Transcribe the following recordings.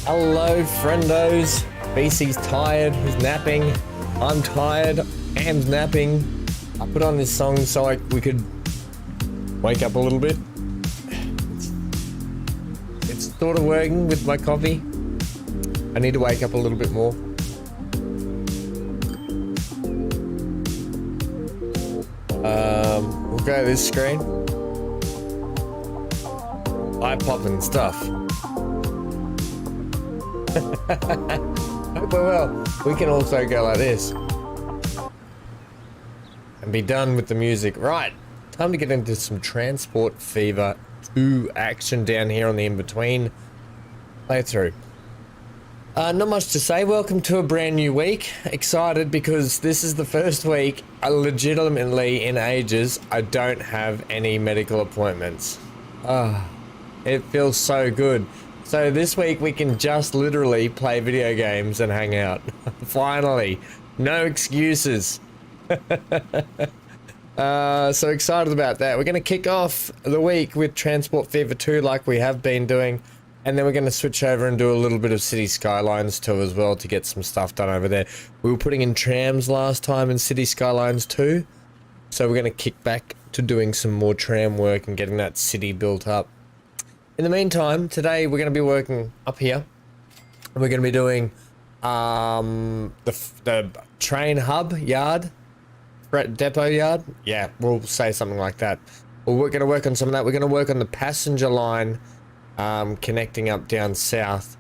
Hello, friendos. BC's tired, he's napping. I'm tired, Am's napping. I put on this song so we could wake up a little bit. It's sort of working with my coffee. I need to wake up a little bit more. We'll go to this screen. Eye popping stuff. Hope we're well. We can also go like this. And be done with the music. Right. Time to get into some Transport Fever 2 action down here on the in-between playthrough. Not much to say. Welcome to a brand new week. Excited because this is the first week, legitimately in ages, I don't have any medical appointments. It feels so good. So this week we can just literally play video games and hang out. Finally. No excuses. So excited about that. We're going to kick off the week with Transport Fever 2 like we have been doing. And then we're going to switch over and do a little bit of City Skylines 2 as well to get some stuff done over there. We were putting in trams last time in City Skylines 2. So we're going to kick back to doing some more tram work and getting that city built up. In the meantime, today we're going to be working up here. We're going to be doing the train hub yard, depot yard. Yeah, we'll say something like that. Well, we're going to work on some of that. We're going to work on the passenger line connecting up down south.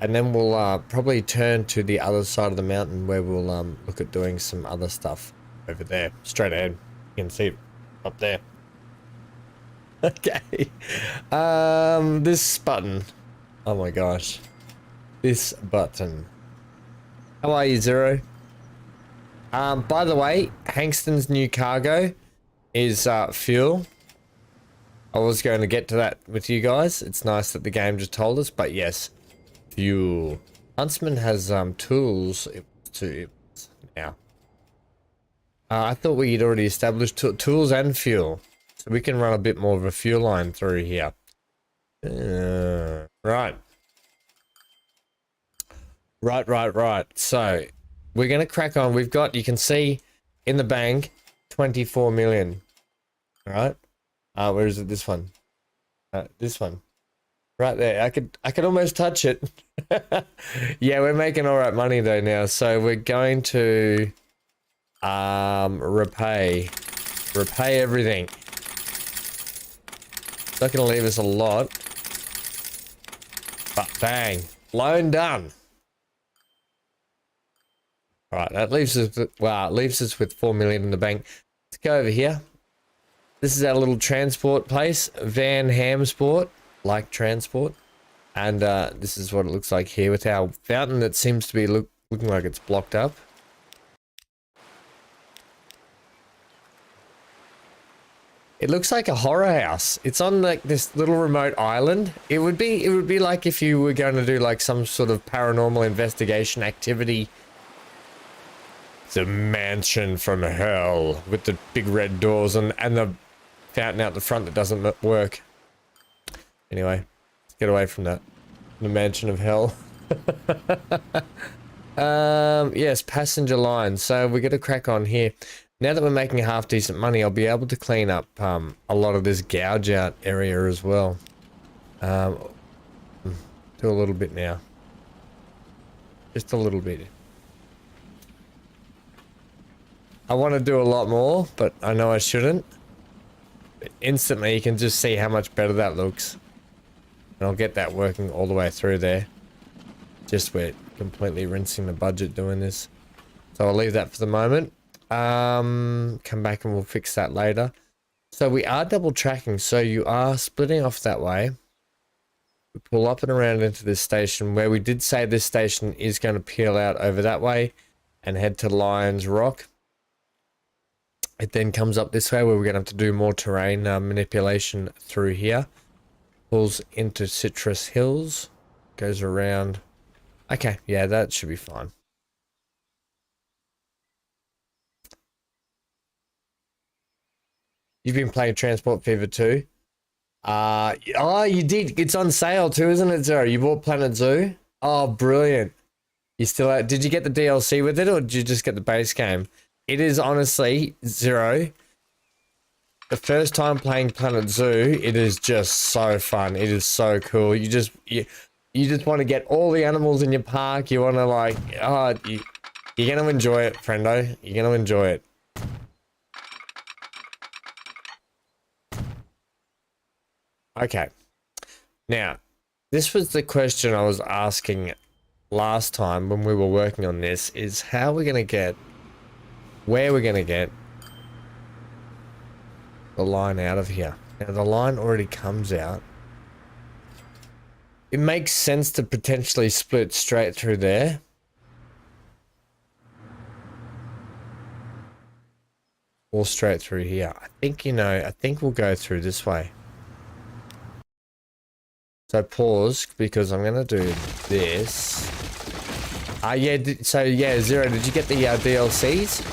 And then we'll probably turn to the other side of the mountain where we'll look at doing some other stuff over there. Straight ahead. You can see it up there. Okay. This button. Oh my gosh. This button. How are you, Zero? By the way, Hankston's new cargo is fuel. I was going to get to that with you guys. It's nice that the game just told us, but yes, fuel. Huntsman has tools to now. I thought we'd already established tools and fuel. So we can run a bit more of a fuel line through here. Right. Right. So we're going to crack on. We've got, you can see in the bank, 24 million. All right. Where is it? This one. This one. Right there. I could almost touch it. Yeah, we're making all right money though now. So we're going to repay everything. Not going to leave us a lot. But bang. Loan done. Alright, that leaves us with, wow, it leaves us with 4 million in the bank. Let's go over here. This is our little transport place. Van Hamsport. Like transport. And this is what it looks like here with our fountain that seems to be looking like it's blocked up. It looks like a horror house. It's on like this little remote island. It would be like if you were going to do like some sort of paranormal investigation activity. It's a mansion from hell with the big red doors and the fountain out the front that doesn't work. Anyway, let's get away from that. The mansion of hell. Yes, passenger line. So we're going to crack on here. Now that we're making half decent money, I'll be able to clean up a lot of this gouge out area as well. Do a little bit now. Just a little bit. I want to do a lot more, but I know I shouldn't. But instantly, you can just see how much better that looks. And I'll get that working all the way through there. Just we're completely rinsing the budget doing this. So I'll leave that for the moment. Come back and we'll fix that later. So we are double tracking, so you are splitting off that way. We pull up and around into this station where we did say this station is going to peel out over that way and head to Lions Rock. It then comes up this way where we're going to have to do more terrain manipulation through here. Pulls into Citrus Hills, goes around. Okay, yeah, that should be fine. You've been playing Transport Fever 2. Oh, you did. It's on sale too, isn't it, Zero? You bought Planet Zoo? Oh, brilliant. You still did you get the DLC with it, or did you just get the base game? It is honestly, Zero, the first time playing Planet Zoo, it is just so fun. It is so cool. You just want to get all the animals in your park. You want to like, you're going to enjoy it, friendo. You're going to enjoy it. Okay. Now, this was the question I was asking last time when we were working on this, is how we're going to get, where we're going to get the line out of here. Now, the line already comes out. It makes sense to potentially split straight through there. Or straight through here. I think, you know, I think we'll go through this way. So pause, because I'm going to do this. Yeah, so yeah, Zero, did you get the DLCs?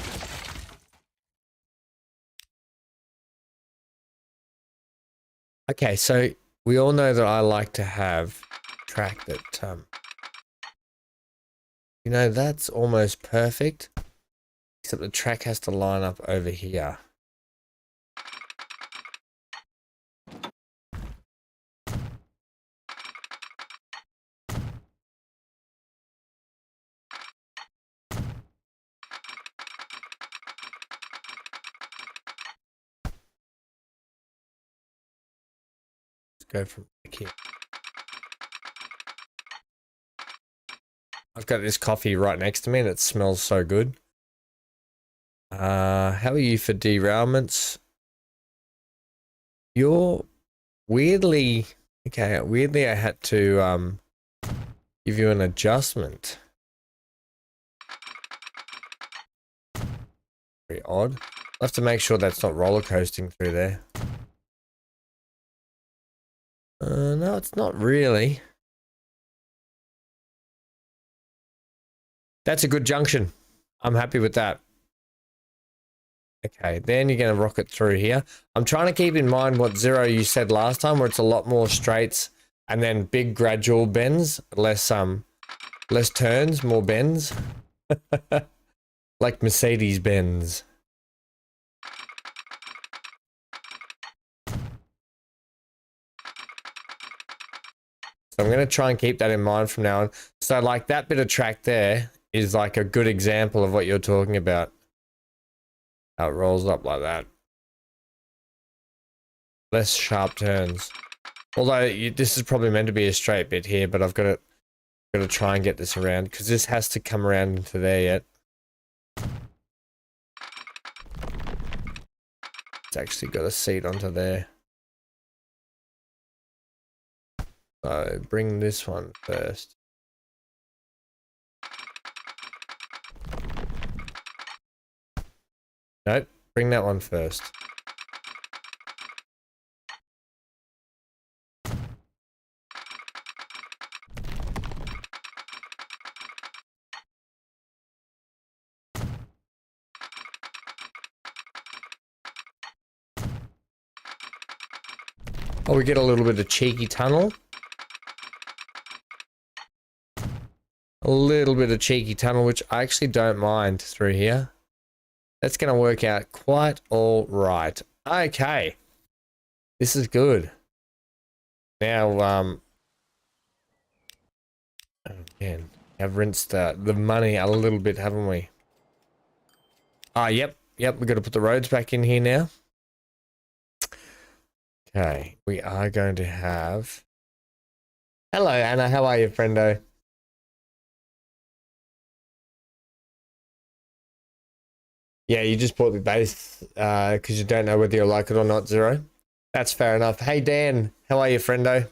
Okay, so we all know that I like to have track that, you know, that's almost perfect, except the track has to line up over here. Go from here. I've got this coffee right next to me and it smells so good. How are you for derailments? You're weirdly, okay, weirdly I had to give you an adjustment. Very odd. I'll have to make sure that's not roller coasting through there. No, it's not really. That's a good junction. I'm happy with that. Okay, then you're going to rock it through here. I'm trying to keep in mind what Zero you said last time, where it's a lot more straights and then big gradual bends, less turns, more bends. Like Mercedes Benz. So I'm going to try and keep that in mind from now on. So like that bit of track there is like a good example of what you're talking about. How it rolls up like that. Less sharp turns. Although this is probably meant to be a straight bit here, but I've got to try and get this around because this has to come around into there yet. It's actually got a seat onto there. So bring this one first. Nope, bring that one first. Oh, we get a little bit of cheeky tunnel. A little bit of cheeky tunnel, which I actually don't mind through here. That's going to work out quite all right. Okay. This is good. Now, again, I've rinsed the money a little bit, haven't we? Yep. We've got to put the roads back in here now. Okay, we are going to have... Hello, Anna. How are you, friendo? Yeah, you just bought the base because you don't know whether you like it or not, Zero. That's fair enough. Hey, Dan. How are you, friendo?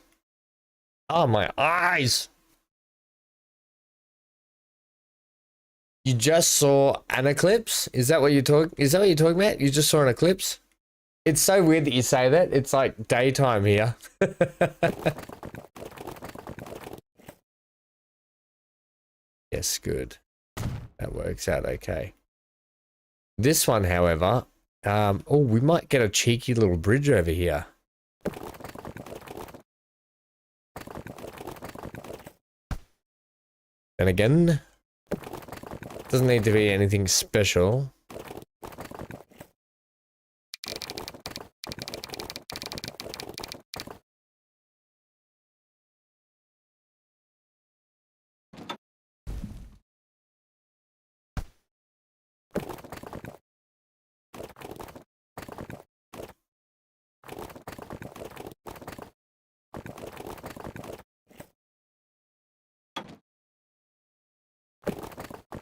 Oh, my eyes. You just saw an eclipse? Is that what you're talking about? You just saw an eclipse? It's so weird that you say that. It's like daytime here. Yes, good. That works out okay. This one, however, oh, we might get a cheeky little bridge over here. And again, doesn't need to be anything special.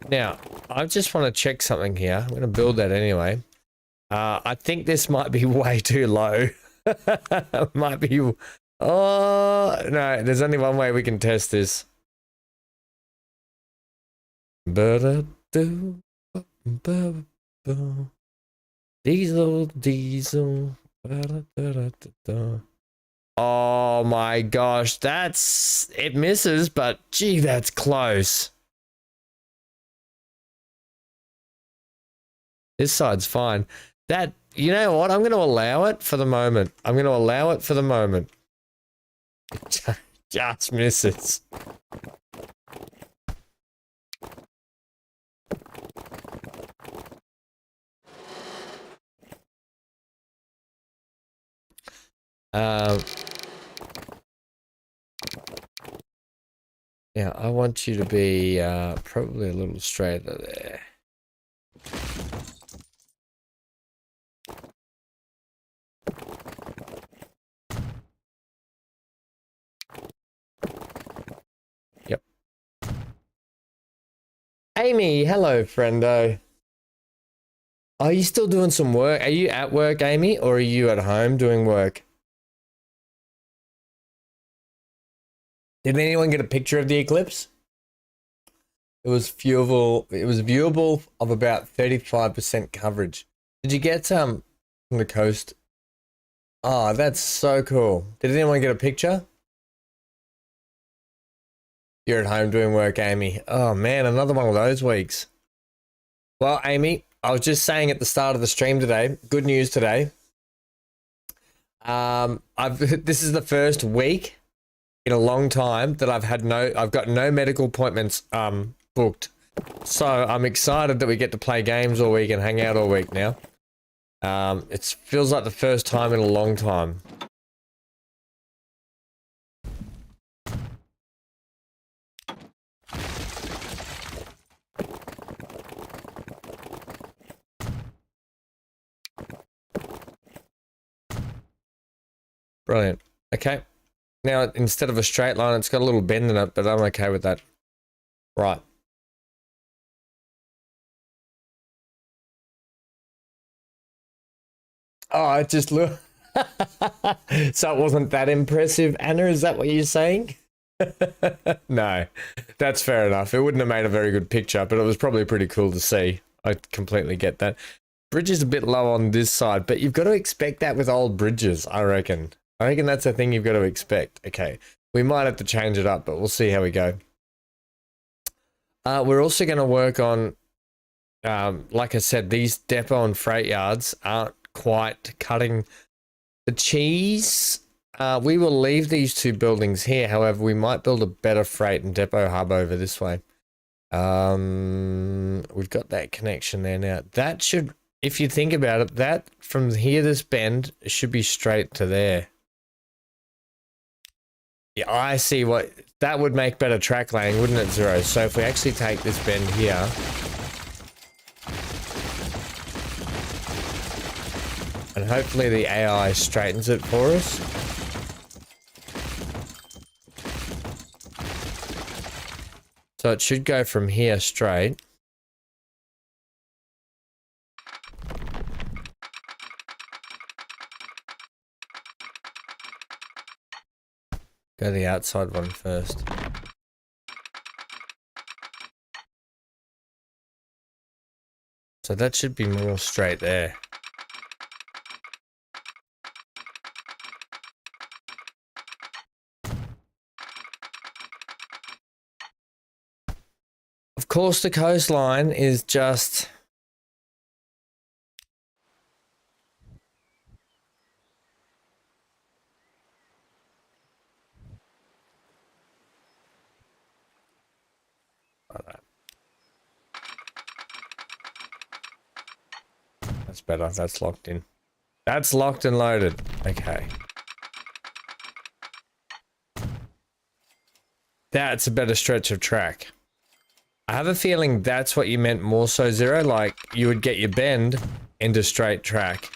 Now, I just want to check something here. I'm going to build that anyway. I think this might be way too low. Might be... Oh, no, there's only one way we can test this. Diesel, diesel. Oh my gosh, that's... It misses, but gee, that's close. This side's fine. That, you know what? I'm going to allow it for the moment. I'm going to allow it for the moment. Just misses. Yeah, I want you to be probably a little straighter there. Yep. Amy, hello, friendo. Are you still doing some work? Are you at work, Amy, or are you at home doing work? Did anyone get a picture of the eclipse? It was viewable. It was viewable of about 35% coverage. Did you get from the coast? Oh, that's so cool. Did anyone get a picture? You're at home doing work, Amy. Oh man, another one of those weeks. Well, Amy, I was just saying at the start of the stream today, good news today. This is the first week in a long time that I've got no medical appointments booked. So I'm excited that we get to play games all week and hang out all week now. It feels like the first time in a long time. Brilliant. Okay. Now, instead of a straight line, it's got a little bend in it, but I'm okay with that. Right. Oh, it just look. So it wasn't that impressive, Anna? Is that what you're saying? No, that's fair enough. It wouldn't have made a very good picture, but it was probably pretty cool to see. I completely get that. Bridge is a bit low on this side, but you've got to expect that with old bridges, I reckon. I reckon that's a thing you've got to expect. Okay, we might have to change it up, but we'll see how we go. We're also going to work on, like I said, these depot and freight yards aren't quite cutting the cheese. We will leave these two buildings here. However, we might build a better freight and depot hub over this way. We've got that connection there now. That should, if you think about it, that from here, this bend should be straight to there. Yeah, I see what, that would make better track laying, wouldn't it, Zero? So if we actually take this bend here, and hopefully the AI straightens it for us. So it should go from here straight. Go the outside one first. So that should be more straight there. Of course, the coastline is just... That's better. That's locked in. That's locked and loaded. Okay. That's a better stretch of track. I have a feeling that's what you meant more so, Zero. Like, you would get your bend into straight track.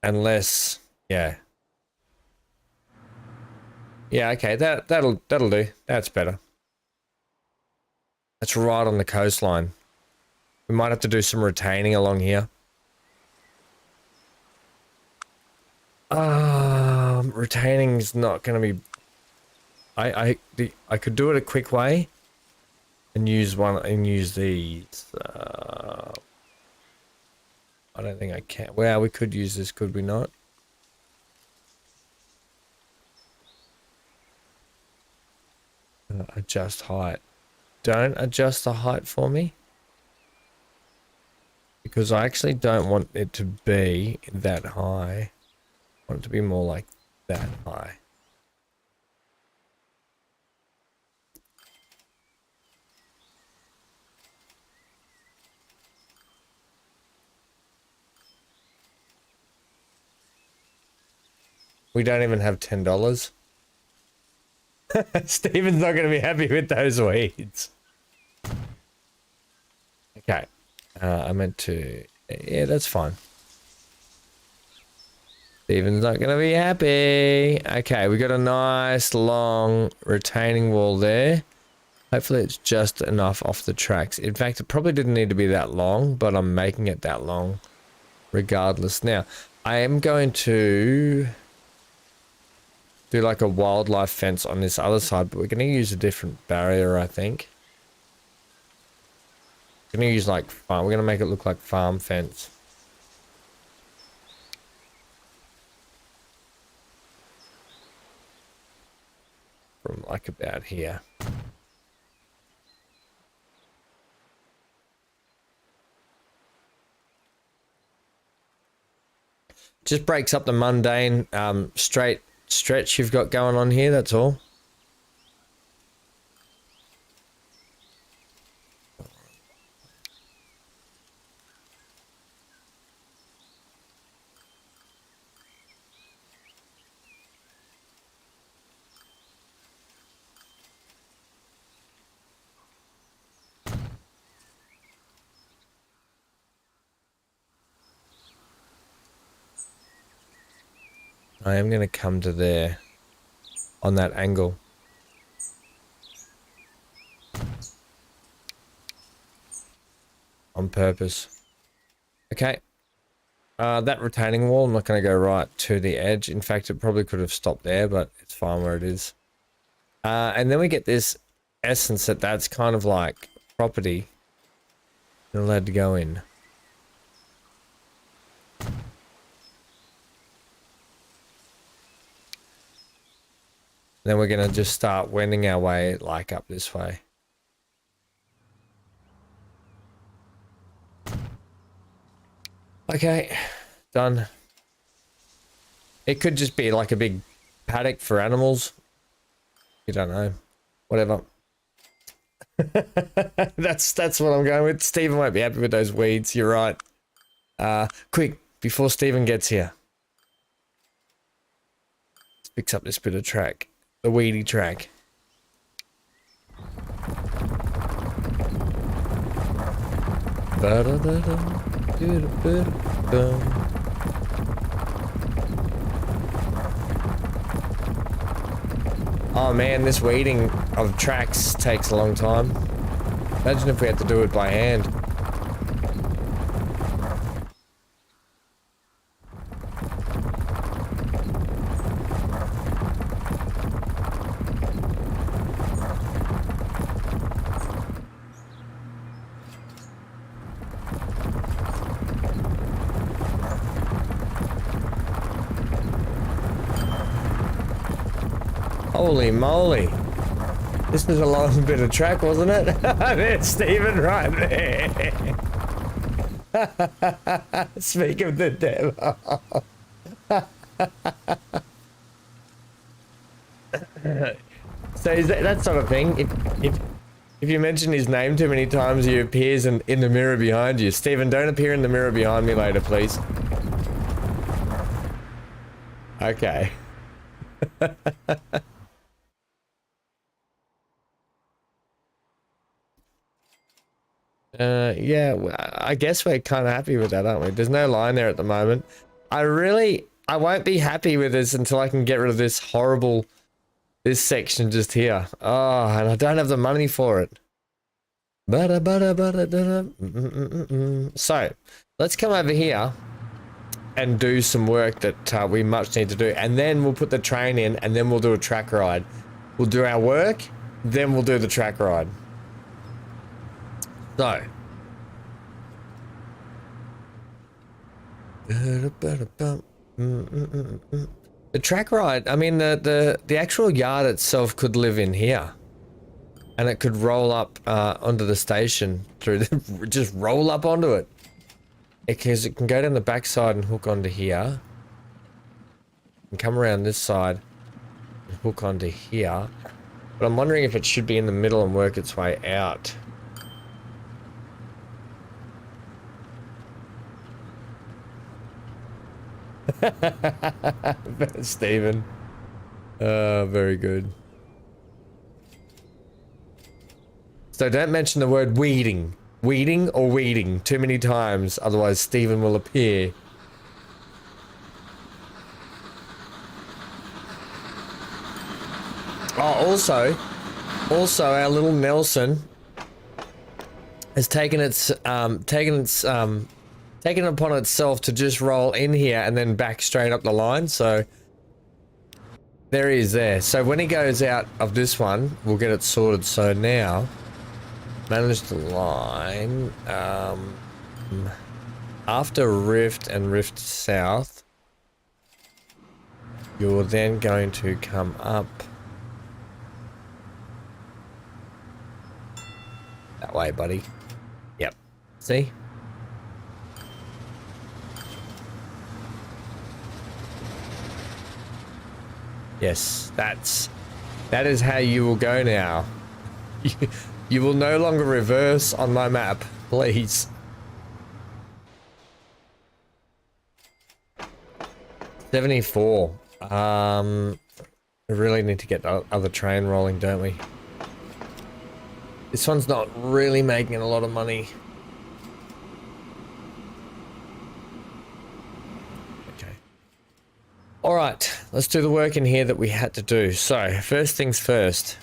Unless, yeah. Yeah, okay, that'll do. That's better. That's right on the coastline. We might have to do some retaining along here. Retaining is not going to be. I could do it a quick way, and use these. I don't think I can. Well, we could use this, could we not? Adjust height. Don't adjust the height for me. Because I actually don't want it to be that high. I want it to be more like that high. We don't even have $10. Steven's not going to be happy with those weeds. Okay. I meant to... Yeah, that's fine. Steven's not going to be happy. Okay, we got a nice long retaining wall there. Hopefully it's just enough off the tracks. In fact, it probably didn't need to be that long, but I'm making it that long regardless. Now, I am going to do like a wildlife fence on this other side, but we're going to use a different barrier, I think. We're going to use like farm. We're going to make it look like farm fence. From like about here. Just breaks up the mundane straight stretch you've got going on here, that's all. I am going to come to there on that angle. On purpose. Okay. That retaining wall, I'm not going to go right to the edge. In fact, it probably could have stopped there, but it's fine where it is. And then we get this essence that's kind of like property. You're allowed to go in. Then we're going to just start wending our way like up this way. Okay, done. It could just be like a big paddock for animals. You don't know. Whatever. That's what I'm going with. Stephen won't be happy with those weeds. You're right. Quick, before Stephen gets here. Let's fix up this bit of track. The weedy track. Oh man, this weeding of tracks takes a long time. Imagine if we had to do it by hand. Holy moly. This was a long bit of track, wasn't it? There's Stephen right there. Speak of the devil. So is that sort of thing? If If you mention his name too many times, he appears in the mirror behind you. Stephen, don't appear in the mirror behind me later, please. Okay. Yeah, I guess we're kind of happy with that, aren't we? There's no line there at the moment. I won't be happy with this until I can get rid of this horrible, this section just here. Oh, and I don't have the money for it. So, let's come over here and do some work that we much need to do. And then we'll put the train in and then we'll do a track ride. We'll do our work, then we'll do the track ride. So. The track ride, I mean, the actual yard itself could live in here. And it could roll up onto the station through the, just roll up onto it. Because it can go down the backside and hook onto here. And come around this side and hook onto here. But I'm wondering if it should be in the middle and work its way out. Stephen. Very good. So don't mention the word weeding. Weeding or weeding too many times, otherwise Stephen will appear. Oh, also our little Nelson has taken taken it upon itself to just roll in here and then back straight up the line. So there he is there. So when he goes out of this one, we'll get it sorted. So now, manage the line. After Rift and Rift South, you're then going to come up that way, buddy. Yep. See? Yes, that is how you will go now. You will no longer reverse on my map, please. 74. We really need to get the other train rolling, don't we? This one's not really making a lot of money. All right, let's do the work in here that we had to do. So, first things first.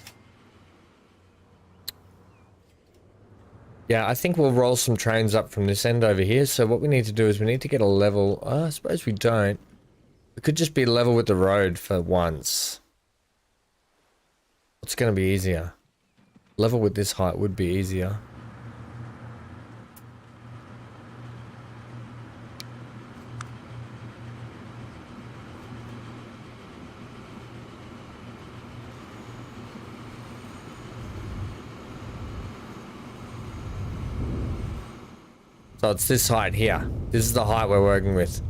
Yeah, I think we'll roll some trains up from this end over here. So what we need to do is we need to get a level. I suppose we don't. We could just be level with the road for once. What's going to be easier? Level with this height would be easier. So it's this height here. This is the height we're working with.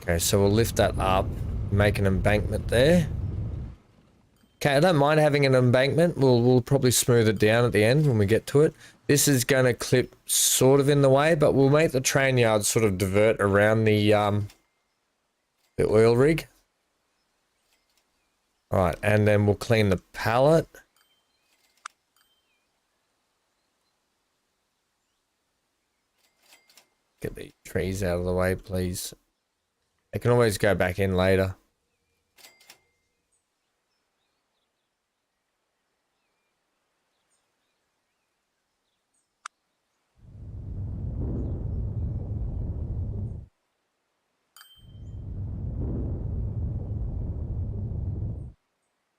Okay, so we'll lift that up, make an embankment there. Okay, I don't mind having an embankment. We'll probably smooth it down at the end when we get to it. This is going to clip sort of in the way, but we'll make the train yard sort of divert around the oil rig. All right, and then we'll clean the pallet. Get the trees out of the way, please. I can always go back in later.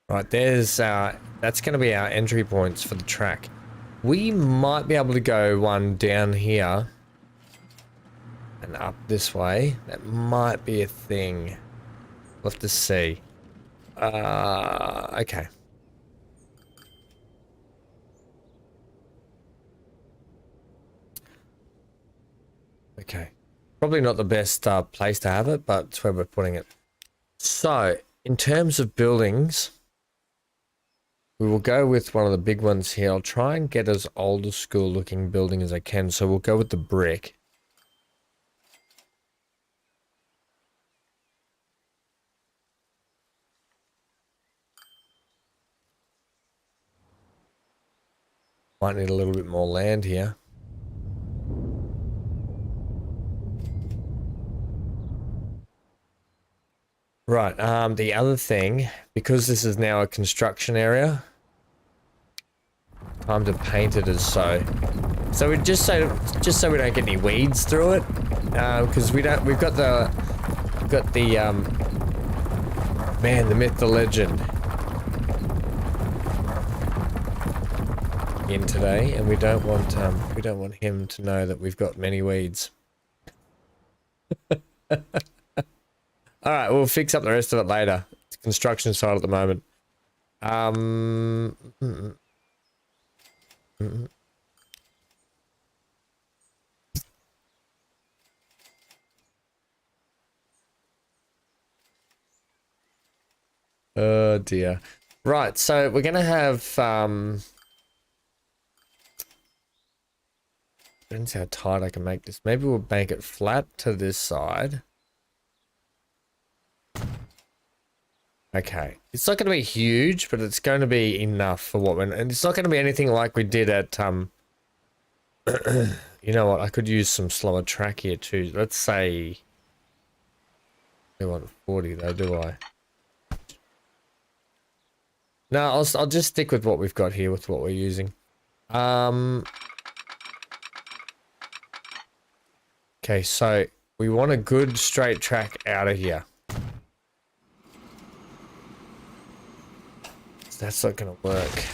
Right, there's that's going to be our entry points for the track. We might be able to go one down here and up this way. That might be a thing. We'll have to see. Okay. Okay. Probably not the best place to have it, but it's where we're putting it. So, in terms of buildings, We will go with one of the big ones here. I'll try and get as old a school looking building as I can. So we'll go with the brick. Might need a little bit more land here. Right, the other thing, because this is now a construction area, time to paint it as so. So we just so we don't get any weeds through it, because we've got the man, the myth, the legend in today, and we don't want him to know that we've got many weeds. All right, we'll fix up the rest of it later. It's construction site at the moment. Oh dear. Right, so we're gonna have depends how tight I can make this. Maybe we'll make it flat to this side. Okay, it's not going to be huge, but it's going to be enough for what we're... And it's not going to be anything like we did at, you know what, I could use some slower track here too. Let's say... I want 40 though, do I? No, I'll just stick with what we've got here, with what we're using. Okay, so we want a good straight track out of here. That's not gonna work.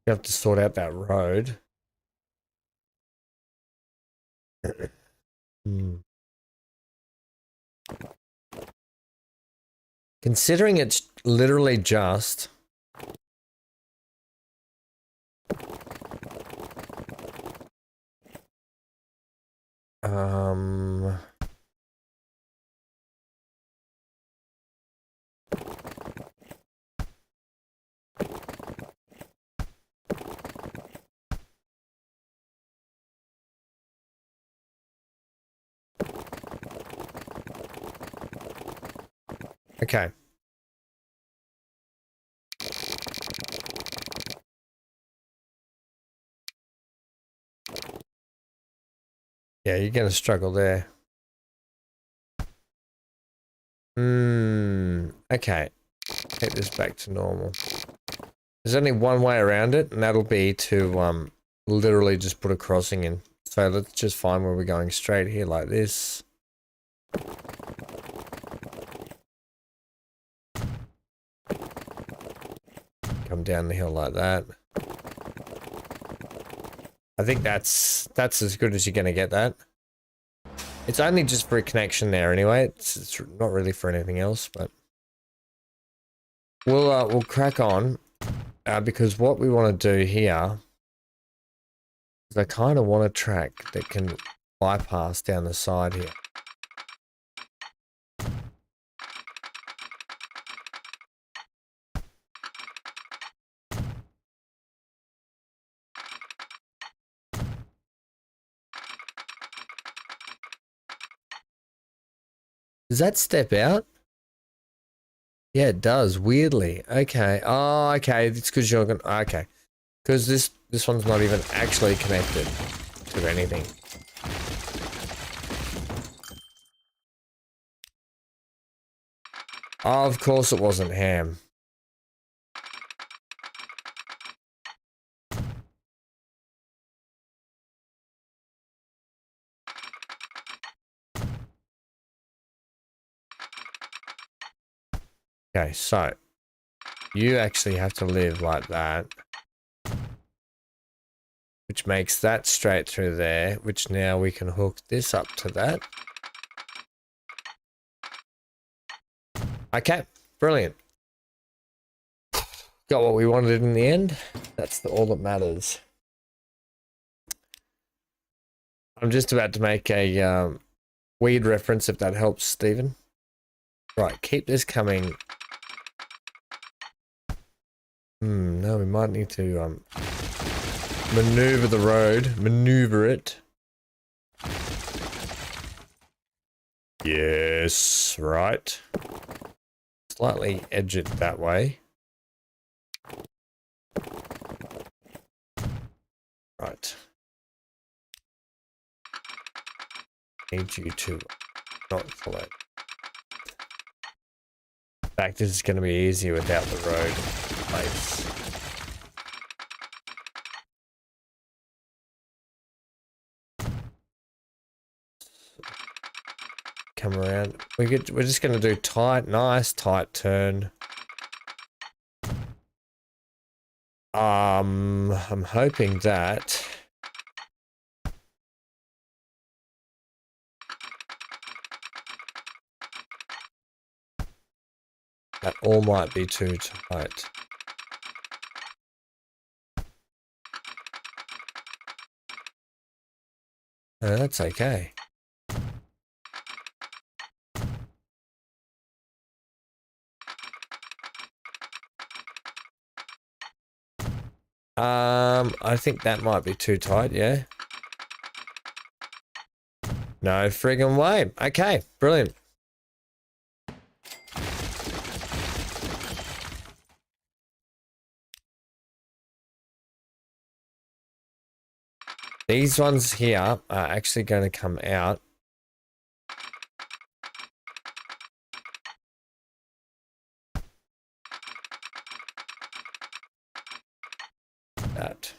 You have to sort out that road. Considering it's literally just... Okay. Yeah, you're gonna struggle there. Okay. Get this back to normal. There's only one way around it, and that'll be to literally just put a crossing in. So let's just find where we're going straight here like this. Come down the hill like that. I think that's as good as you're gonna get that. It's only just for a connection there anyway. It's not really for anything else, but we'll crack on because what we want to do here is I kind of want a track that can bypass down the side here. Does that step out? Yeah, it does. Weirdly. Okay. Oh, okay. It's because you're gonna... Okay. Because this one's not even actually connected to anything. Oh, of course it wasn't ham. Okay, so you actually have to live like that, which makes that straight through there, which now we can hook this up to that. Okay, brilliant. Got what we wanted in the end. That's all that matters. I'm just about to make a weed reference, if that helps, Stephen. Right, keep this coming. No, we might need to maneuver the road. Maneuver it. Yes, right. Slightly edge it that way. Right. Need you to not follow. In fact, this is going to be easier without the road place. Come around. We're just going to do tight, nice tight turn. I'm hoping that all might be too tight. No, that's okay. I think that might be too tight, yeah. No friggin' way. Okay, brilliant. These ones here are actually going to come out. That.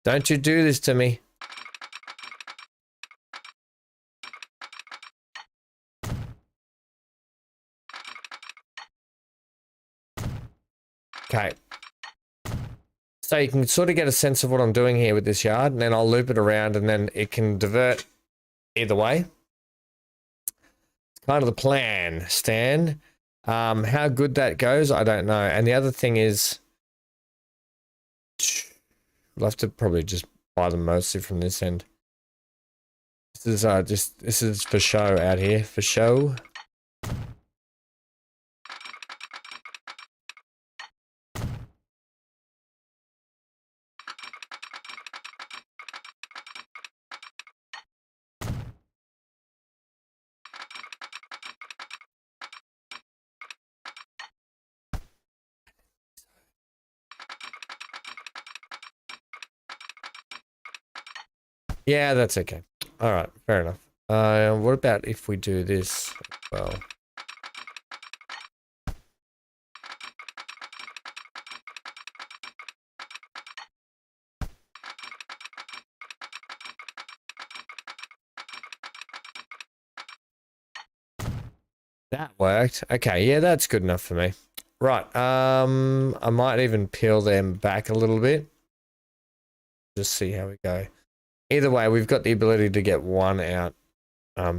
Don't you do this to me. Okay. So you can sort of get a sense of what I'm doing here with this yard, and then I'll loop it around and then it can divert either way. It's kind of the plan, Stan. How good that goes, I don't know. And the other thing is, we'll have to probably just buy them mostly from this end. This is this is for show out here, for show. Yeah, that's okay. All right, fair enough. What about if we do this as well? That worked. Okay, yeah, that's good enough for me. Right, I might even peel them back a little bit. Just see how we go. Either way, we've got the ability to get one out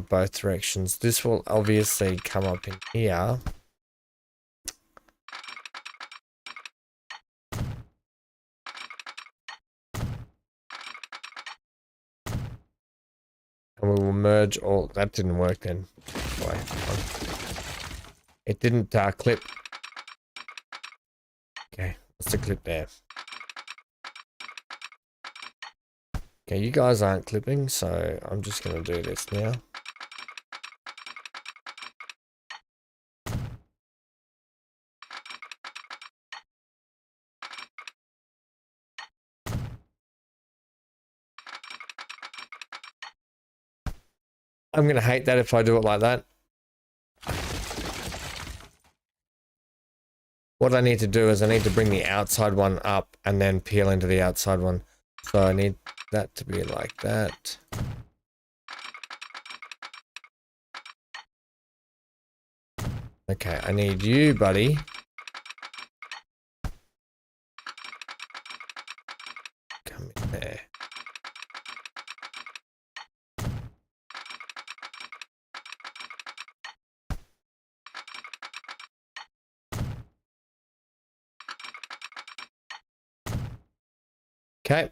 both directions. This will obviously come up in here. And we will merge all... That didn't work then. Boy. It didn't clip. Okay, what's the clip there? Okay, you guys aren't clipping, so I'm just going to do this now. I'm going to hate that if I do it like that. What I need to do is I need to bring the outside one up and then peel into the outside one. So I need that to be like that. Okay, I need you, buddy. Come in there. Okay.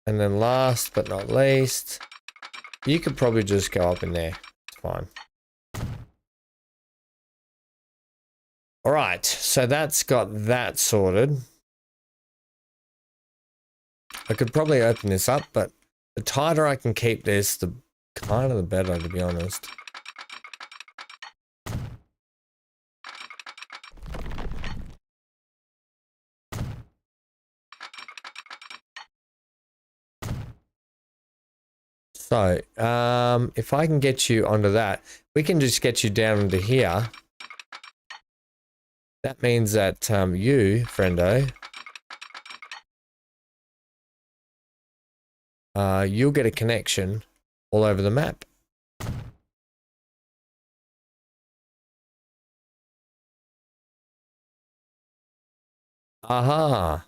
And then last but not least, you could probably just go up in there. It's fine. All right. So that's got that sorted. I could probably open this up, but the tighter I can keep this, the kind of the better, to be honest. So, if I can get you onto that, we can just get you down into here. That means that you, friendo, you'll get a connection all over the map. Aha.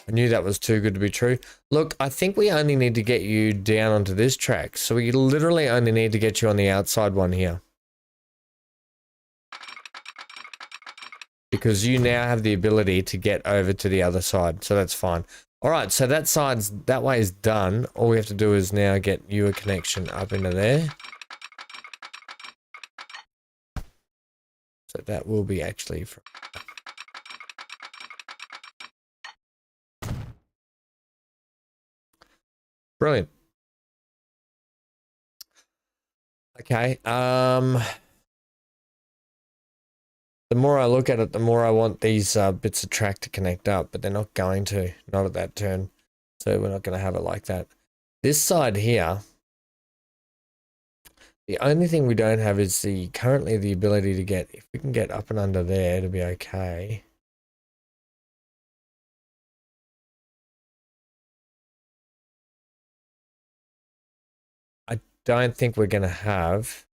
I knew that was too good to be true. Look, I think we only need to get you down onto this track. So we literally only need to get you on the outside one here. Because you now have the ability to get over to the other side. So that's fine. All right, so that way is done. All we have to do is now get you a connection up into there. So that will be actually from... Brilliant. Okay, the more I look at it, the more I want these bits of track to connect up, but they're not going to, not at that turn. So we're not going to have it like that. This side here, the only thing we don't have is currently the ability to get, if we can get up and under there, it'll be okay. I don't think we're going to have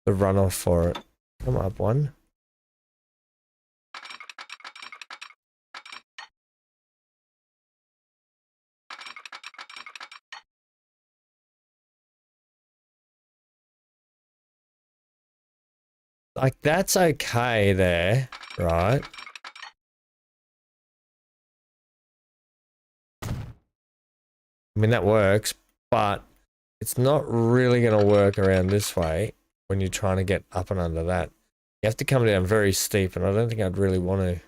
the runoff for it. Come up one. Like, that's okay there, right? I mean, that works, but it's not really going to work around this way when you're trying to get up and under that. You have to come down very steep, and I don't think I'd really want to.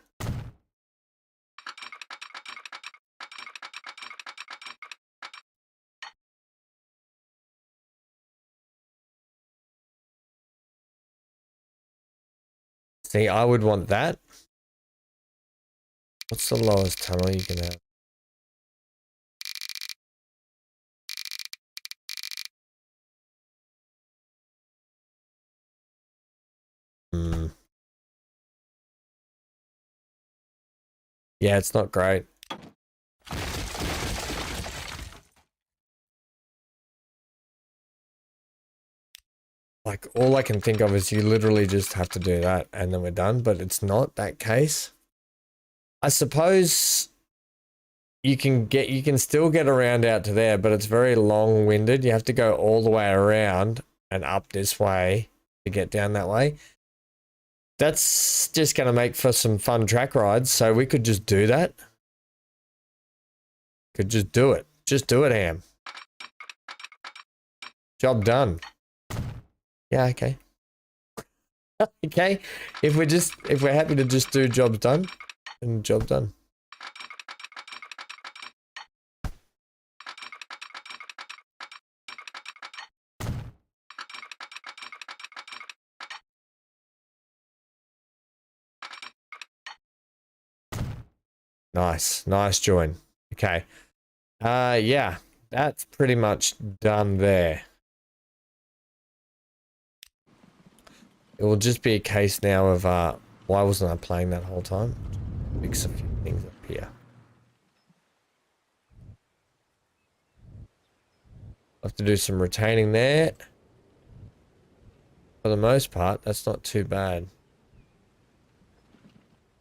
See, I would want that. What's the lowest tunnel you can have? Yeah, it's not great. Like, all I can think of is you literally just have to do that and then we're done, but it's not that case. I suppose you can still get around out to there, but it's very long-winded. You have to go all the way around and up this way to get down that way. That's just going to make for some fun track rides, so we could just do that. Could just do it. Just do it, Ham. Job done. Yeah, okay. Okay. If we're happy to just do jobs done, then job done. Nice. Nice join. Okay. Yeah, that's pretty much done there. It will just be a case now of why wasn't I playing that whole time? Fix a few things up here. I'll have to do some retaining there. For the most part, that's not too bad.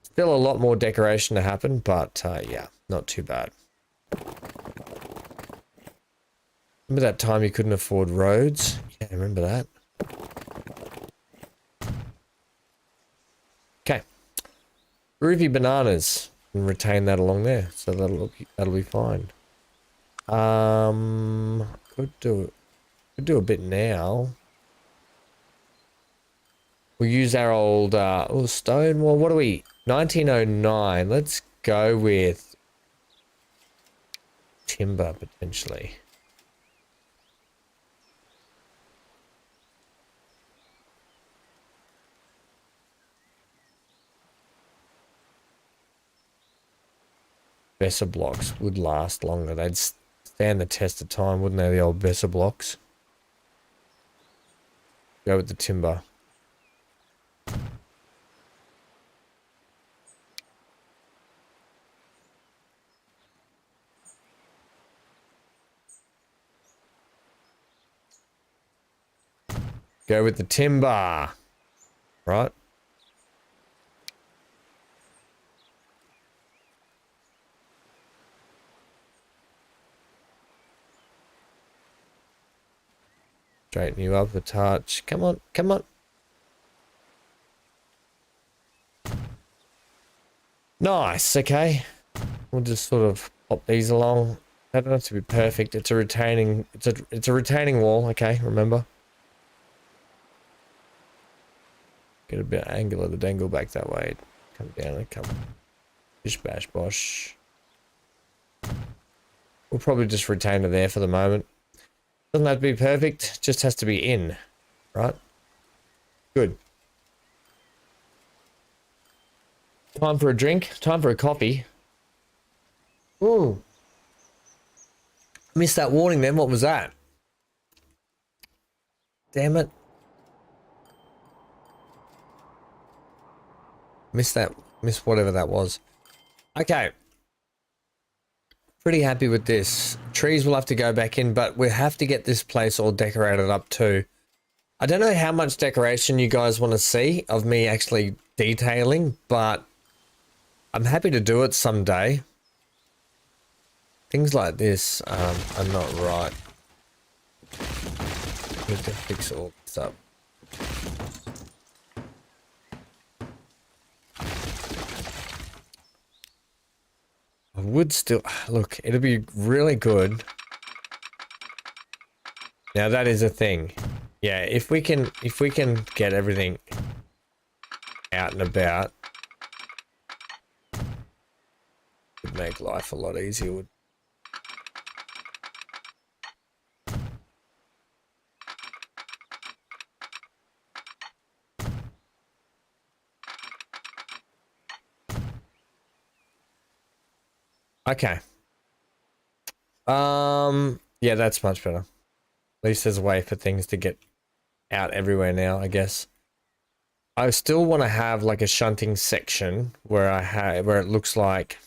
Still a lot more decoration to happen, but yeah, not too bad. Remember that time you couldn't afford roads? Yeah, remember that. Okay. Ruby bananas. And retain that along there. So that'll be fine. Could do a bit now. We'll use our old stone. Well, what are we? 1909. Let's go with timber potentially. Besser blocks would last longer. They'd stand the test of time, wouldn't they? The old Besser blocks. Go with the timber. Go with the timber. Right? Straighten you up a touch. Come on, come on. Nice, okay. We'll just sort of pop these along. They don't have to be perfect. It's a retaining wall, okay, remember? Get a bit of angle of the dangle back that way. Come down and come. Bish bash bosh. We'll probably just retain it there for the moment. Doesn't have to be perfect, just has to be in, right? Good. Time for a drink, time for a coffee. Ooh. Missed that warning then, what was that? Damn it. Missed whatever that was. Okay. Pretty happy with this. Trees will have to go back in, but we have to get this place all decorated up too. I don't know how much decoration you guys want to see of me actually detailing, but I'm happy to do it someday. Things like this are not right. Need to fix all this up. I would still look, it'll be really good. Now that is a thing. Yeah, if we can get everything out and about, it'd make life a lot easier. Okay. Yeah, that's much better. At least there's a way for things to get out everywhere now, I guess. I still want to have like a shunting section where where it looks like,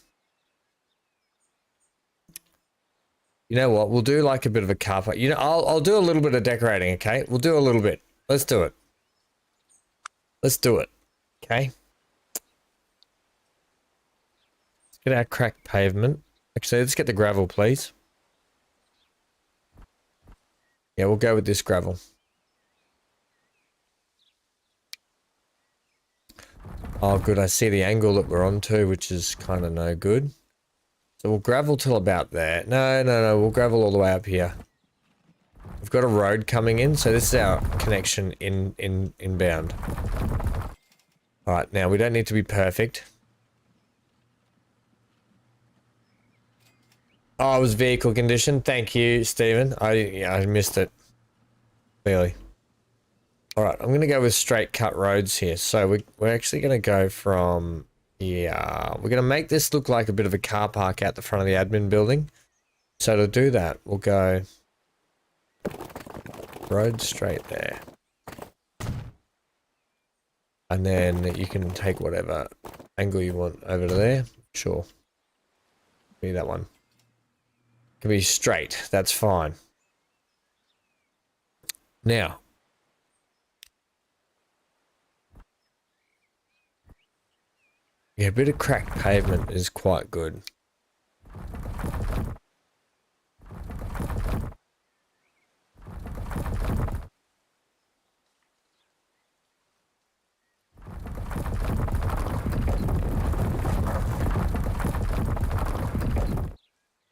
you know what, we'll do like a bit of a car park. You know, I'll do a little bit of decorating, okay? We'll do a little bit. Let's do it. Let's do it. Okay. Let's get our cracked pavement. Actually, let's get the gravel, please. Yeah, we'll go with this gravel. Oh, good. I see the angle that we're on too, which is kind of no good. So we'll gravel till about there. No. We'll gravel all the way up here. We've got a road coming in, so this is our connection inbound. All right, now we don't need to be perfect. Oh, it was vehicle condition. Thank you, Stephen. I missed it. Clearly. All right, I'm going to go with straight cut roads here. So we're actually going to go from here. We're going to make this look like a bit of a car park out the front of the admin building. So to do that, we'll go road straight there. And then you can take whatever angle you want over to there. Sure. Be that one. Can be straight. That's fine. Now. Yeah, a bit of cracked pavement is quite good.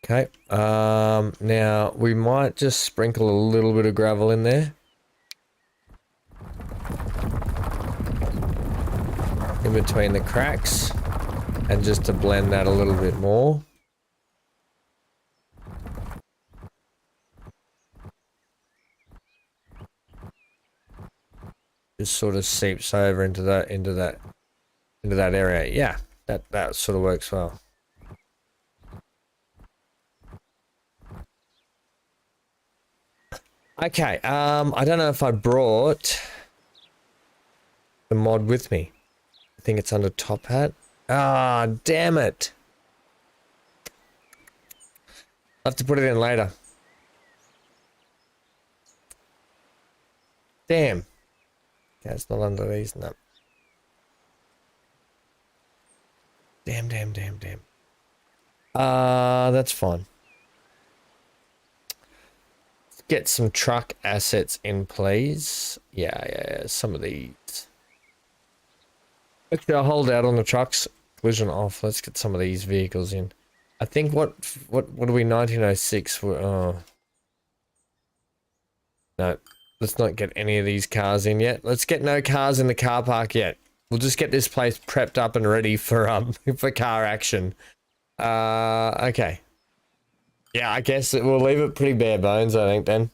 Okay. Now we might just sprinkle a little bit of gravel in there. In between the cracks. And just to blend that a little bit more. Just sort of seeps over into that area. Yeah, that sort of works well. Okay, I don't know if I brought the mod with me. I think it's under top hat. Ah, damn it. I'll have to put it in later. Damn. Yeah, it's not under these, no. Damn. That's fine. Let's get some truck assets in, please. Yeah, some of these. Actually, I'll hold out on the trucks. Collision off. Let's get some of these vehicles in. I think what are we, 1906? Oh. No, let's not get any of these cars in yet. Let's get no cars in the car park yet. We'll just get this place prepped up and ready for for car action. Okay. Yeah, I guess we'll leave it pretty bare bones, I think, then.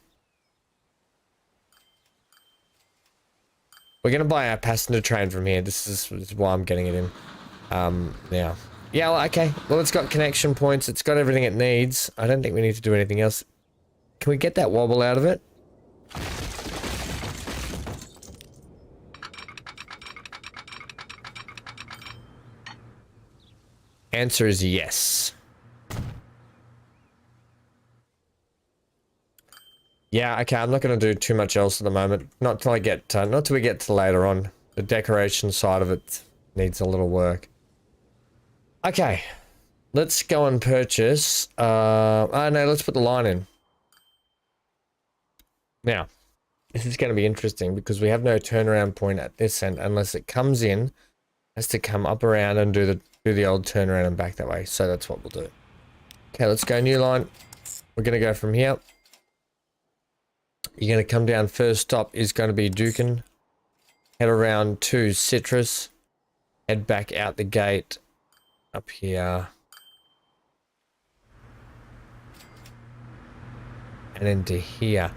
We're gonna buy our passenger train from here. This is why I'm getting it in. Now. Yeah, well, okay. Well, it's got connection points. It's got everything it needs. I don't think we need to do anything else. Can we get that wobble out of it? Answer is yes. Yeah, okay, I'm not going to do too much else at the moment. Not till we get to later on. The decoration side of it needs a little work. Okay, let's go and purchase. No, let's put the line in. Now, this is going to be interesting because we have no turnaround point at this end unless it comes in. It has to come up around and do the old turnaround and back that way. So that's what we'll do. Okay, let's go new line. We're going to go from here. You're going to come down. First stop is going to be Dukin. Head around to Citrus. Head back out the gate. Up here. And into here.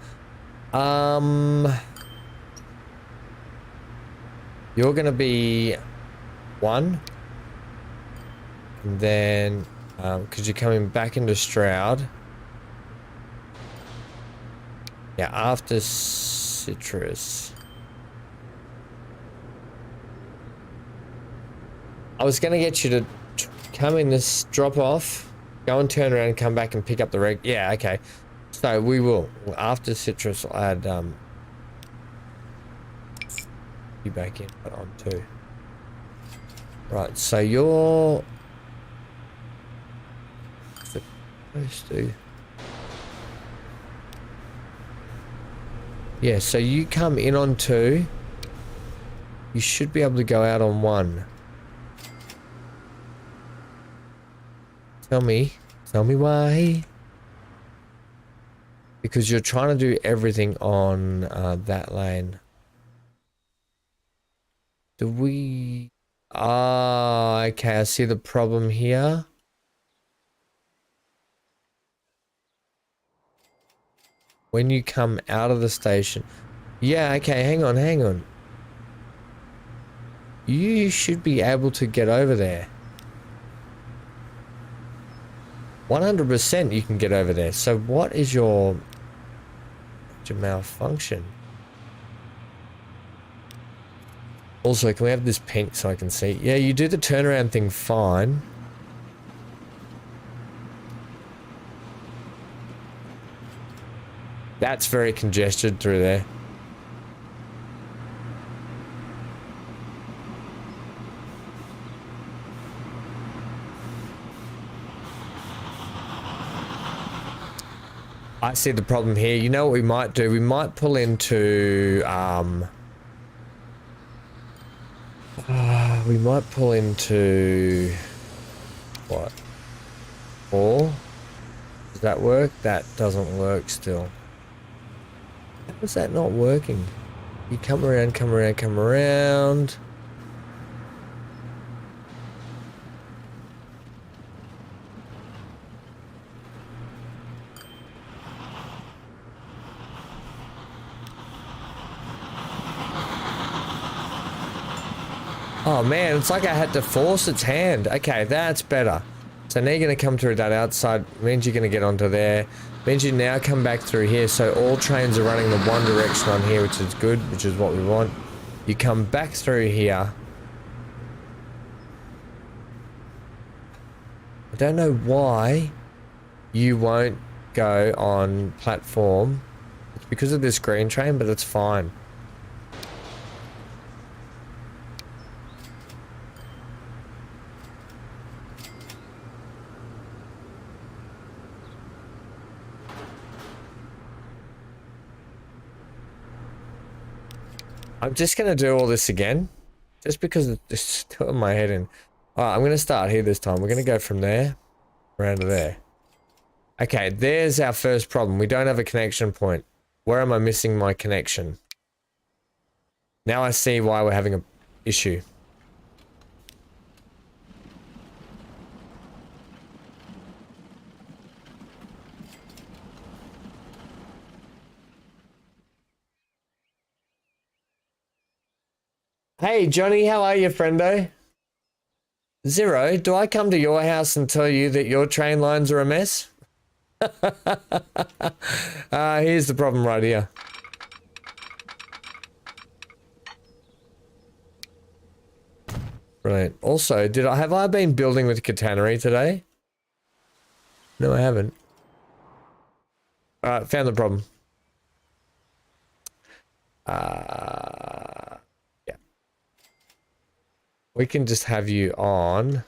You're going to be 1. And then, because you're coming back into Stroud. Yeah, after Citrus. I was going to get you to come in this drop off, go and turn around and come back and pick up the reg. Yeah, okay. So we will. After Citrus, I'll add you back in, but on 2. Right, so you're supposed to. Yeah, so you come in on 2. You should be able to go out on 1. Tell me why. Because you're trying to do everything on that lane. Do we... Ah, okay, I see the problem here. When you come out of the station. Yeah, okay, hang on. You should be able to get over there. 100% you can get over there. So what is your malfunction? Also, can we have this pink so I can see? Yeah, you do the turnaround thing fine. That's very congested through there. I see the problem here. You know what we might do? We might pull into, we might pull into, what? 4? Does that work? That doesn't work still. How is that not working? You come around, come around, come around. Oh man, it's like I had to force its hand. Okay, that's better. So now you're going to come through that outside, means you're going to get onto there. Means you now come back through here, so all trains are running the one direction on here, which is good, which is what we want. You come back through here. I don't know why you won't go on platform. It's because of this green train, but it's fine. I'm just going to do all this again, just because it's still in my head. Alright, I'm going to start here this time. We're going to go from there, around to there. Okay, there's our first problem. We don't have a connection point. Where am I missing my connection? Now I see why we're having an issue. Hey Johnny, how are you, friendo? Zero, do I come to your house and tell you that your train lines are a mess? Here's the problem right here. Brilliant. Also, have I been building with catenary today? No, I haven't. Alright, found the problem. Yeah. We can just have you on.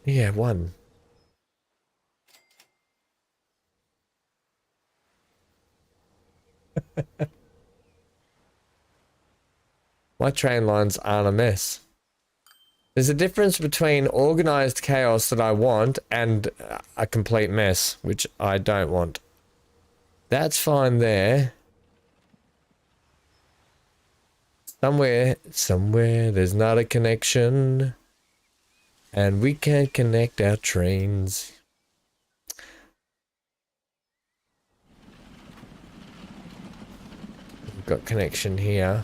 Yeah, one. My train lines aren't a mess. There's a difference between organized chaos that I want and a complete mess, which I don't want. That's fine there. Somewhere there's not a connection. And we can't connect our trains. We've got connection here.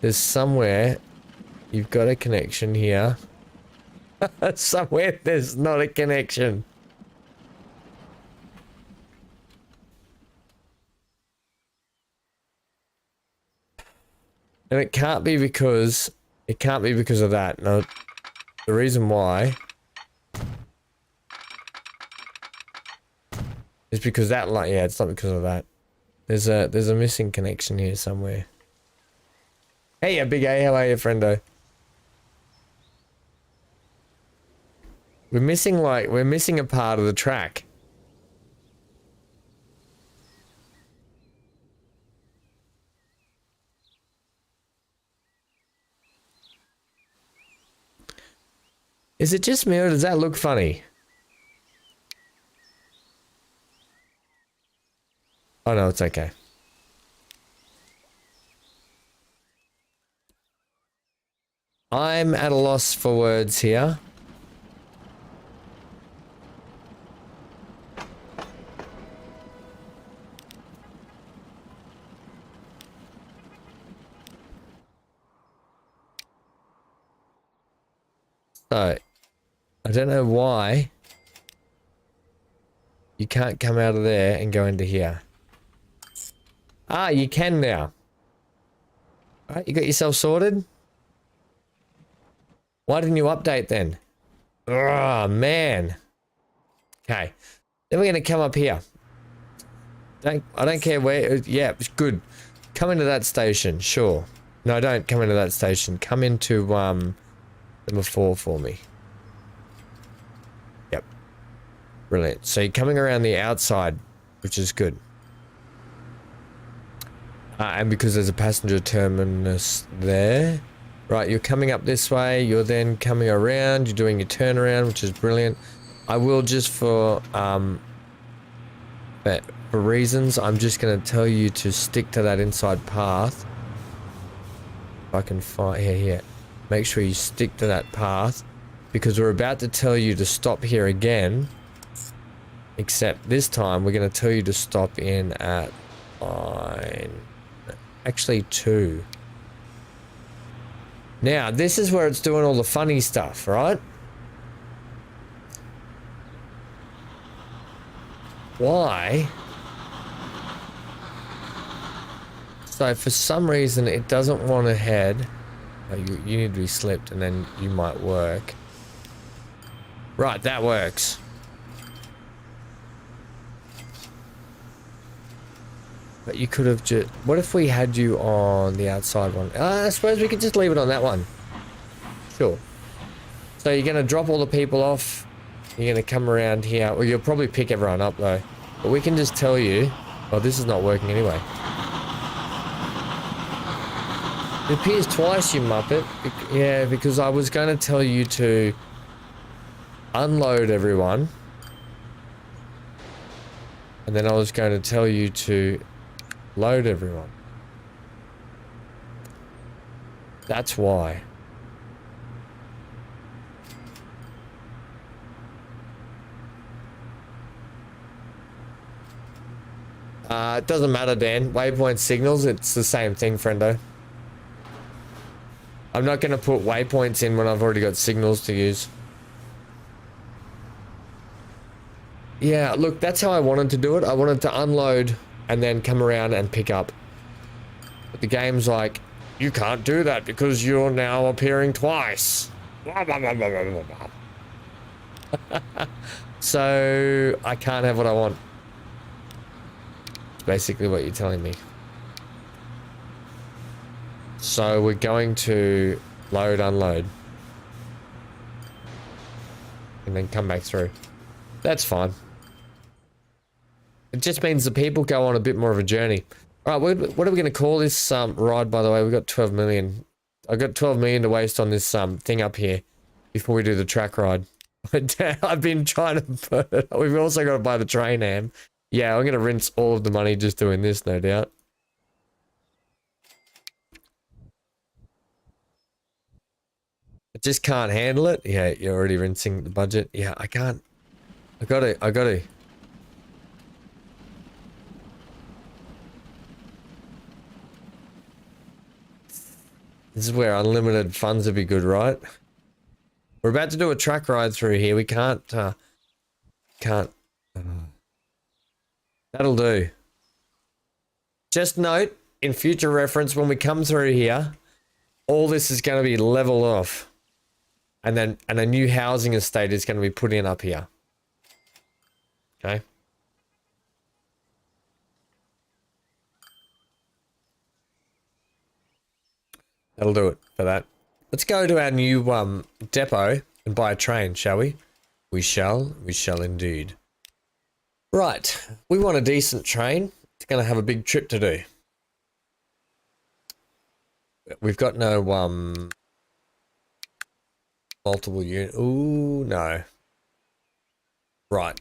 There's somewhere you've got a connection here. Somewhere there's not a connection. And it can't be because of that. No, the reason why is because that light. Yeah, it's not because of that. There's a missing connection here somewhere. Hey, Big A, how are you, friendo? We're missing a part of the track. Is it just me or does that look funny? Oh no, it's okay. I'm at a loss for words here. So, I don't know why you can't come out of there and go into here. Ah, you can now. Alright, you got yourself sorted? Why didn't you update then? Oh, man. Okay. Then we're going to come up here. I don't care where. Yeah, it's good. Come into that station, sure. No, don't come into that station. Come into number 4 for me. Yep. Brilliant. So you're coming around the outside, which is good. And because there's a passenger terminus there. Right, you're coming up this way, you're then coming around, you're doing your turnaround, which is brilliant. I will just for reasons, I'm just going to tell you to stick to that inside path. If I can find, here. Make sure you stick to that path, because we're about to tell you to stop here again. Except this time, we're going to tell you to stop in at line, actually 2. Now, this is where it's doing all the funny stuff, right? Why? So, for some reason, it doesn't want to head. Oh, you need to be slipped, and then you might work. Right, that works. But you could have just... What if we had you on the outside one? I suppose we could just leave it on that one. Sure. So you're going to drop all the people off. You're going to come around here. Well, you'll probably pick everyone up, though. But we can just tell you... Oh, this is not working anyway. It appears twice, you muppet. Yeah, because I was going to tell you to unload everyone. And then I was going to tell you to... load everyone. That's why. It doesn't matter, Dan. Waypoint signals, it's the same thing, friendo. I'm not going to put waypoints in when I've already got signals to use. Yeah, look, that's how I wanted to do it. I wanted to unload and then come around and pick up. But the game's like, you can't do that because you're now appearing twice. So I can't have what I want. It's basically what you're telling me. So we're going to load, unload. And then come back through. That's fine. It just means the people go on a bit more of a journey. All right, what are we going to call this ride, by the way? We've got 12 million. I've got 12 million to waste on this thing up here before we do the track ride. I've been trying to... We've also got to buy the train, Am. Yeah, I'm going to rinse all of the money just doing this, no doubt. I just can't handle it. Yeah, you're already rinsing the budget. Yeah, I can't. I got to. This is where unlimited funds would be good, right? We're about to do a track ride through here. We can't. That'll do. Just note, in future reference, when we come through here, all this is going to be leveled off. And a new housing estate is going to be put in up here. Okay. That'll do it for that. Let's go to our new depot and buy a train, shall we? We shall indeed. Right, we want a decent train. It's going to have a big trip to do. We've got no multiple unit. Ooh, no. Right.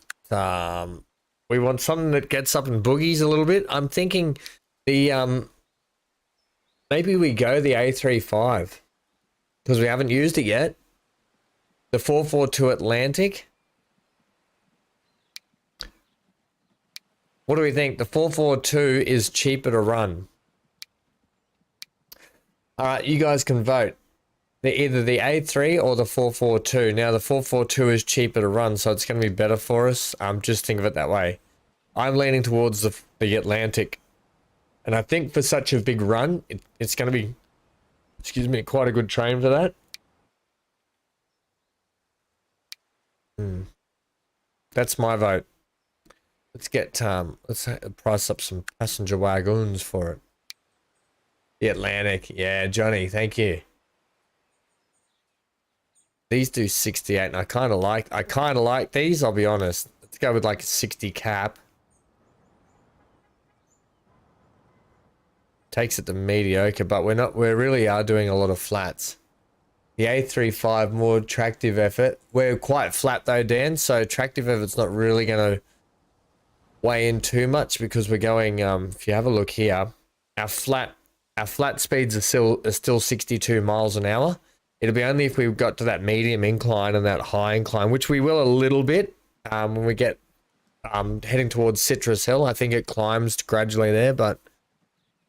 We want something that gets up and boogies a little bit. I'm thinking the maybe we go the A35 because we haven't used it yet. The 442 Atlantic. What do we think? The 442 is cheaper to run. All right, you guys can vote. Either the A3 or the 442. Now, the 442 is cheaper to run, so it's going to be better for us. Just think of it that way. I'm leaning towards the Atlantic. And I think for such a big run, it's going to be, excuse me, quite a good train for that. That's my vote. Let's get, let's price up some passenger wagons for it. The Atlantic. Yeah, Johnny, thank you. These do 68, and I kind of like these, I'll be honest. Let's go with like a 60 cap. takes it to mediocre, but we really are doing a lot of flats. The A35 more tractive effort. We're quite flat though, Dan, so tractive effort's not really going to weigh in too much because we're going, if you have a look here, our flat speeds are still 62 miles an hour. It'll be only if we got to that medium incline and that high incline, which we will a little bit when we get heading towards Citrus Hill. I think it climbs gradually there, but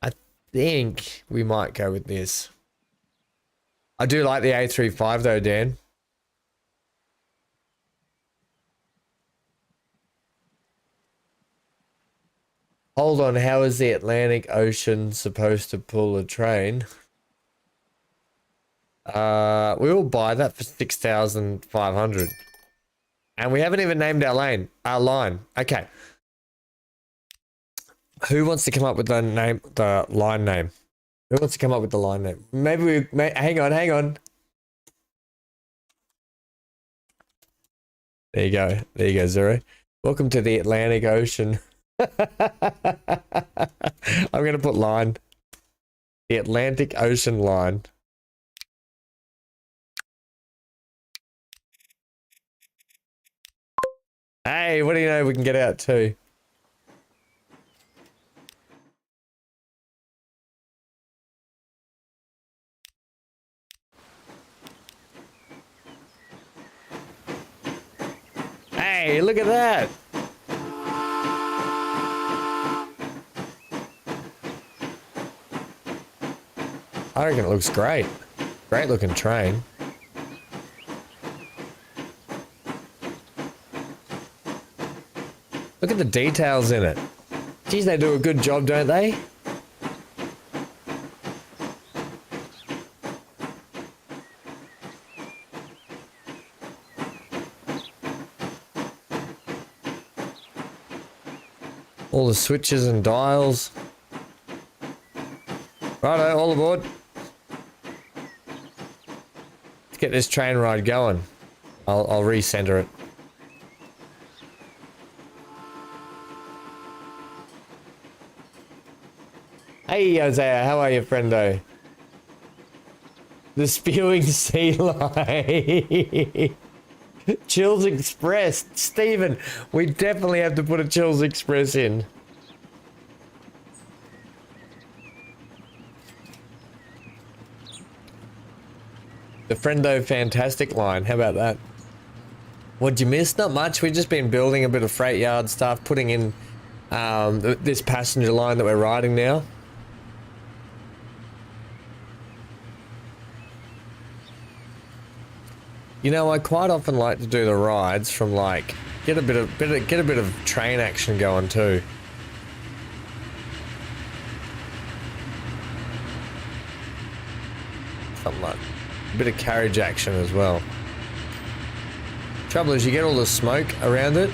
I think we might go with this. I do like the A35 though, Dan. Hold on, how is the Atlantic Ocean supposed to pull a train? We will buy that for 6,500. And we haven't even named our line. Okay. Who wants to come up with the line name? Who wants to come up with the line name? Maybe hang on. There you go, Zero. Welcome to the Atlantic Ocean. I'm gonna put line. The Atlantic Ocean line. Hey, what do you know? We can get out too. Hey, look at that. I reckon it looks great. Great looking train. Look at the details in it. Geez, they do a good job, don't they? All the switches and dials. Righto, all aboard. Let's get this train ride going. I'll recenter it. Hey, Isaiah, how are you, friendo? The spewing sea lion. Chills Express. Stephen, we definitely have to put a Chills Express in. The friendo fantastic line. How about that? What'd you miss? Not much. We've just been building a bit of freight yard stuff, putting in this passenger line that we're riding now. You know, I quite often like to do the rides from like get a bit of train action going too. Something like a bit of carriage action as well. Trouble is, you get all the smoke around it.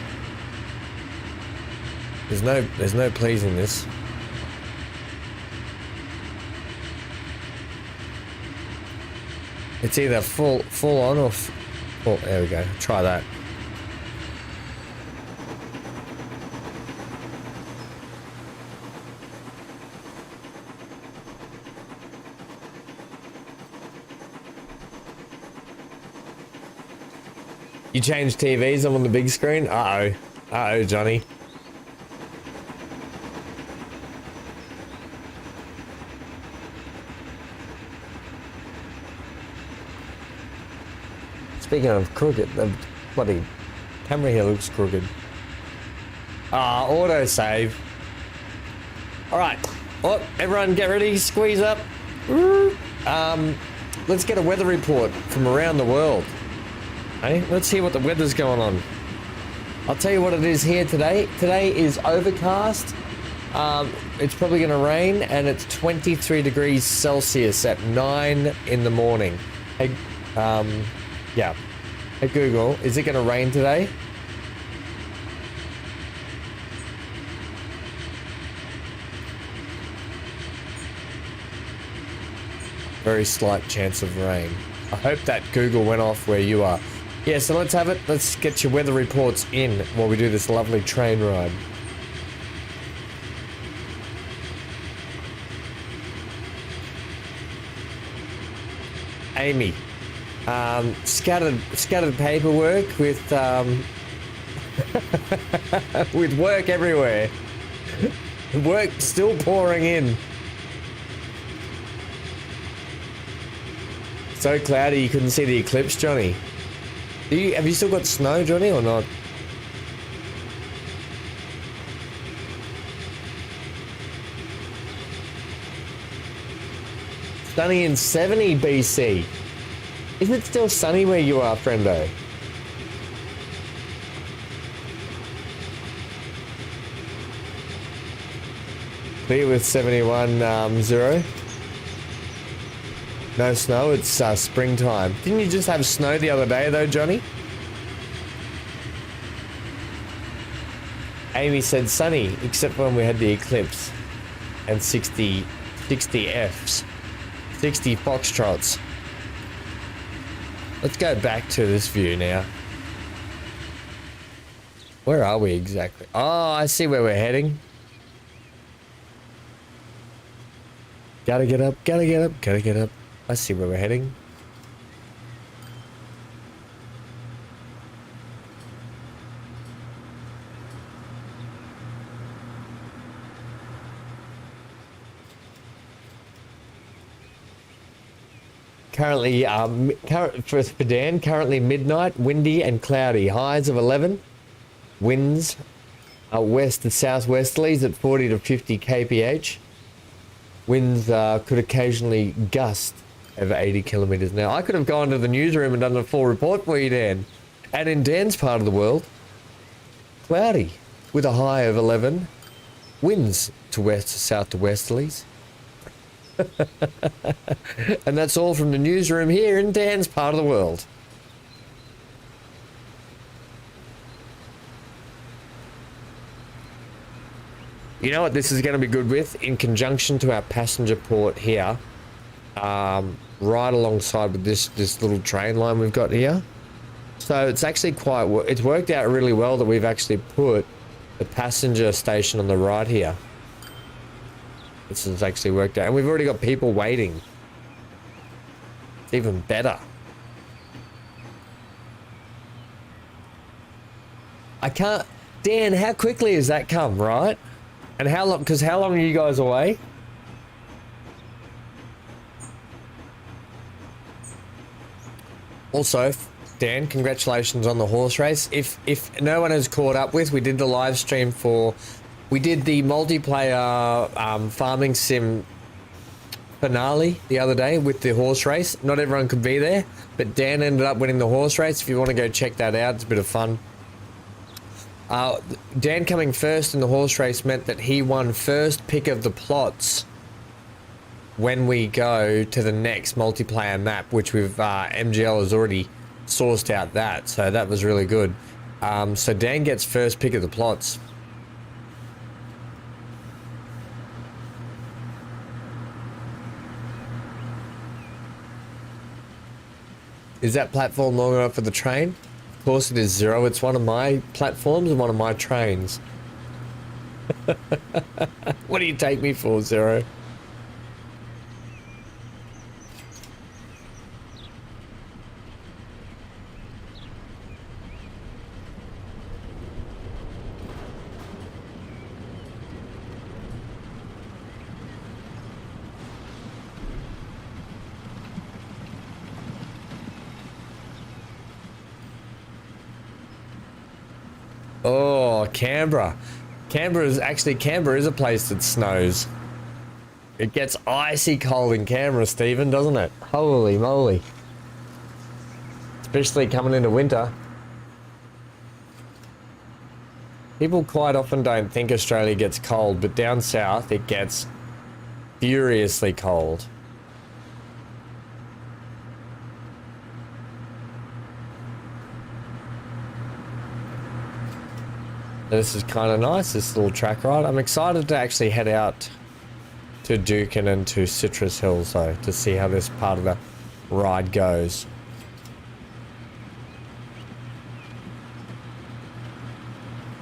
There's no pleasing this. It's either full on or oh, there we go. Try that. You change TVs on the big screen? Uh-oh. Uh-oh, Johnny. Speaking of crooked, the bloody camera here looks crooked. Ah, autosave. Alright. Oh, everyone get ready, squeeze up. Let's get a weather report from around the world. Hey, let's hear what the weather's going on. I'll tell you what it is here today. Today is overcast. It's probably going to rain, and it's 23 degrees Celsius at 9 in the morning. Hey, yeah. Hey Google, is it going to rain today? Very slight chance of rain. I hope that Google went off where you are. Yeah, so let's have it. Let's get your weather reports in while we do this lovely train ride. Amy. Scattered paperwork with with work everywhere. Work still pouring in. So cloudy you couldn't see the eclipse, Johnny. Have you still got snow, Johnny, or not? Sunny in 70 BC. Is it still sunny where you are, friendo? Clear with 71 0. No snow, it's springtime. Didn't you just have snow the other day though, Johnny? Amy said sunny, except when we had the eclipse. And 60 Fs. 60 foxtrots. Let's go back to this view now. Where are we exactly? Oh, I see where we're heading. Gotta get up, gotta get up, gotta get up. I see where we're heading. Currently, for Dan, currently midnight, windy and cloudy. Highs of 11. Winds west to southwesterlies at 40 to 50 kph. Winds could occasionally gust over 80 kilometers an hour. I could have gone to the newsroom and done a full report for you, Dan. And in Dan's part of the world, cloudy with a high of 11. Winds to west to south to westerlies. And that's all from the newsroom here in Dan's part of the world. You know what this is going to be good with? In conjunction to our passenger port here, right alongside with this little train line we've got here. So it's actually it's worked out really well that we've actually put the passenger station on the right here. This has actually worked out. And we've already got people waiting. It's even better. I can't... Dan, how quickly has that come, right? And how long... Because how long are you guys away? Also, Dan, congratulations on the horse race. If no one has caught up with, we did the live stream for... We did the multiplayer farming sim finale the other day with the horse race. Not everyone could be there, but Dan ended up winning the horse race. If you want to go check that out, it's a bit of fun. Dan coming first in the horse race meant that he won first pick of the plots when we go to the next multiplayer map, which we've MGL has already sourced out that, so that was really good. So Dan gets first pick of the plots. Is that platform long enough for the train? Of course it is, Zero. It's one of my platforms and one of my trains. What do you take me for, Zero? Oh, Canberra. Canberra is a place that snows. It gets icy cold in Canberra, Stephen, doesn't it? Holy moly. Especially coming into winter. People quite often don't think Australia gets cold, but down south it gets furiously cold. This is kind of nice, this little track ride. I'm excited to actually head out to Dukin and to Citrus Hills, though, to see how this part of the ride goes.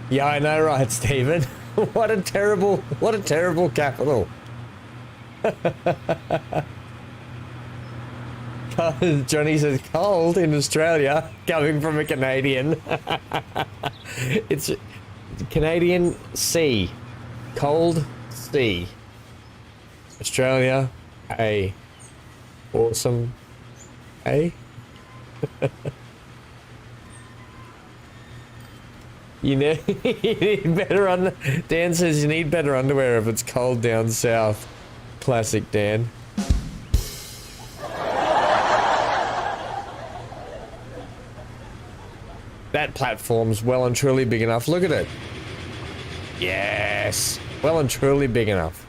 Yeah, I know, right, Stephen? What a terrible capital. Johnny says cold in Australia, coming from a Canadian. It's Canadian sea, cold sea. Australia, a awesome, a. You know, you need better Dan says you need better underwear if it's cold down south. Classic Dan. That platform's well and truly big enough. Look at it. Yes. Well and truly big enough.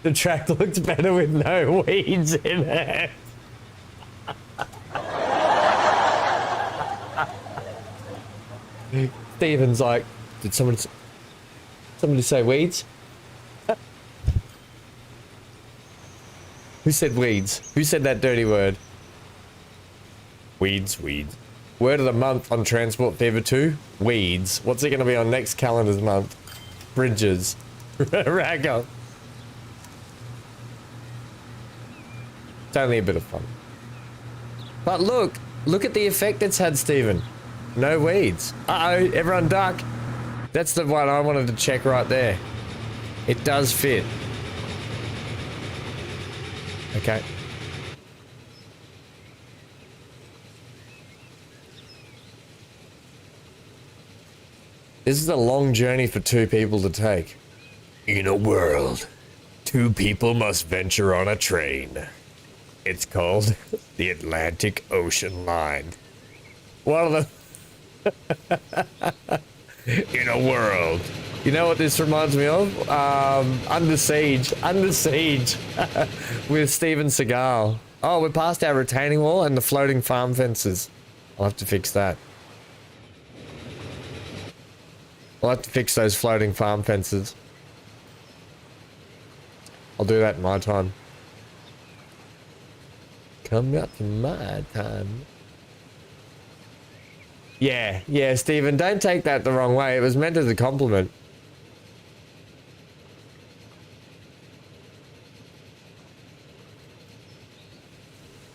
The track looks better with no weeds in it. Steven's like, did somebody say weeds? Who said weeds? Who said that dirty word? Weeds. Word of the month on Transport Fever 2? Weeds. What's it going to be on next calendar's month? Bridges. Ragger. It's only a bit of fun. But look at the effect it's had, Stephen. No weeds. Uh-oh, everyone duck. That's the one I wanted to check right there. It does fit. Okay. This is a long journey for two people to take. In a world, two people must venture on a train. It's called the Atlantic Ocean Line. One of the... In a world. You know what this reminds me of? Under Siege. Under Siege. With Steven Seagal. Oh, we're past our retaining wall and the floating farm fences. I'll have to fix that. I'll have to fix those floating farm fences. I'll do that in my time. Come up to my time. Yeah, Stephen, don't take that the wrong way. It was meant as a compliment.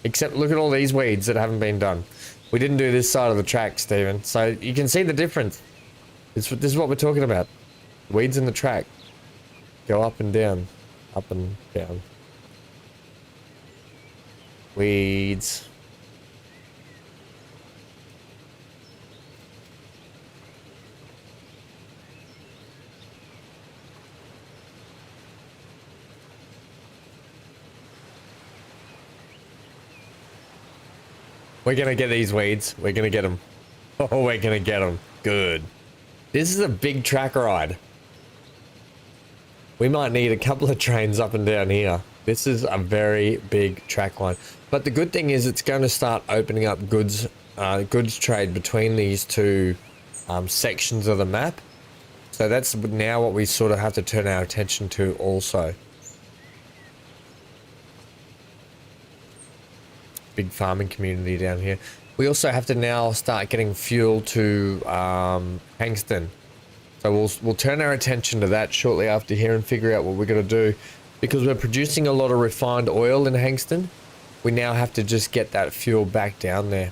Except look at all these weeds that haven't been done. We didn't do this side of the track, Stephen. So you can see the difference. This is what we're talking about. Weeds in the track. Go up and down. Up and down. Weeds. We're gonna get these weeds. We're gonna get them. Oh, we're gonna get them. Good. This is a big track ride. We might need a couple of trains up and down here. This is a very big track line. But the good thing is it's going to start opening up goods trade between these two sections of the map. So that's now what we sort of have to turn our attention to also. Big farming community down here. We also have to now start getting fuel to Hangston. So we'll turn our attention to that shortly after here and figure out what we're going to do. Because we're producing a lot of refined oil in Hangston, we now have to just get that fuel back down there.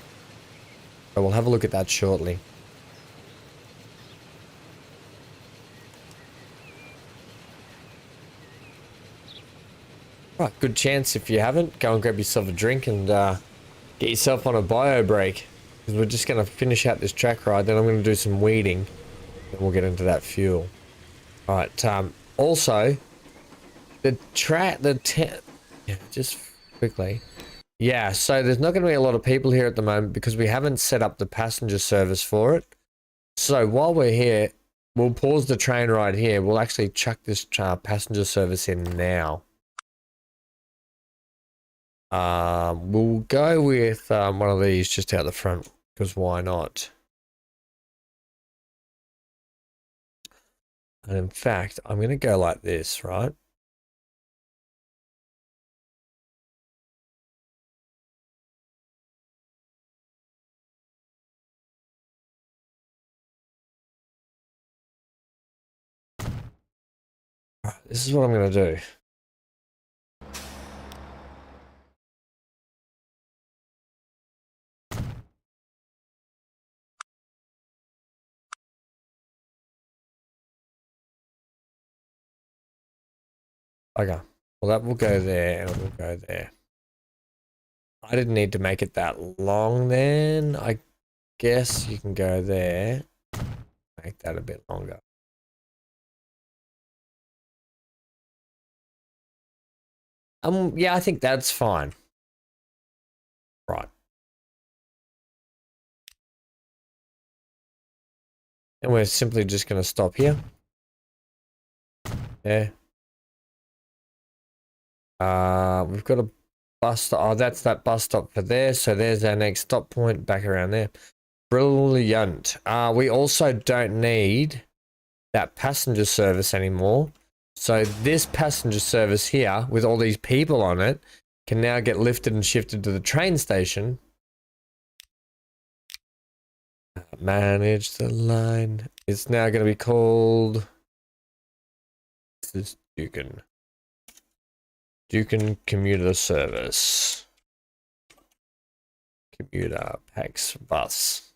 So we'll have a look at that shortly. Right, good chance if you haven't, go and grab yourself a drink and get yourself on a bio break. Because we're just going to finish out this track ride, then I'm going to do some weeding. Then we'll get into that fuel. Alright, also, just quickly. Yeah, so there's not going to be a lot of people here at the moment because we haven't set up the passenger service for it. So while we're here, we'll pause the train right here. We'll actually chuck this passenger service in now. We'll go with one of these just out the front because why not? And in fact, I'm going to go like this, right? this is what I'm going to do. Okay. Well, that will go there and it will go there. I didn't need to make it that long then. I guess you can go there. Make that a bit longer. Yeah, I think that's fine. Right. And we're simply just going to stop here. Yeah. We've got a bus stop. Oh, that's that bus stop for there. So there's our next stop point back around there. Brilliant. We also don't need that passenger service anymore. So this passenger service here with all these people on it can now get lifted and shifted to the train station. Manage the line. It's now going to be called... This is Dukin. Dukin Commuter Service. Commuter Pax Bus.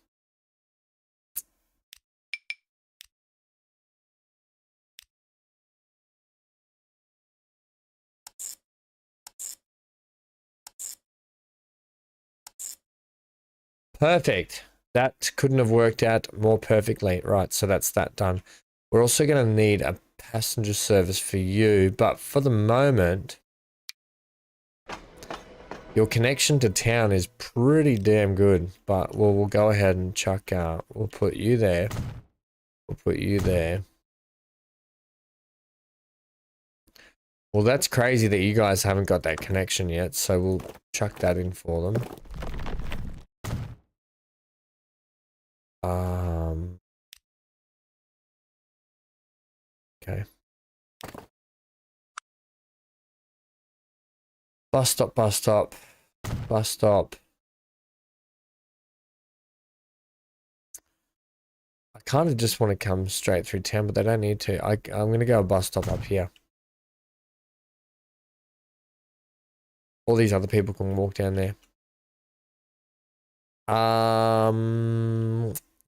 Perfect. That couldn't have worked out more perfectly. Right, so that's that done. We're also going to need a passenger service for you, but for the moment, your connection to town is pretty damn good. But we'll go ahead and chuck out. We'll put you there. We'll put you there. Well, that's crazy that you guys haven't got that connection yet, so we'll chuck that in for them. Okay. Bus stop, bus stop, bus stop. I kind of just want to come straight through town, but they don't need to. I'm going to go a bus stop up here. All these other people can walk down there.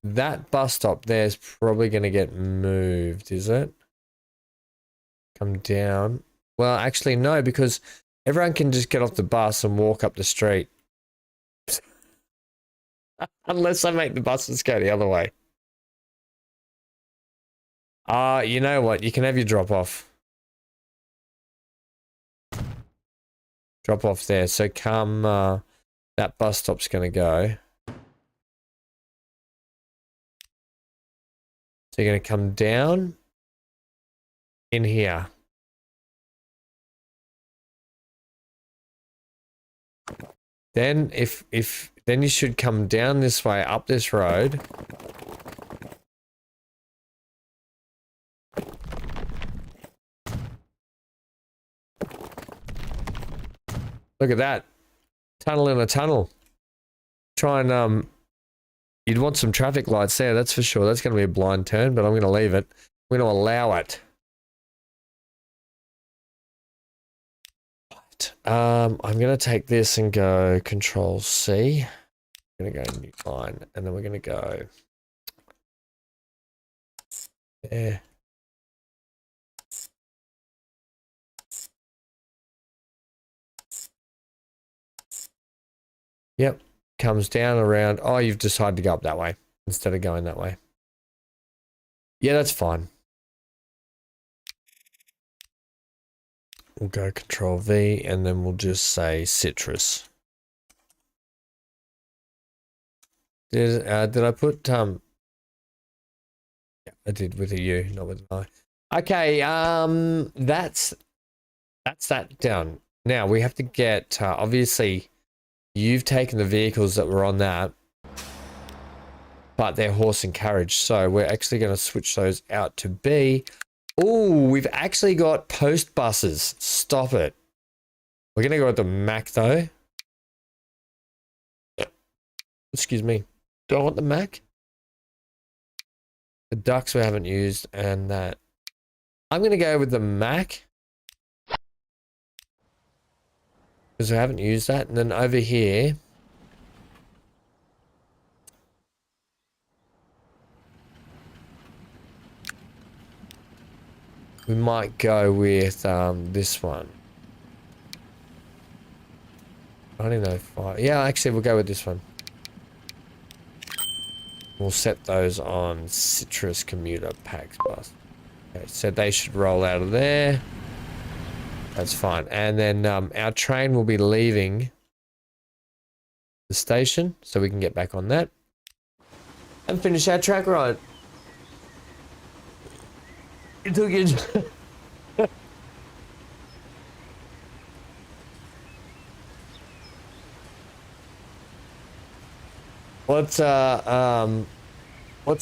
That bus stop there is probably going to get moved, is it? Come down. Well, actually, no, because everyone can just get off the bus and walk up the street. Unless I make the buses go the other way. You know what? You can have your drop off. Drop off there. So come, that bus stop's going to go. So you're going to come down in here. Then then you should come down this way up this road. Look at that. Tunnel in a tunnel. Try and you'd want some traffic lights there, that's for sure. That's going to be a blind turn, but I'm going to leave it. I'm going to allow it. I'm going to take this and go Control C. I'm going to go new line, and then we're going to go there. Yep, comes down around. Oh, you've decided to go up that way instead of going that way. Yeah, that's fine. We'll go Control V, and then we'll just say citrus. Did I put yeah, I did with a U, not with an I. Okay, that's that done. Now we have to get obviously you've taken the vehicles that were on that, but they're horse and carriage, so we're actually going to switch those out to B. Oh, we've actually got post buses. Stop it. We're going to go with the Mac though. Excuse me. Do I want the Mac? The ducks we haven't used, and that. I'm going to go with the Mac. Because I haven't used that. And then over here. We might go with this one. I don't know if yeah, actually we'll go with this one. We'll set those on citrus commuter packs bus. Okay, so they should roll out of there. That's fine. And then our train will be leaving the station so we can get back on that and finish our track ride. It took you. What's a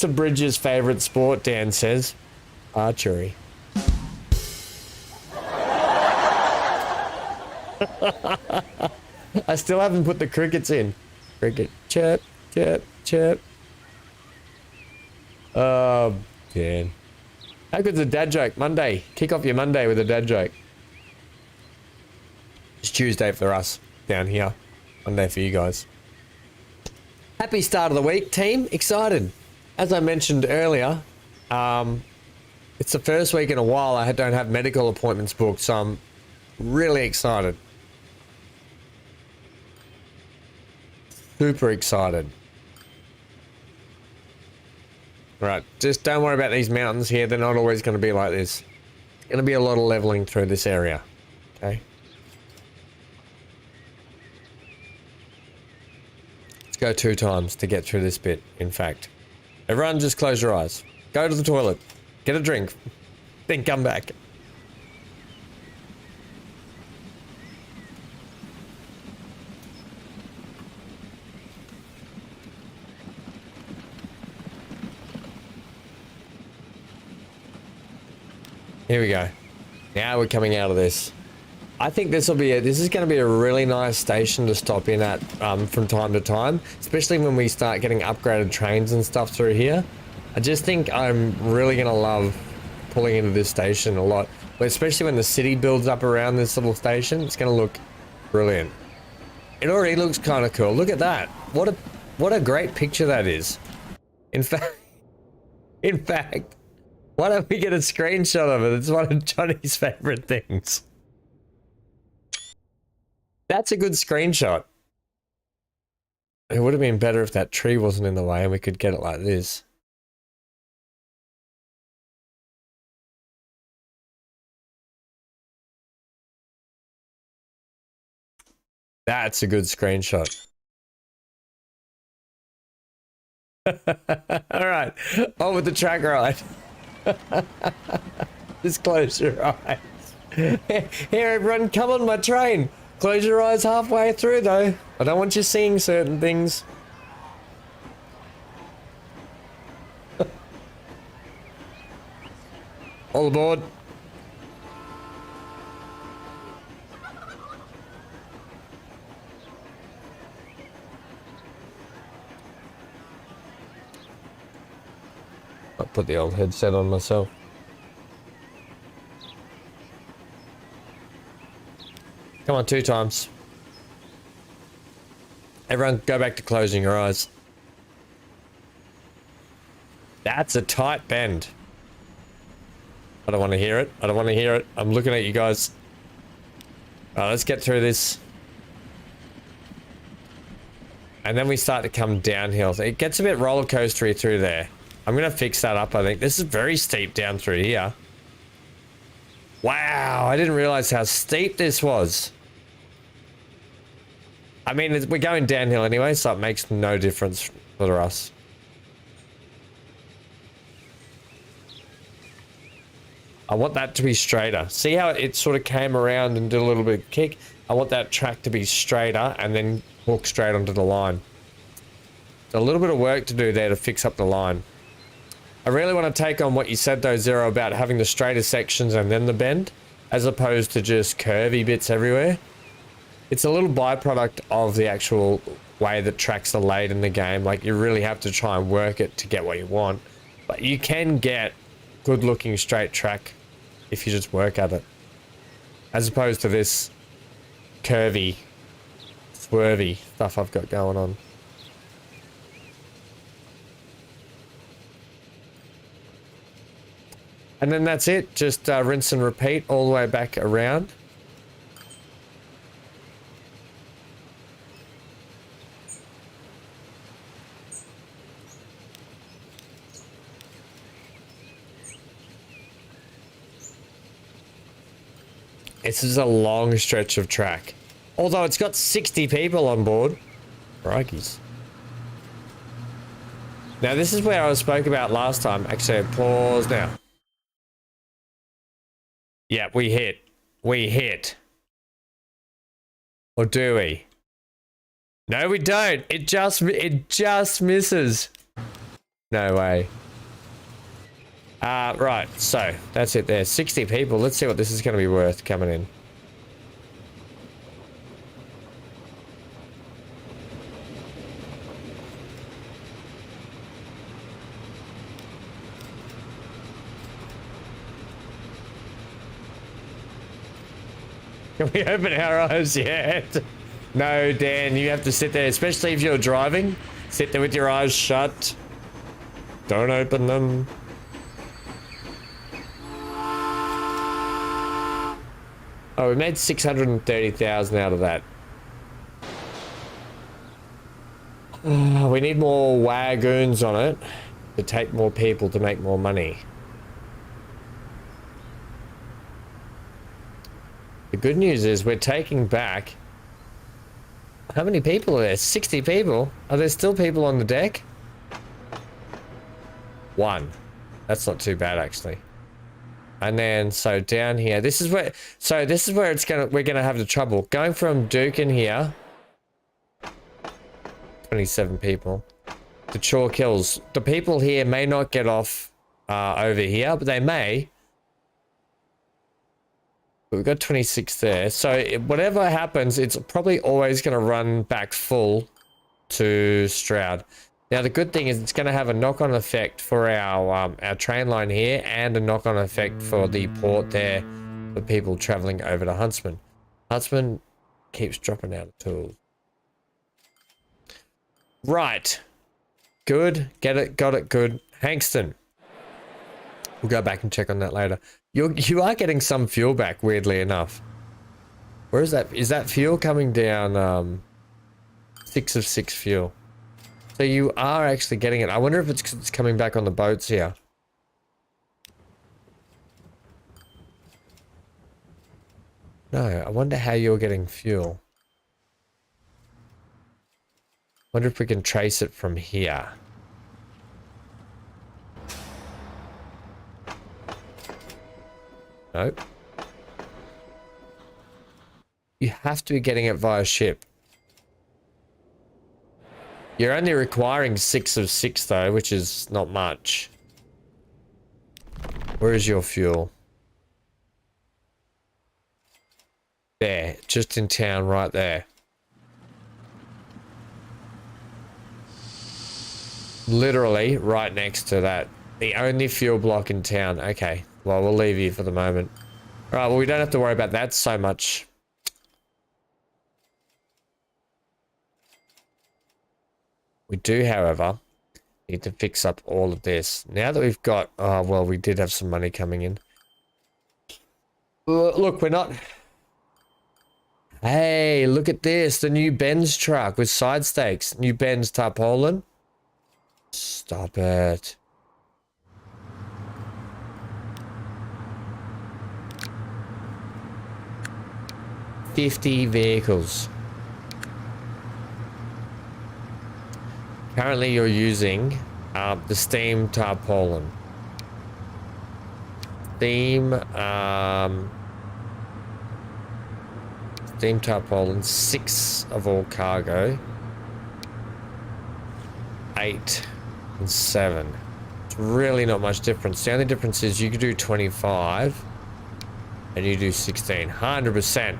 Bridges' favorite sport? Dan says, archery. I still haven't put the crickets in. Cricket, chirp, chirp, chirp. Oh, Dan. How good's a dad joke? Monday. Kick off your Monday with a dad joke. It's Tuesday for us down here. Monday for you guys. Happy start of the week, team. Excited. As I mentioned earlier, it's the first week in a while I don't have medical appointments booked, so I'm really excited. Super excited. Right, just don't worry about these mountains here. They're not always going to be like this. It's going to be a lot of leveling through this area. Okay. Let's go 2 times to get through this bit, in fact. Everyone just close your eyes. Go to the toilet. Get a drink. Then come back. Here we go. Now we're coming out of this. I think this is going to be a really nice station to stop in at from time to time, especially when we start getting upgraded trains and stuff through here. I just think I'm really going to love pulling into this station a lot, but especially when the city builds up around this little station. It's going to look brilliant. It already looks kind of cool. Look at that. What a great picture that is. In fact, why don't we get a screenshot of it? It's one of Johnny's favorite things. That's a good screenshot. It would have been better if that tree wasn't in the way and we could get it like this. That's a good screenshot. All right, on with the track ride. Just close your eyes. Here, everyone, come on my train. Close your eyes halfway through, though. I don't want you seeing certain things. All aboard. I'll put the old headset on myself. Come on, 2 times. Everyone go back to closing your eyes. That's a tight bend. I don't want to hear it. I don't want to hear it. I'm looking at you guys. Alright, let's get through this. And then we start to come downhill. It gets a bit roller coastery through there. I'm going to fix that up, I think. This is very steep down through here. Wow, I didn't realize how steep this was. I mean, we're going downhill anyway, so it makes no difference for us. I want that to be straighter. See how it sort of came around and did a little bit of kick? I want that track to be straighter and then hook straight onto the line. So a little bit of work to do there to fix up the line. I really want to take on what you said though, Zero, about having the straighter sections and then the bend, as opposed to just curvy bits everywhere. It's a little byproduct of the actual way that tracks are laid in the game. Like, you really have to try and work it to get what you want. But you can get good looking straight track if you just work at it. As opposed to this curvy, swervy stuff I've got going on. And then that's it. Just rinse and repeat all the way back around. This is a long stretch of track. Although it's got 60 people on board. Crikeys. Now this is where I spoke about last time. Actually, pause now. Yeah, we hit. We hit. Or do we? No, we don't. It just misses. No way. Right, so that's it there. 60 people. Let's see what this is going to be worth coming in. Can we open our eyes yet? No, Dan, you have to sit there, especially if you're driving. Sit there with your eyes shut. Don't open them. Oh, we made 630,000 out of that. We need more wagons on it to take more people to make more money. The good news is we're taking back... How many people are there? 60 people? Are there still people on the deck? 1. That's not too bad, actually. And then, so down here, this is where we're gonna have the trouble. Going from Duke in here, 27 people, to Chalk Hills. The people here may not get off over here, but they may. But we've got 26 there. So whatever happens, it's probably always gonna run back full to Stroud. Now the good thing is it's going to have a knock-on effect for our train line here, and a knock-on effect for the port there for people traveling over to Huntsman. Huntsman keeps dropping out of tools. Right. Good. Get it. Got it. Good. Hankston. We'll go back and check on that later. You are getting some fuel back, weirdly enough. Where is that? Is that fuel coming down? 6 of 6 fuel. So you are actually getting it. I wonder if it's coming back on the boats here. No, I wonder how you're getting fuel. Wonder if we can trace it from here. Nope. You have to be getting it via ship. You're only requiring 6 of 6 though, which is not much. Where is your fuel? There, just in town right there. Literally right next to that. The only fuel block in town. Okay, well, we'll leave you for the moment. Alright, well, we don't have to worry about that so much. We do, however, need to fix up all of this. Now that we've got... Oh, well, we did have some money coming in. Look, we're not... Hey, look at this. The new Benz truck with side stakes. New Benz tarpaulin. Stop it. $50 vehicles. Currently, you're using the steam tarpaulin. Steam tarpaulin, 6 of all cargo. 8 and 7. It's really not much difference. The only difference is you could do 25 and you do 16. 100%.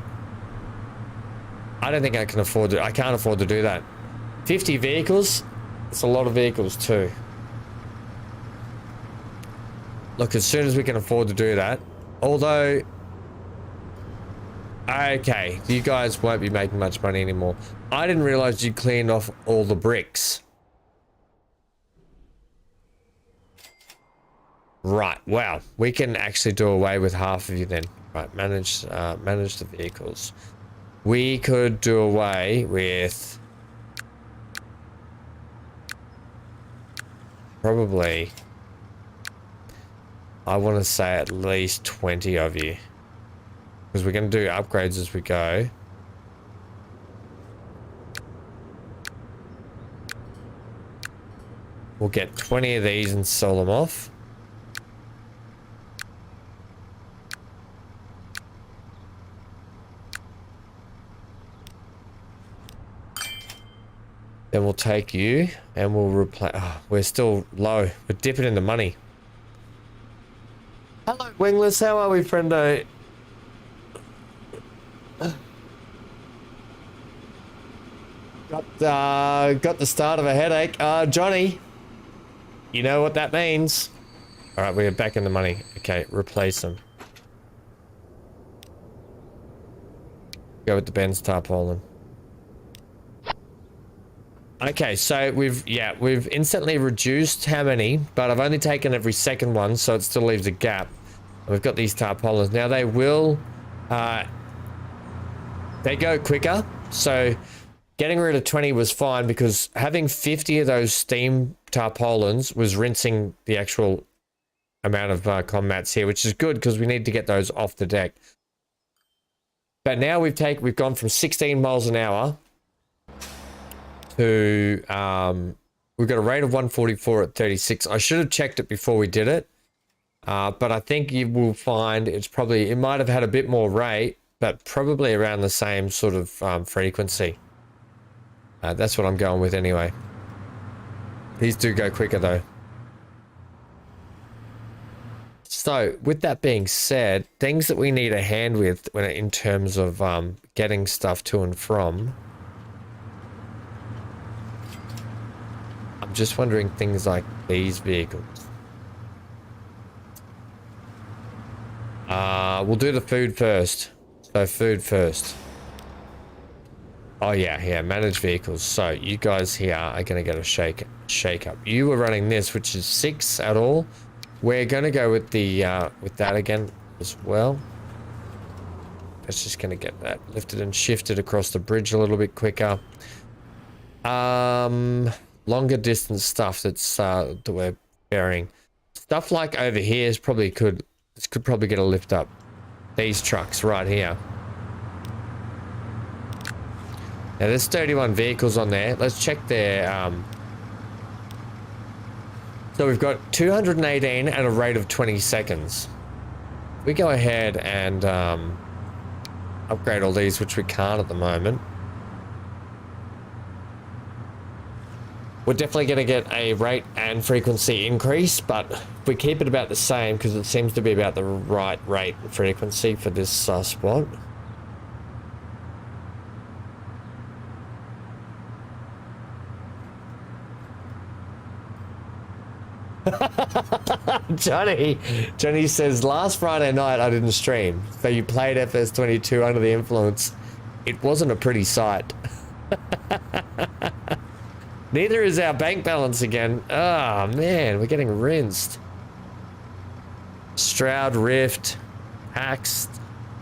I don't think I can afford to. I can't afford to do that. 50 vehicles. It's a lot of vehicles too. Look, as soon as we can afford to do that. Although, okay, you guys won't be making much money anymore. I didn't realize you cleaned off all the bricks. Right, wow. We can actually do away with half of you then. Right, manage the vehicles. We could do away with probably, I want to say at least 20 of you. Because we're going to do upgrades as we go. We'll get 20 of these and sell them off. Then we'll take you and we'll replace. Oh, we're still low. We're dipping in the money. Hello, Wingless. How are we, friendo? Got the start of a headache. Johnny, you know what that means. All right, we're back in the money. Okay, replace them. Go with the Benz tarpaulin. Okay, so we've instantly reduced how many, but I've only taken every second one, so it still leaves a gap. And we've got these tarpaulins. Now they will, they go quicker, so getting rid of 20 was fine because having 50 of those steam tarpaulins was rinsing the actual amount of commats here, which is good because we need to get those off the deck. But now we've gone from 16 miles an hour to we've got a rate of 144 at 36. I should have checked it before we did it, but I think you will find it might have had a bit more rate, but probably around the same sort of frequency. That's what I'm going with anyway. These do go quicker though. So with that being said, things that we need a hand with in terms of getting stuff to and from. I'm just wondering things like these vehicles. We'll do the food first. So food first. Oh yeah, manage vehicles. So you guys here are going to get a shake up. You were running this, which is 6 at all. We're going to go with the with that again as well. That's just going to get that lifted and shifted across the bridge a little bit quicker. Longer distance stuff that's that we're bearing. Stuff like over here is probably this could probably get a lift up. These trucks right here. Now there's 31 vehicles on there. Let's check their so we've got 218 at a rate of 20 seconds. We go ahead and upgrade all these, which we can't at the moment. We're definitely going to get a rate and frequency increase, but if we keep it about the same, because it seems to be about the right rate and frequency for this spot. Johnny says, last Friday night I didn't stream, so you played FS22 under the influence. It wasn't a pretty sight. Neither is our bank balance again. Oh man, we're getting rinsed. Stroud, Rift, Hacks.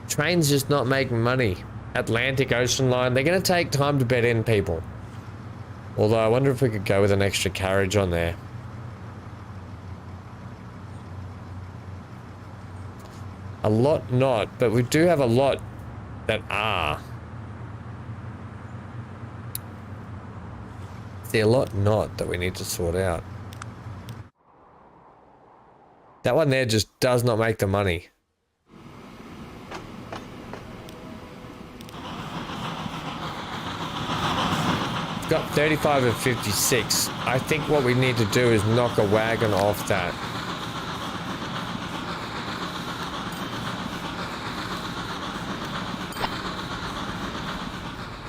Train's just not making money. Atlantic Ocean Line, they're going to take time to bed in, people. Although I wonder if we could go with an extra carriage on there. A lot not, but we do have a lot that are. See, a lot not that we need to sort out. That one there just does not make the money. It's got 35 and 56. I think what we need to do is knock a wagon off that.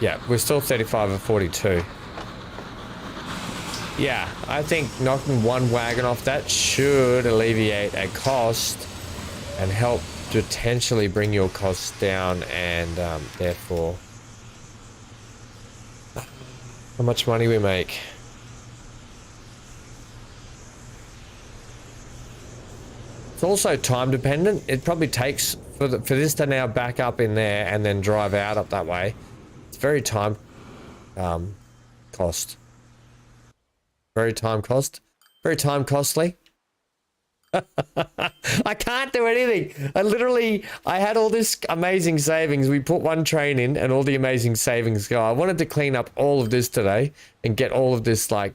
Yeah, we're still 35 and 42. Yeah, I think knocking one wagon off that should alleviate a cost and help potentially bring your costs down and therefore how much money we make. It's also time dependent. It probably takes for this to now back up in there and then drive out up that way. It's very time cost. Very time costly. I can't do anything. I had all this amazing savings. We put one train in and all the amazing savings go. I wanted to clean up all of this today and get all of this like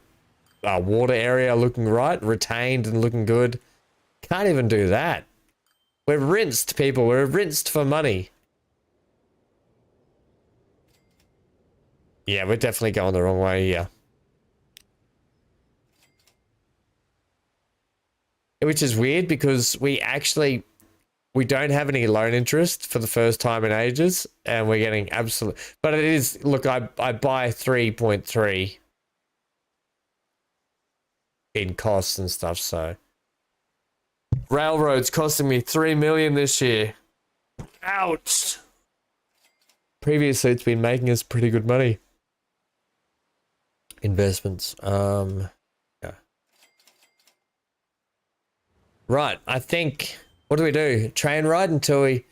water area looking right, retained and looking good. Can't even do that. We're rinsed, people. We're rinsed for money. Yeah, we're definitely going the wrong way here. Which is weird because we don't have any loan interest for the first time in ages, and we're getting absolute. But it is, look, I buy 3.3 in costs and stuff, so. Railroads costing me 3 million this year. Ouch. Previously, it's been making us pretty good money. Investments. Yeah. Right, I think, what do we do? Train ride until we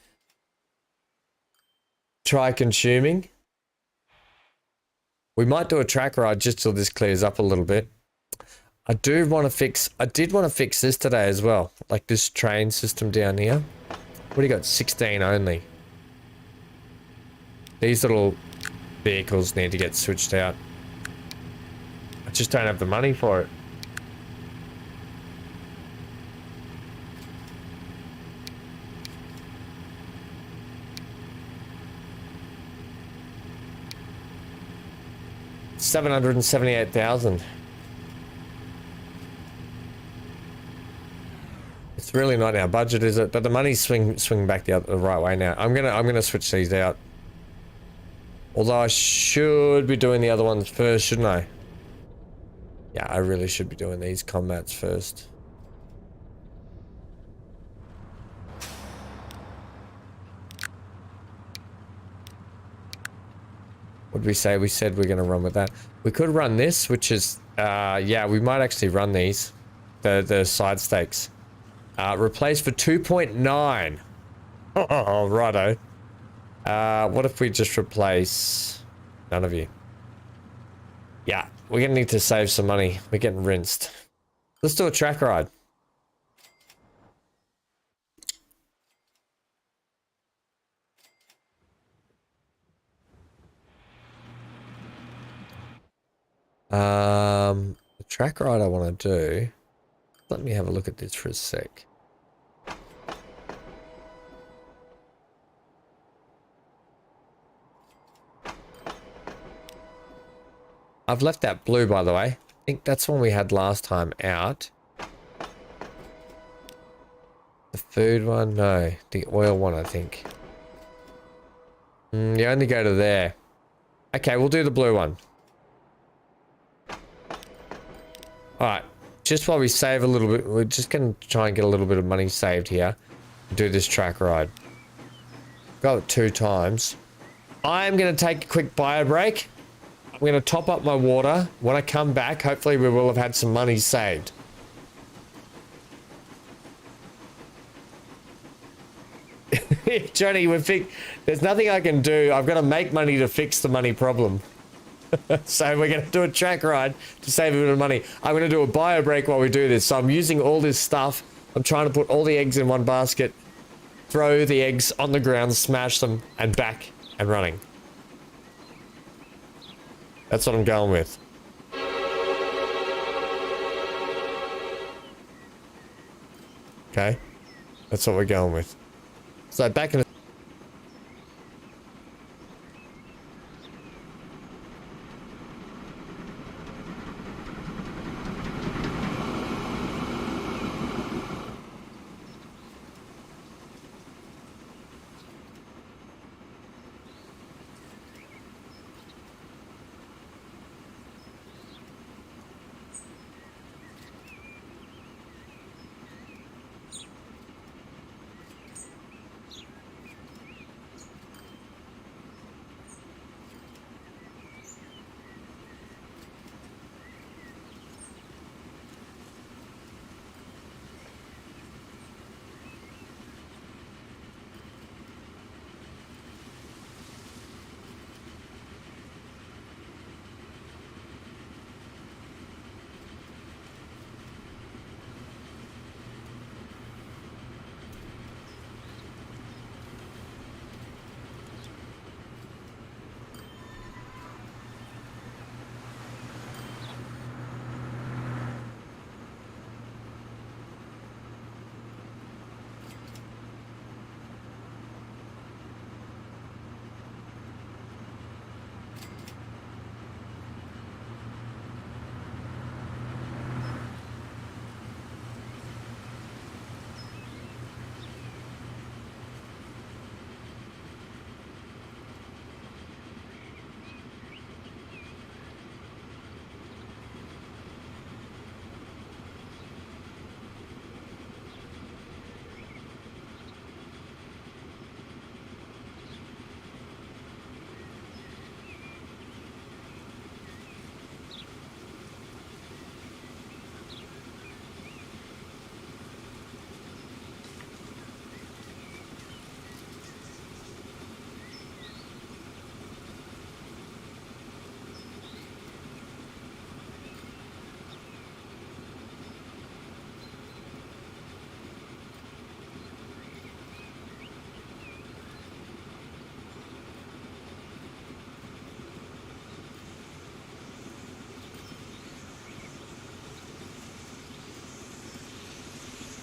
try consuming? We might do a track ride just till this clears up a little bit. I did want to fix this today as well. Like this train system down here. What do you got? 16 only. These little vehicles need to get switched out. I just don't have the money for it. $778,000. It's really not our budget, is it? But the money's swing back the right way now. I'm gonna switch these out. Although I should be doing the other ones first, shouldn't I? Yeah, I really should be doing these combats first. What did we say? We said we're going to run with that. We could run this, which is, yeah, we might actually run these. The side stakes. Replace for 2.9. Oh, righto. What if we just replace none of you? Yeah, we're going to need to save some money. We're getting rinsed. Let's do a track ride. The track ride I want to do. Let me have a look at this for a sec. I've left that blue, by the way. I think that's one we had last time out. The food one? No. The oil one, I think. You only go to there. Okay, we'll do the blue one. Alright. Just while we save a little bit, we're just going to try and get a little bit of money saved here. Do this track ride. Go it 2 times. I'm going to take a quick bio break. I'm going to top up my water. When I come back, hopefully we will have had some money saved. Johnny, there's nothing I can do. I've got to make money to fix the money problem. So we're going to do a track ride to save a bit of money. I'm going to do a bio break while we do this. So I'm using all this stuff. I'm trying to put all the eggs in one basket, throw the eggs on the ground, smash them, and back and running. That's what I'm going with. Okay. That's what we're going with. So back in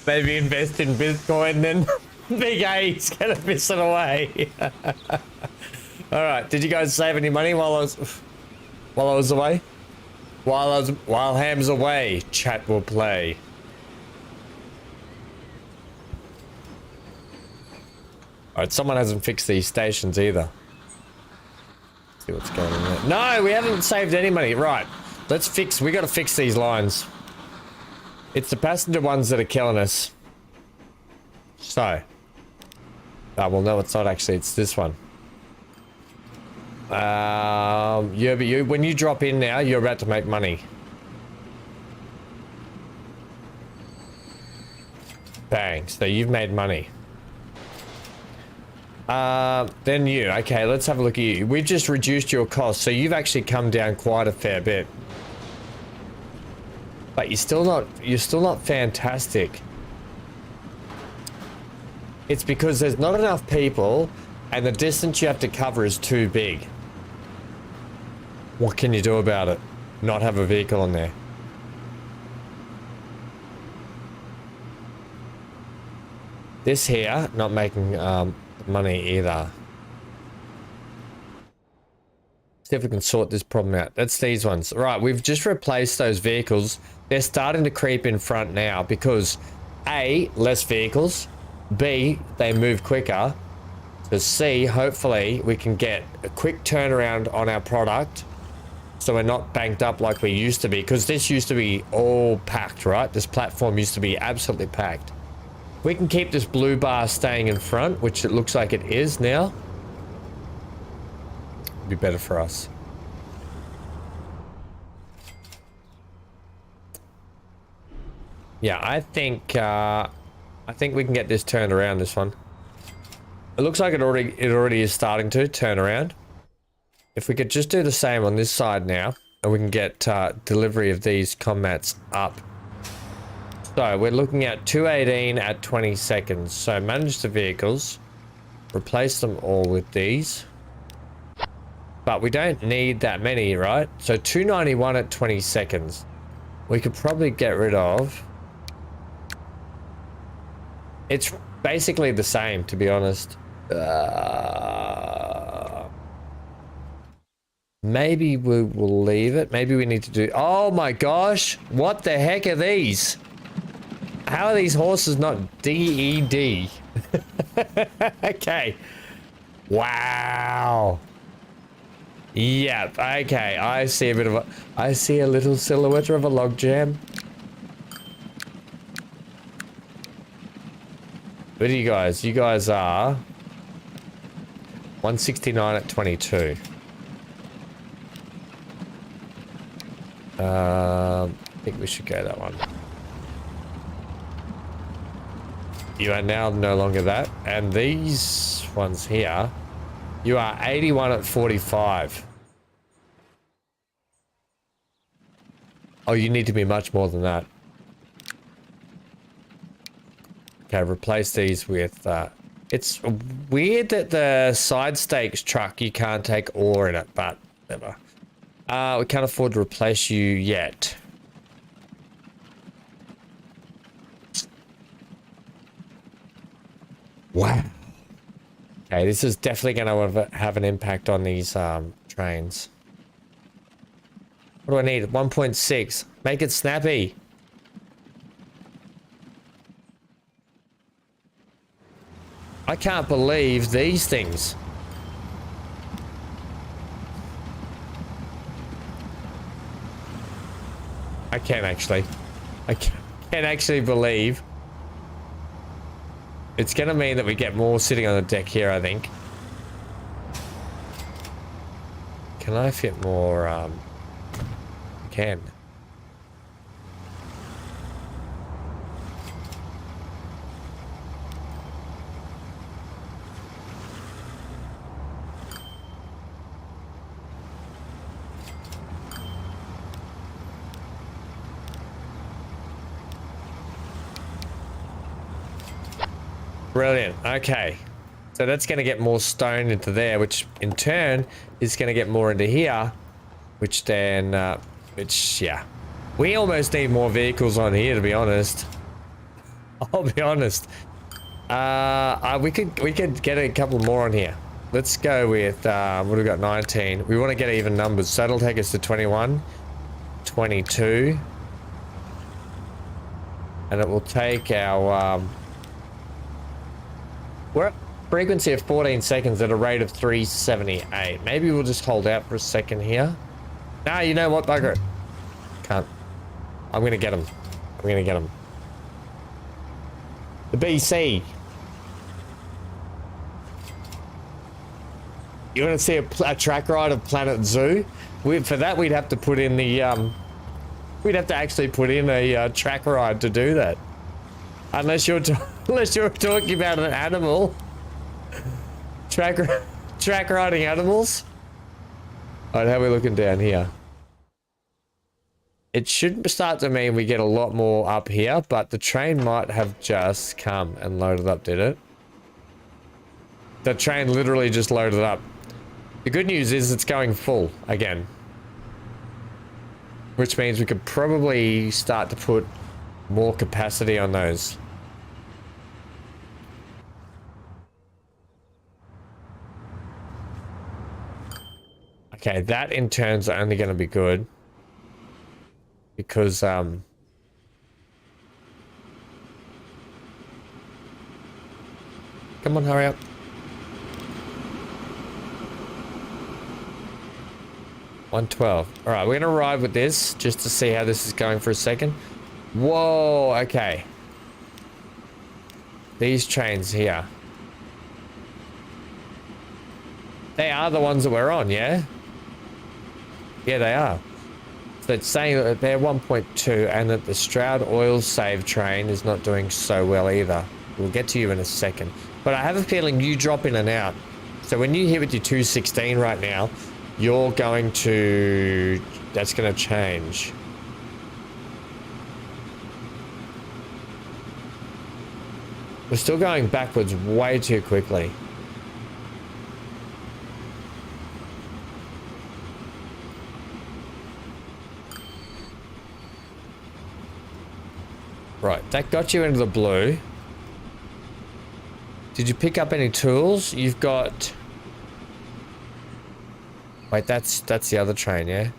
Maybe invest in Bitcoin, then Big A's gonna miss it away. All right. Did you guys save any money while I was away? While Ham's away, chat will play. All right. Someone hasn't fixed these stations either. See what's going on there. No, we haven't saved any money. Right. Let's fix. We got to fix these lines. It's the passenger ones that are killing us. So. Well, no, it's not actually. It's this one. Yeah, but when you drop in now, you're about to make money. Bang. So you've made money. Then you. Okay, let's have a look at you. We've just reduced your cost, so you've actually come down quite a fair bit. But you're still not fantastic. It's because there's not enough people and the distance you have to cover is too big. What can you do about it? Not have a vehicle on there. This here, not making money either. See if we can sort this problem out. That's these ones. Right, we've just replaced those vehicles. They're starting to creep in front now because A, less vehicles. B, they move quicker. So C, hopefully we can get a quick turnaround on our product so we're not banked up like we used to be, because this used to be all packed, right? This platform used to be absolutely packed. We can keep this blue bar staying in front, which it looks like it is now. It'd be better for us. Yeah, I think we can get this turned around, this one. It looks like it already is starting to turn around. If we could just do the same on this side now, and we can get delivery of these combats up. So we're looking at 218 at 20 seconds. So manage the vehicles, replace them all with these. But we don't need that many, right? So 291 at 20 seconds. We could probably get rid of. It's basically the same, to be honest. Maybe we will leave it. Maybe we need to do... Oh my gosh! What the heck are these? How are these horses not DED? Okay. Wow. Yep. Okay. I see a bit of a... I see a little silhouette of a logjam. What are you guys? You guys are 169 at 22. I think we should go that one. You are now no longer that. And these ones here, you are 81 at 45. Oh, you need to be much more than that. Okay, replace these with... it's weird that the side stakes truck, you can't take ore in it, but whatever. We can't afford to replace you yet. Wow. Okay, this is definitely going to have an impact on these trains. What do I need? 1.6. Make it snappy. I can't believe these things. I can actually. I can actually believe. It's going to mean that we get more sitting on the deck here, I think. Can I fit more? I can. Brilliant. Okay. So that's going to get more stone into there, which in turn is going to get more into here, which then, yeah. We almost need more vehicles on here, to be honest. I'll be honest. We could get a couple more on here. Let's go with what do we got? 19. We want to get even numbers, so that'll take us to 21, 22, and it will take our we're at frequency of 14 seconds at a rate of 378. Maybe we'll just hold out for a second here. Nah, you know what, bugger it. Can't. I'm gonna get him. I'm gonna get him. The BC. You want to see a track ride of Planet Zoo? For that, we'd have to put in the we'd have to actually put in a track ride to do that. Unless you're talking about an animal. Track riding animals. Alright, how are we looking down here? It should start to mean we get a lot more up here, but the train might have just come and loaded up, did it? The train literally just loaded up. The good news is it's going full again. Which means we could probably start to put more capacity on those. Okay, that in turns are only going to be good. Because, come on, hurry up. 112. Alright, we're gonna ride with this just to see how this is going for a second. Whoa, okay. These trains here. They are the ones that we're on, yeah? Yeah, they are. So it's saying that they're 1.2 and that the Stroud oil save train is not doing so well either. We'll get to you in a second. But I have a feeling you drop in and out. So when you hit with your 216 right now, you're going to... That's going to change. We're still going backwards way too quickly. Right, that got you into the blue. Did you pick up any tools? You've got... Wait, that's the other train, yeah?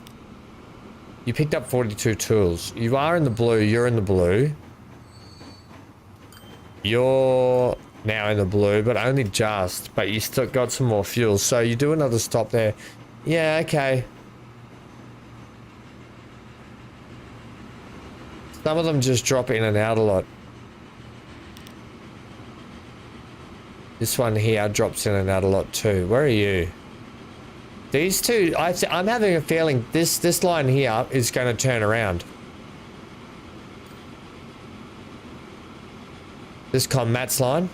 You picked up 42 tools. You are in the blue, you're in the blue. You're now in the blue, but only just. But you still got some more fuel, so you do another stop there. Yeah, okay. Some of them just drop in and out a lot. This one here drops in and out a lot too. Where are you? These two, I'm having a feeling this line here is going to turn around. This Matt's line.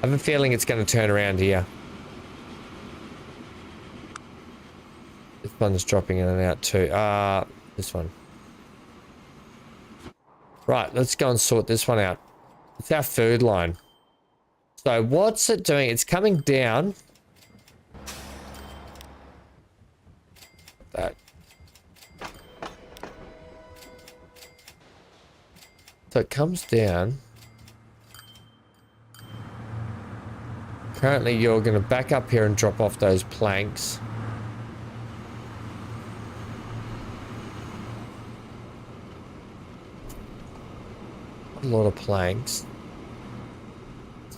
I have a feeling it's going to turn around here. This one's dropping in and out too. This one. Right, let's go and sort this one out. It's our food line. So what's it doing? It's coming down. That. So it comes down. Currently you're going to back up here and drop off those planks. A lot of planks.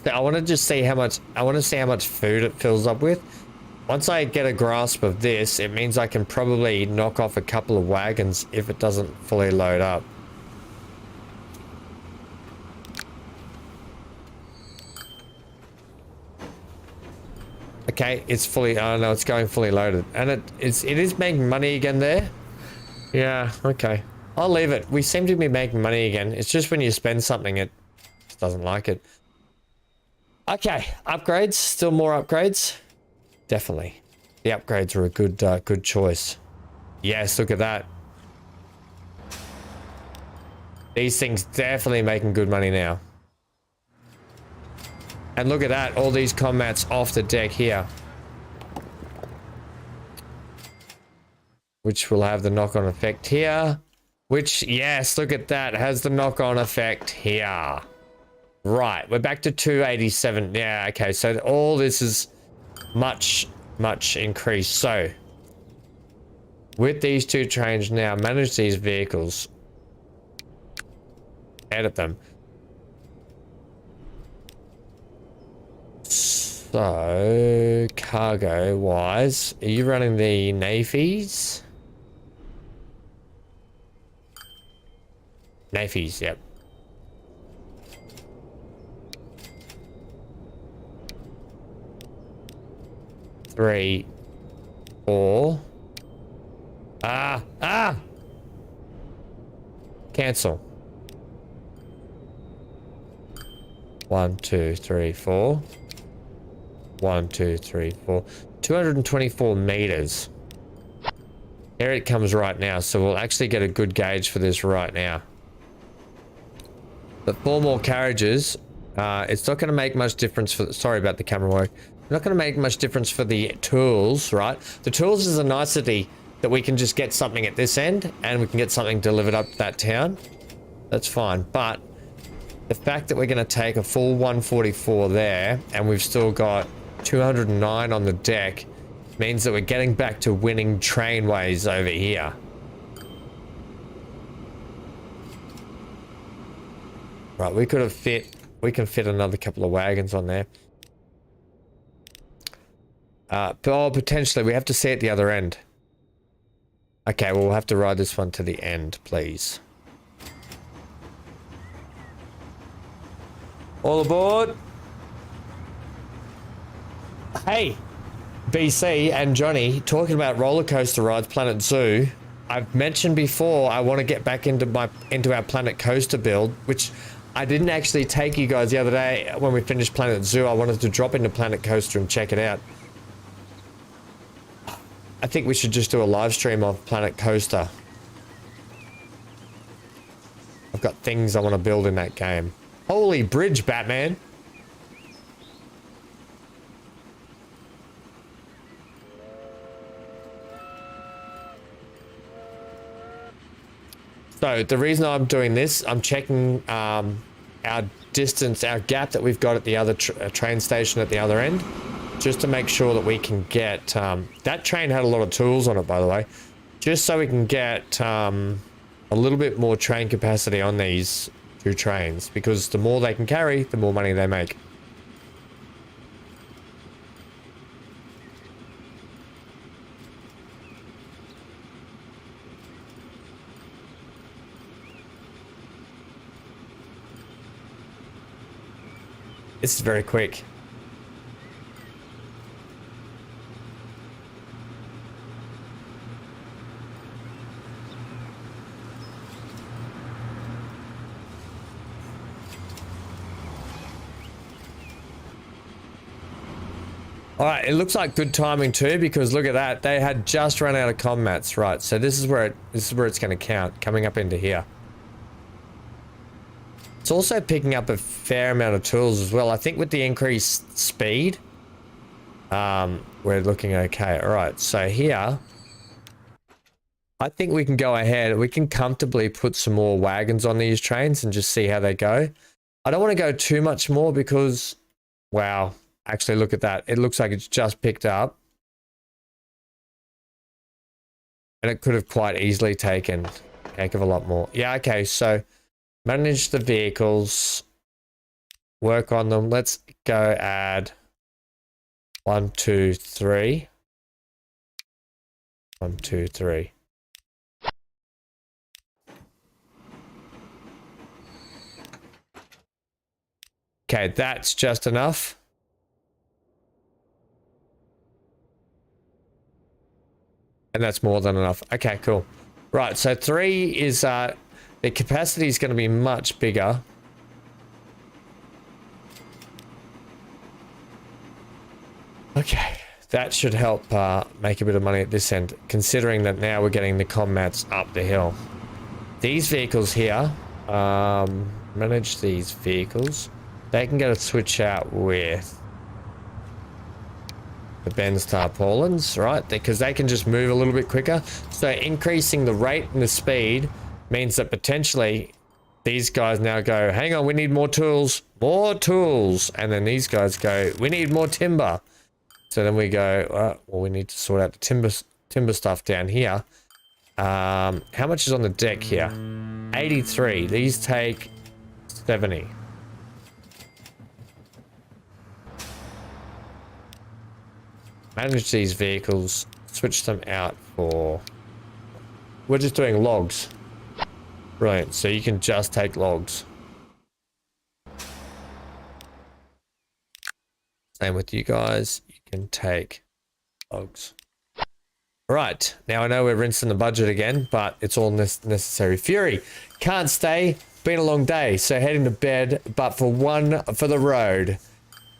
I want to just see how much, I want to see how much food it fills up with. Once I get a grasp of this, it means I can probably knock off a couple of wagons if it doesn't fully load up. Okay, it's fully, oh no, it's going fully loaded. And it is making money again there. Yeah, okay. I'll leave it. We seem to be making money again. It's just when you spend something, it just doesn't like it. Okay, upgrades. Still more upgrades? Definitely. The upgrades were a good choice. Yes, look at that. These things definitely making good money now. And look at that, all these combats off the deck here. which will have the knock-on effect here. Which, yes, look at that, has the knock-on effect here. Right, we're back to 287. Yeah, okay, so all this is much increased. So, with these two trains now, manage these vehicles. Edit them. So, cargo-wise, are you running the navies? Navies, yep. Three, four. Cancel. 1, 2, 3, 4. 1, 2, 3, 4. 224 meters. Here it comes right now, so we'll actually get a good gauge for this right now. But 4 more carriages, it's not going to make much difference for... Sorry about the camera work. Not going to make much difference for the tools, right? The tools is a nicety that we can just get something at this end and we can get something delivered up that town. That's fine. But the fact that we're going to take a full 144 there and we've still got 209 on the deck means that we're getting back to winning trainways over here. Right, we could have we can fit another couple of wagons on there. But potentially we have to see at the other end. Okay, well, we'll have to ride this one to the end, please. All aboard. Hey, BC and Johnny, talking about roller coaster rides, Planet Zoo. I've mentioned before I want to get back into our Planet Coaster build, which I didn't actually take you guys the other day when we finished Planet Zoo. I wanted to drop into Planet Coaster and check it out. I think we should just do a live stream of Planet Coaster. I've got things I want to build in that game. Holy bridge, Batman. So the reason I'm doing this, I'm checking our distance, our gap that we've got at the other train station at the other end, just to make sure that we can get, that train had a lot of tools on it, by the way, just so we can get a little bit more train capacity on these two trains, because the more they can carry, the more money they make. This is very quick. All right, it looks like good timing too, because look at that. They had just run out of comm mats, right? So this is where it's going to count, coming up into here. It's also picking up a fair amount of tools as well. I think with the increased speed, we're looking okay. All right, so here, I think we can go ahead. We can comfortably put some more wagons on these trains and just see how they go. I don't want to go too much more because, wow, actually look at that. It looks like it's just picked up. And it could have quite easily taken a heck of a lot more. Yeah, okay, so manage the vehicles, work on them. Let's go add 1, 2, 3. 1, 2, 3. Okay, that's just enough. And that's more than enough. Okay, cool. Right, so 3 is, the capacity is going to be much bigger. Okay, that should help make a bit of money at this end, considering that now we're getting the comm mats up the hill. These vehicles here, manage these vehicles. They can get a switch out with the Benz tarpaulins, right? Because they can just move a little bit quicker. So increasing the rate and the speed means that potentially these guys now go, hang on, we need more tools. And then these guys go, we need more timber. So then we go, well, we need to sort out the timber stuff down here. How much is on the deck here? 83. These take 70. Manage these vehicles. Switch them out for... We're just doing logs. Brilliant. So you can just take logs. Same with you guys. You can take logs. Right. Now I know we're rinsing the budget again, but it's all necessary. Fury. Can't stay. Been a long day, so heading to bed, but for the road.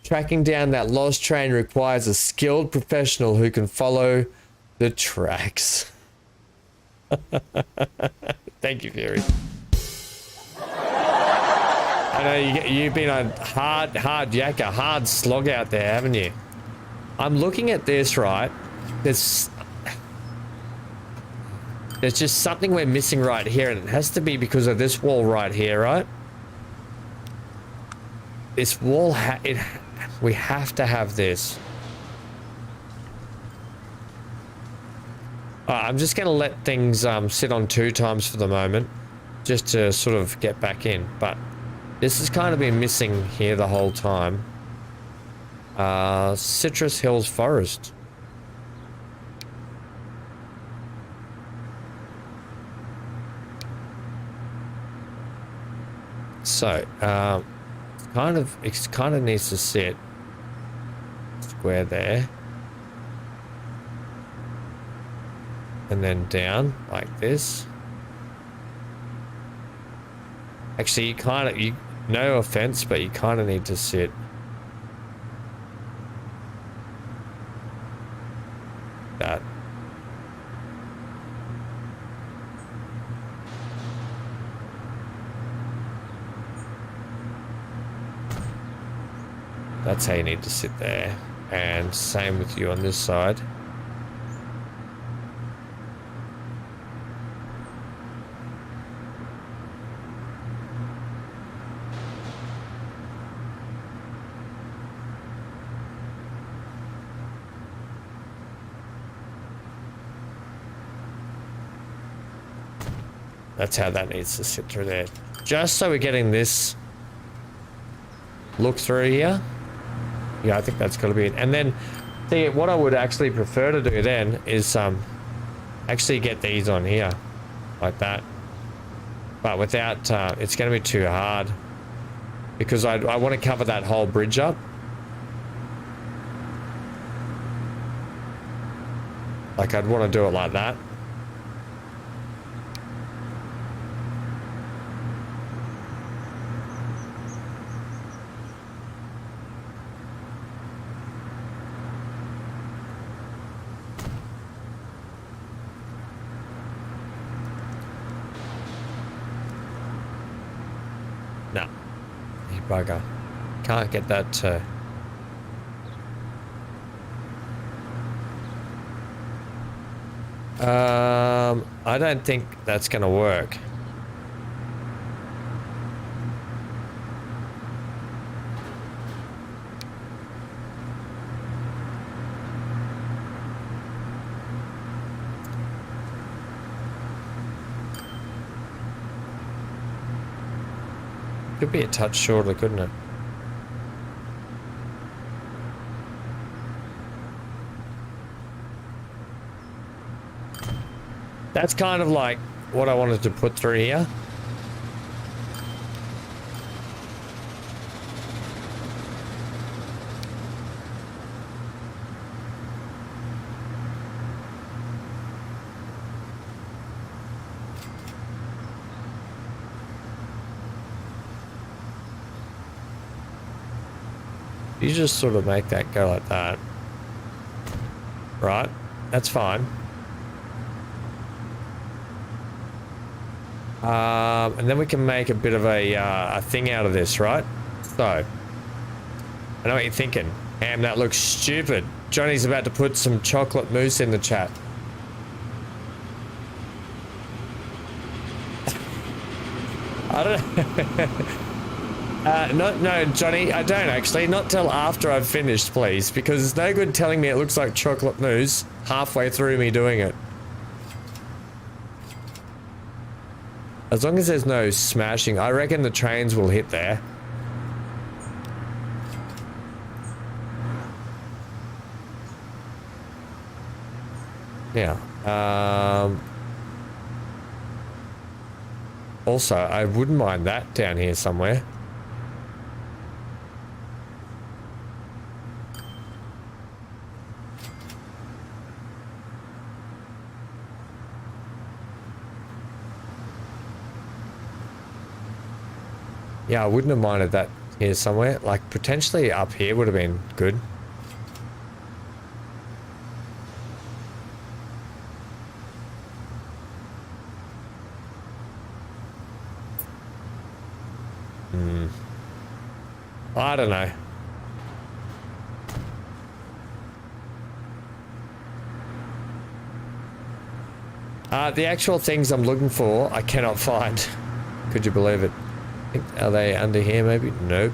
Tracking down that lost train requires a skilled professional who can follow the tracks. Thank you, Fury. I know you've been a hard yak, a hard slog out there, haven't you? I'm looking at this, right? There's just something we're missing right here, and it has to be because of this wall right here, right? This wall, we have to have this. I'm just going to let things sit on 2 times for the moment, just to sort of get back in. But this has kind of been missing here the whole time. Citrus Hills Forest. So, it kind of needs to sit square there, and then down like this. Actually, no offense, but you kind of need to sit that. That's how you need to sit there. And same with you on this side. That's how that needs to sit through there. Just so we're getting this look through here. Yeah, I think that's got to be it. And then, see, what I would actually prefer to do then is actually get these on here, like that. But without, it's going to be too hard. Because I want to cover that whole bridge up. Like, I'd want to do it like that. No. You bugger. Can't get that to... I don't think that's gonna work. Could be a touch shorter, couldn't it? That's kind of like what I wanted to put through here. You just sort of make that go like that. Right? That's fine. And then we can make a bit of a thing out of this, right? So, I know what you're thinking. Damn, that looks stupid. Johnny's about to put some chocolate mousse in the chat. I don't no, Johnny, I don't actually. Not till after I've finished, please. Because it's no good telling me it looks like chocolate mousse halfway through me doing it. As long as there's no smashing, I reckon the trains will hit there. Yeah. Also, I wouldn't mind that down here somewhere. Yeah, I wouldn't have minded that here somewhere. Like, potentially up here would have been good. I don't know. The actual things I'm looking for, I cannot find. Could you believe it? Are they under here maybe? Nope.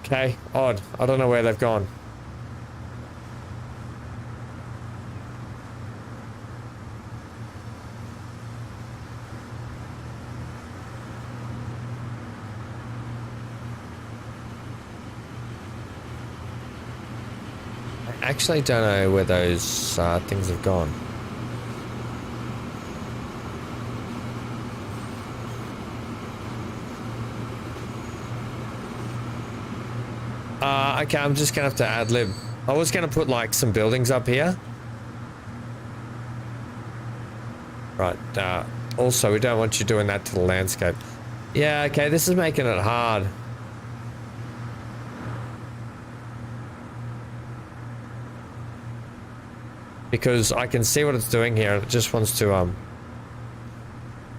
Okay, odd. I don't know where they've gone. I actually don't know where those things have gone. Okay, I'm just gonna have to ad-lib. I was gonna put like some buildings up here. Right, also we don't want you doing that to the landscape. Yeah, okay, this is making it hard. Because I can see what it's doing here and it just wants to,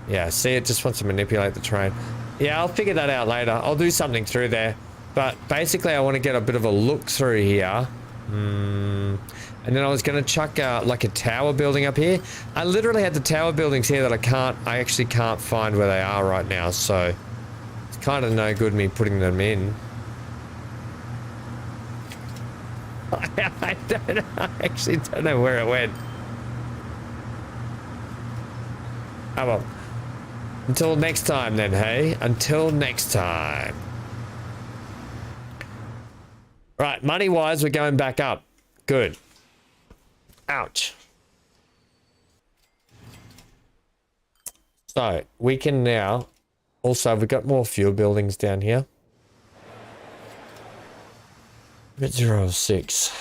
yeah, see, it just wants to manipulate the terrain. Yeah, I'll figure that out later. I'll do something through there. But basically, I want to get a bit of a look through here. And then I was going to chuck like a tower building up here. I literally had the tower buildings here that I actually can't find where they are right now. So it's kind of no good me putting them in. I don't know. I actually don't know where it went. Oh well. Until next time then, hey? Until next time. Right, money-wise, we're going back up. Good. Ouch. So, we can now... Also, we've got more fuel buildings down here. Bit 06.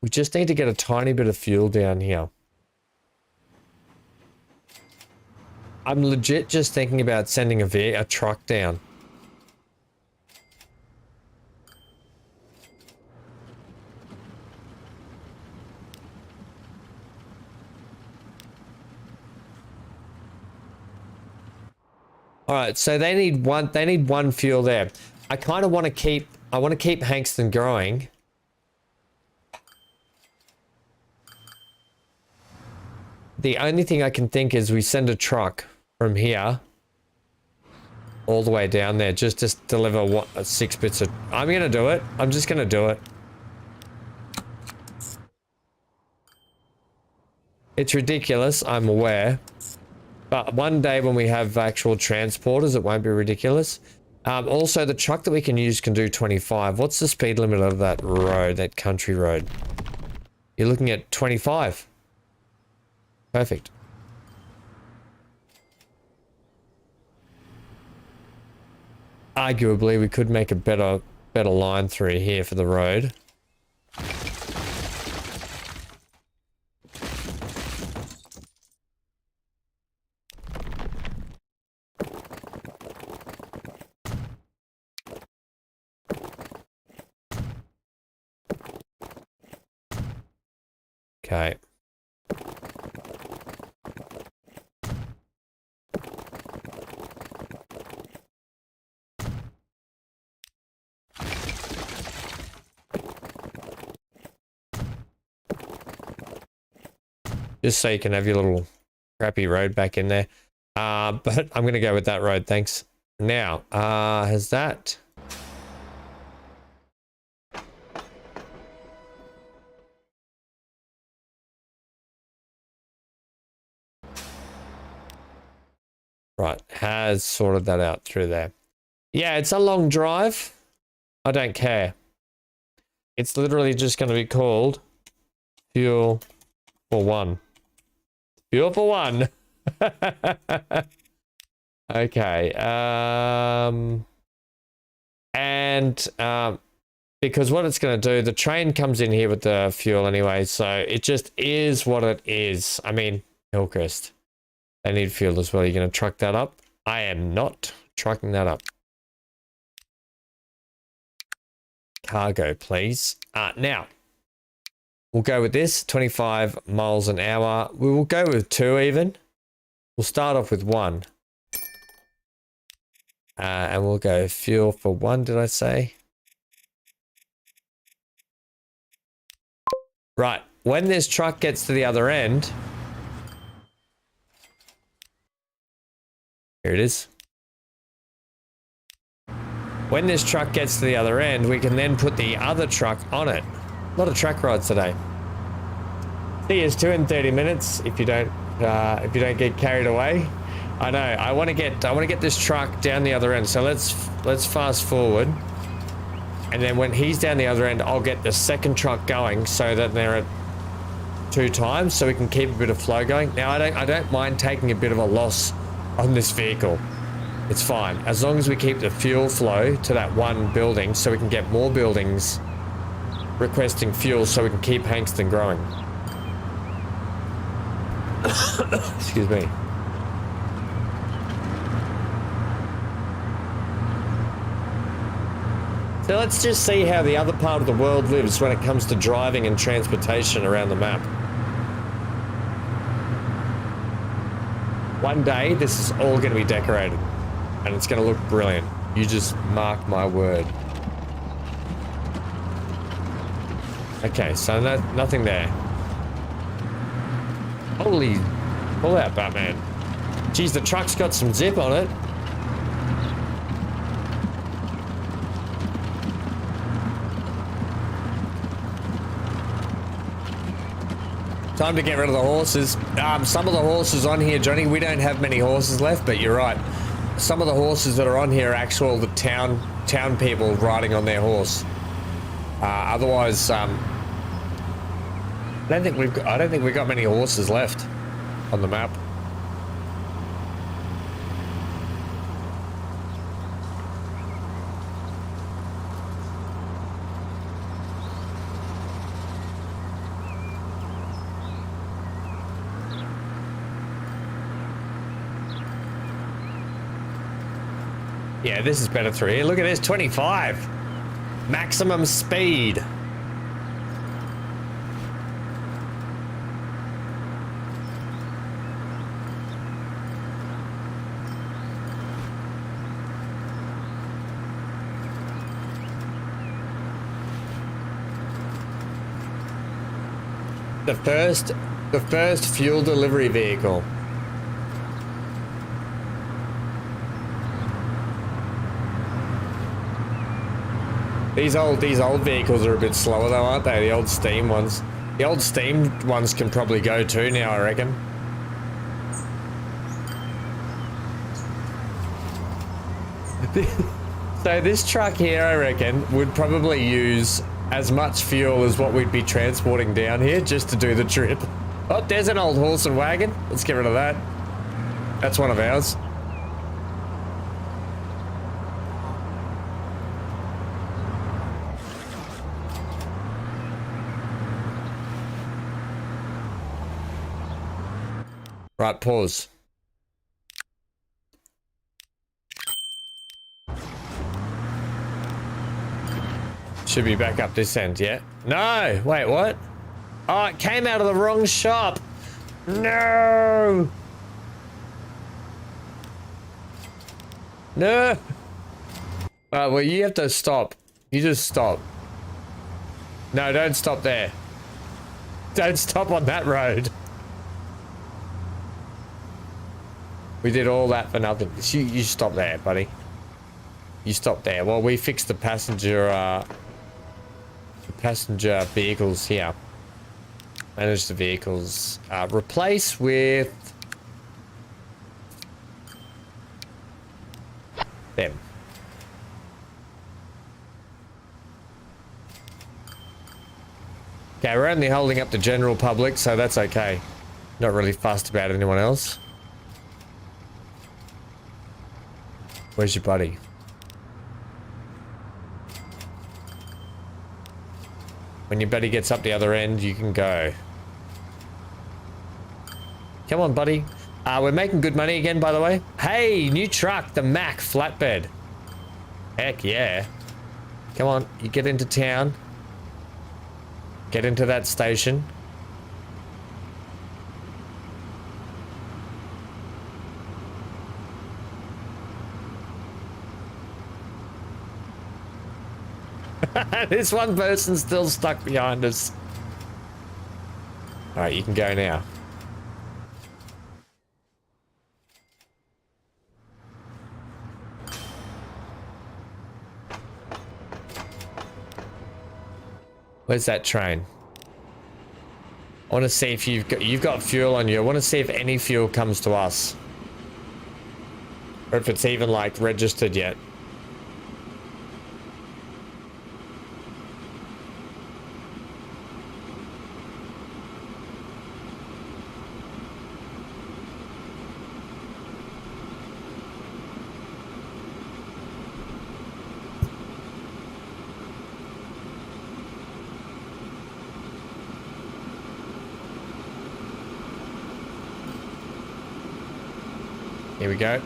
We just need to get a tiny bit of fuel down here. I'm legit just thinking about sending a truck down. All right, so they need one fuel there. I kind of want to keep Hankston going. The only thing I can think is we send a truck from here all the way down there just to deliver 6 bits of... I'm gonna do it. I'm just gonna do it. It's ridiculous, I'm aware. But one day when we have actual transporters, it won't be ridiculous. Also, the truck that we can use can do 25. What's the speed limit of that road, that country road? You're looking at 25. Perfect. Arguably, we could make a better line through here for the road. Okay. Just so you can have your little crappy road back in there. But I'm going to go with that road, thanks. Now, has that... Right, has sorted that out through there. Yeah, it's a long drive. I don't care. It's literally just going to be called Fuel for One. Fuel for One. Okay. Because what it's going to do, the train comes in here with the fuel anyway, so it just is what it is. I mean, Hillcrest. They need fuel as well. You're going to truck that up? I am not trucking that up. Cargo, please. Now, we'll go with this, 25 miles an hour. We will go with 2 even. We'll start off with 1. And we'll go fuel for 1, did I say? Right, when this truck gets to the other end... Here it is. When this truck gets to the other end, we can then put the other truck on it. A lot of track rides today. See you 2 in 30 minutes if you don't get carried away. I know. I want to get this truck down the other end. So let's fast forward, and then when he's down the other end, I'll get the second truck going so that they're at 2 times, so we can keep a bit of flow going. Now I don't mind taking a bit of a loss on this vehicle. It's fine as long as we keep the fuel flow to that one building, so we can get more buildings requesting fuel, so we can keep Hankston growing. Excuse me. So let's just see how the other part of the world lives when it comes to driving and transportation around the map. One day, this is all going to be decorated, and it's going to look brilliant. You just mark my word. Okay, so nothing there. Holy, pull out, Batman. Geez, the truck's got some zip on it. Time to get rid of the horses. Some of the horses on here, Johnny, we don't have many horses left, but you're right. Some of the horses that are on here are the town people riding on their horse. Otherwise, I don't think we've got many horses left on the map. Yeah, this is better through here. Look at this, 25. Maximum speed. The first fuel delivery vehicle. These old vehicles are a bit slower though, aren't they? The old steam ones. The old steam ones can probably go too now, I reckon. So this truck here, I reckon, would probably use as much fuel as what we'd be transporting down here just to do the trip. Oh, there's an old horse and wagon. Let's get rid of that. That's one of ours. Right, pause. Should be back up this end, yeah? No! Wait, what? Oh, it came out of the wrong shop. No. No. Well, you have to stop. You just stop. No, don't stop there. Don't stop on that road. We did all that for nothing. You stop there, buddy. You stop there. Well, we fixed the passenger vehicles here. Manage the vehicles. Replace with them. Okay, we're only holding up the general public, so that's okay. Not really fussed about anyone else. Where's your buddy? When your buddy gets up the other end, you can go. Come on, buddy. We're making good money again, by the way. Hey, new truck, the Mac flatbed. Heck yeah. Come on, you get into town. Get into that station. This one person's still stuck behind us. Alright, you can go now. Where's that train? I want to see if you've got fuel on you. I want to see if any fuel comes to us. Or if it's even like registered yet. Here we go.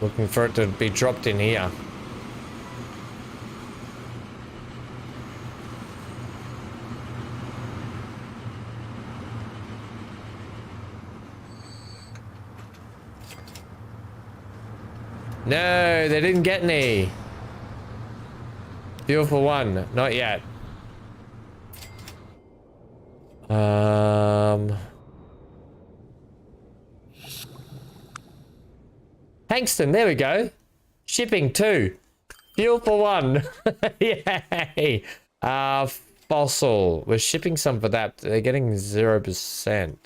Looking for it to be dropped in here. No, they didn't get any. Fuel for one, not yet. Hankston, there we go. Shipping two. Fuel for one. Yay. Fossil. We're shipping some for that. They're getting 0%.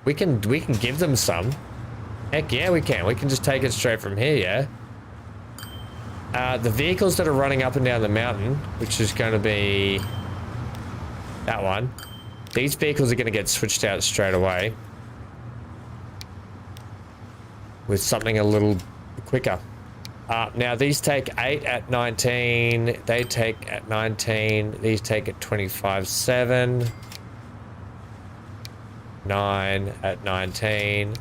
We can give them some. Heck yeah, we can. We can just take it straight from here, yeah? The vehicles that are running up and down the mountain, which is going to be that one. These vehicles are going to get switched out straight away. With something a little quicker. Now these take 8 at 19. They take at 19. These take at 25.7. 9 at 19.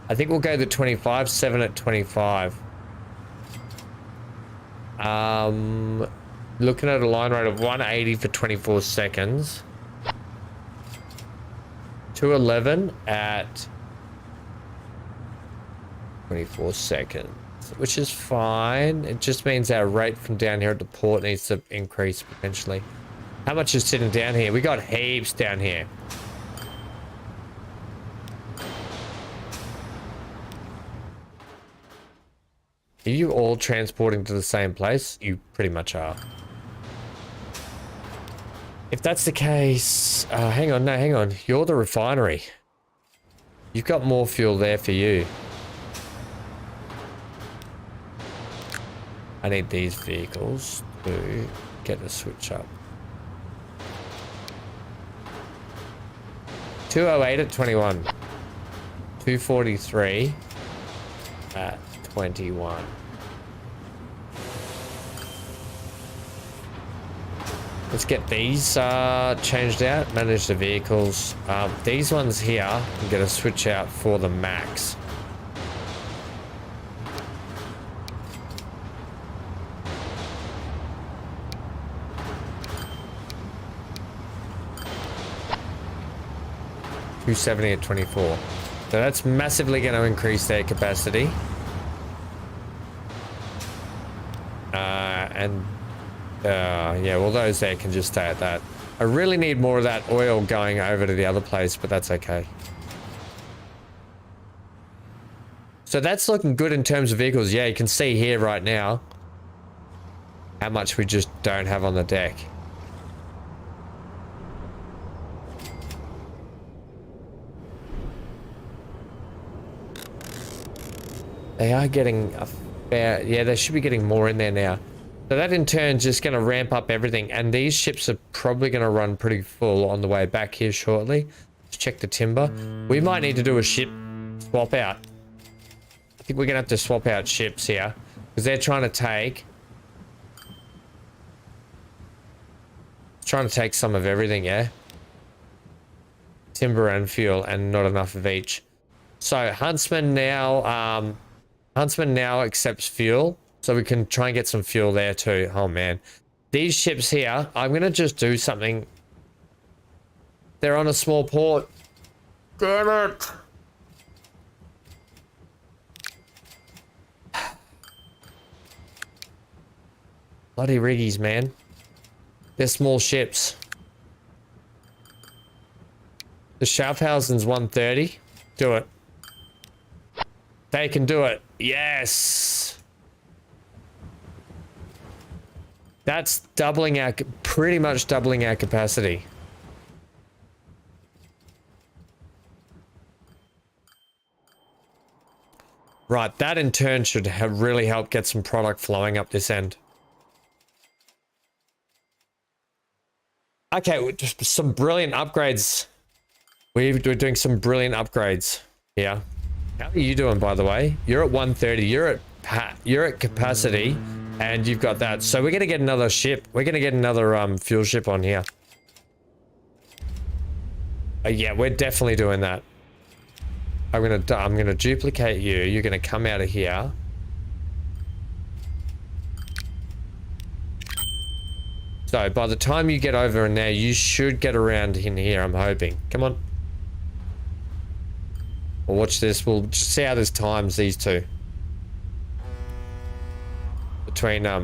I think we'll go the 25.7 at 25. Looking at a line rate of 180 for 24 seconds. 211 at 24 seconds, which is fine. It just means our rate from down here at the port needs to increase potentially. How much is sitting down here? We got heaps down here. Are you all transporting to the same place? You pretty much are. If that's the case, hang on, no, hang on. You're the refinery. You've got more fuel there for you. I need these vehicles to get the switch up. 208 at 21. 243 at 21. Let's get these changed out. Manage the vehicles. These ones here, I'm going to switch out for the max. $270 at 24. So that's massively going to increase their capacity. Yeah, well, those there can just stay at that. I really need more of that oil going over to the other place, but that's okay. So that's looking good in terms of vehicles. Yeah, you can see here right now how much we just don't have on the deck. They are getting a fair... Yeah, they should be getting more in there now. So that in turn is just going to ramp up everything. And these ships are probably going to run pretty full on the way back here shortly. Let's check the timber. We might need to do a ship swap out. I think we're going to have to swap out ships here. Because they're trying to take... some of everything, yeah? Timber and fuel and not enough of each. So Huntsman now... Huntsman now accepts fuel. So we can try and get some fuel there too. Oh man. These ships here, I'm going to just do something. They're on a small port. Damn it. Bloody riggies, man. They're small ships. The Schaffhausen's 130. Do it. They can do it. Yes. That's doubling our, pretty much doubling our capacity. Right, that in turn should have really helped get some product flowing up this end. Okay, just some brilliant upgrades. We're doing some brilliant upgrades here. How are you doing, by the way? You're at 130. You're at capacity. And you've got that. So we're going to get another ship. We're going to get another fuel ship on here. Yeah, we're definitely doing that. I'm going to duplicate you. You're going to come out of here. So by the time you get over in there, you should get around in here, I'm hoping. Come on. Well, watch this. We'll see how this times these two. Between that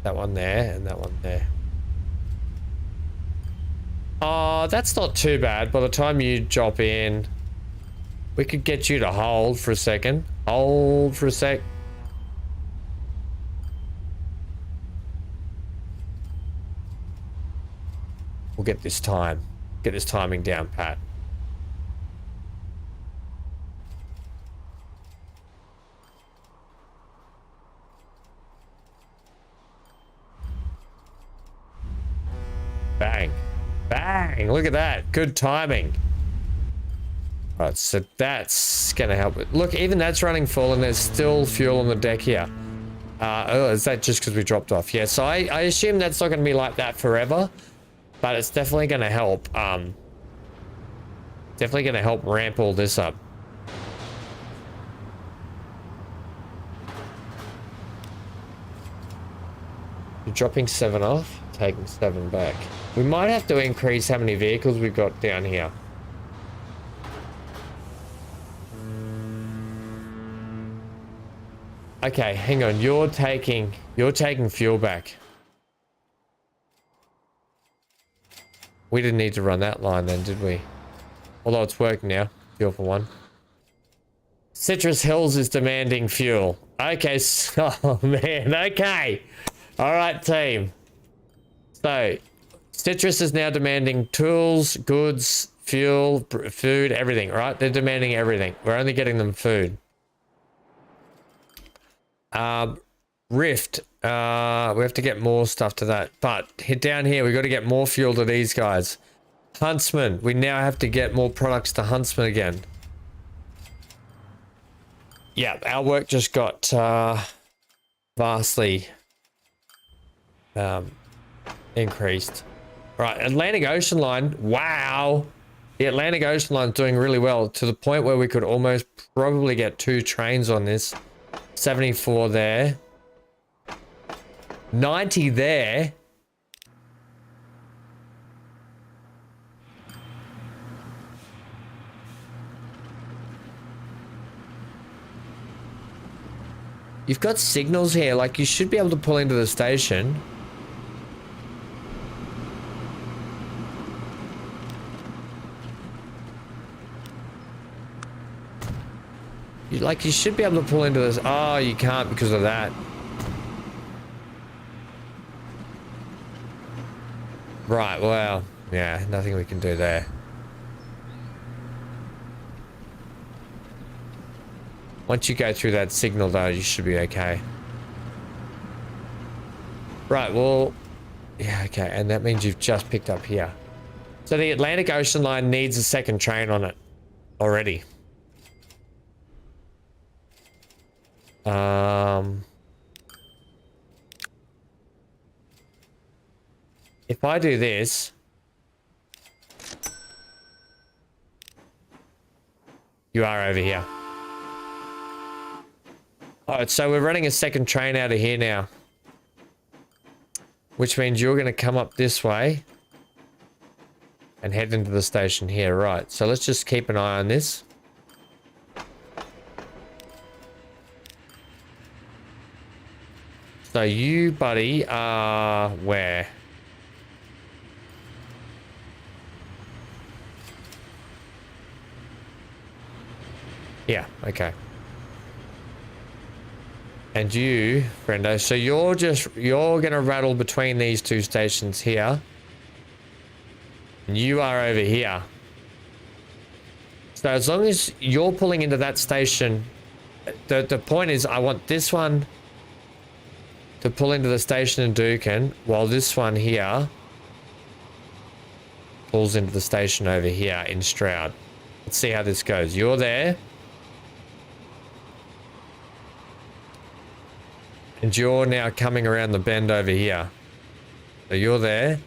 one there and that one there. Oh, that's not too bad. By the time you drop in, we could get you to hold for a second. Hold for a sec. We'll get this timing down, Pat. Bang. Bang. Look at that. Good timing. Alright, so that's gonna help it. Look, even that's running full and there's still fuel on the deck here. Oh, is that just because we dropped off? Yeah, so I assume that's not gonna be like that forever. But it's definitely gonna help. Definitely gonna help ramp all this up. You're dropping 7 off, taking 7 back. We might have to increase how many vehicles we've got down here. Okay, hang on. You're taking fuel back. We didn't need to run that line then, did we? Although it's working now. Fuel for 1. Citrus Hills is demanding fuel. Okay, oh man, okay. Alright, team. So, Citrus is now demanding tools, goods, fuel, food, everything, right? They're demanding everything. We're only getting them food. Rift. We have to get more stuff to that. But hit down here, we got to get more fuel to these guys. Huntsman. We now have to get more products to Huntsman again. Yeah, our work just got vastly increased. Right, Atlantic Ocean Line. Wow. The Atlantic Ocean Line's doing really well to the point where we could almost probably get 2 trains on this. 74 there. 90 there. You've got signals here, like you should be able to pull into the station. You should be able to pull into this. Oh, you can't because of that. Right, well, yeah, nothing we can do there. Once you go through that signal, though, you should be okay. Right, well, yeah, okay, and that means you've just picked up here. So the Atlantic Ocean Line needs a second train on it already. If I do this, you are over here. Alright, so we're running a second train out of here now. Which means you're going to come up this way and head into the station here. Right, so let's just keep an eye on this. So you, buddy, are where? Yeah, okay. And you, friendo, so you're gonna rattle between these 2 stations here. And you are over here. So as long as you're pulling into that station, the point is I want this one to pull into the station in Dukin, while this one here pulls into the station over here in Stroud. Let's see how this goes. You're there. And you're now coming around the bend over here. So you're there.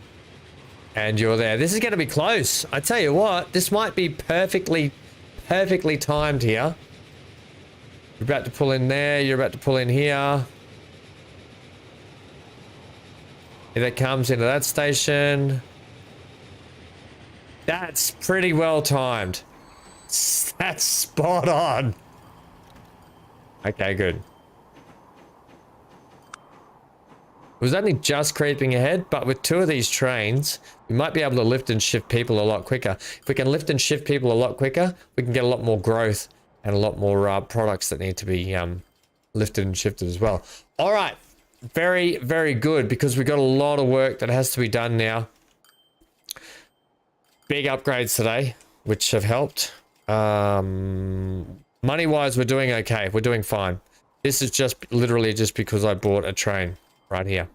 And you're there. This is going to be close. I tell you what, this might be perfectly timed here. You're about to pull in there. You're about to pull in here. Here that comes into that station. That's pretty well timed. That's spot on. Okay, good. It was only just creeping ahead, but with 2 of these trains, we might be able to lift and shift people a lot quicker. If we can lift and shift people a lot quicker, we can get a lot more growth and a lot more products that need to be lifted and shifted as well. All right. Very, very good, because we've got a lot of work that has to be done now. Big upgrades today, which have helped. Money-wise, we're doing okay. We're doing fine. This is just literally just because I bought a train. Right here.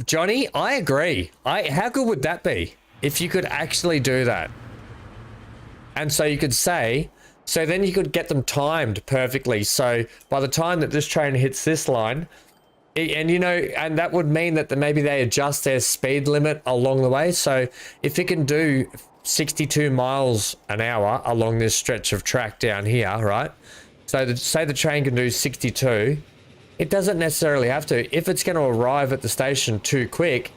Johnny, I agree. How good would that be if you could actually do that? And so you could say, so then you could get them timed perfectly. So by the time that this train hits this line, and you know, and that would mean that maybe they adjust their speed limit along the way. So if it can do 62 miles an hour along this stretch of track down here, right? So say the train can do 62, it doesn't necessarily have to. If it's going to arrive at the station too quick,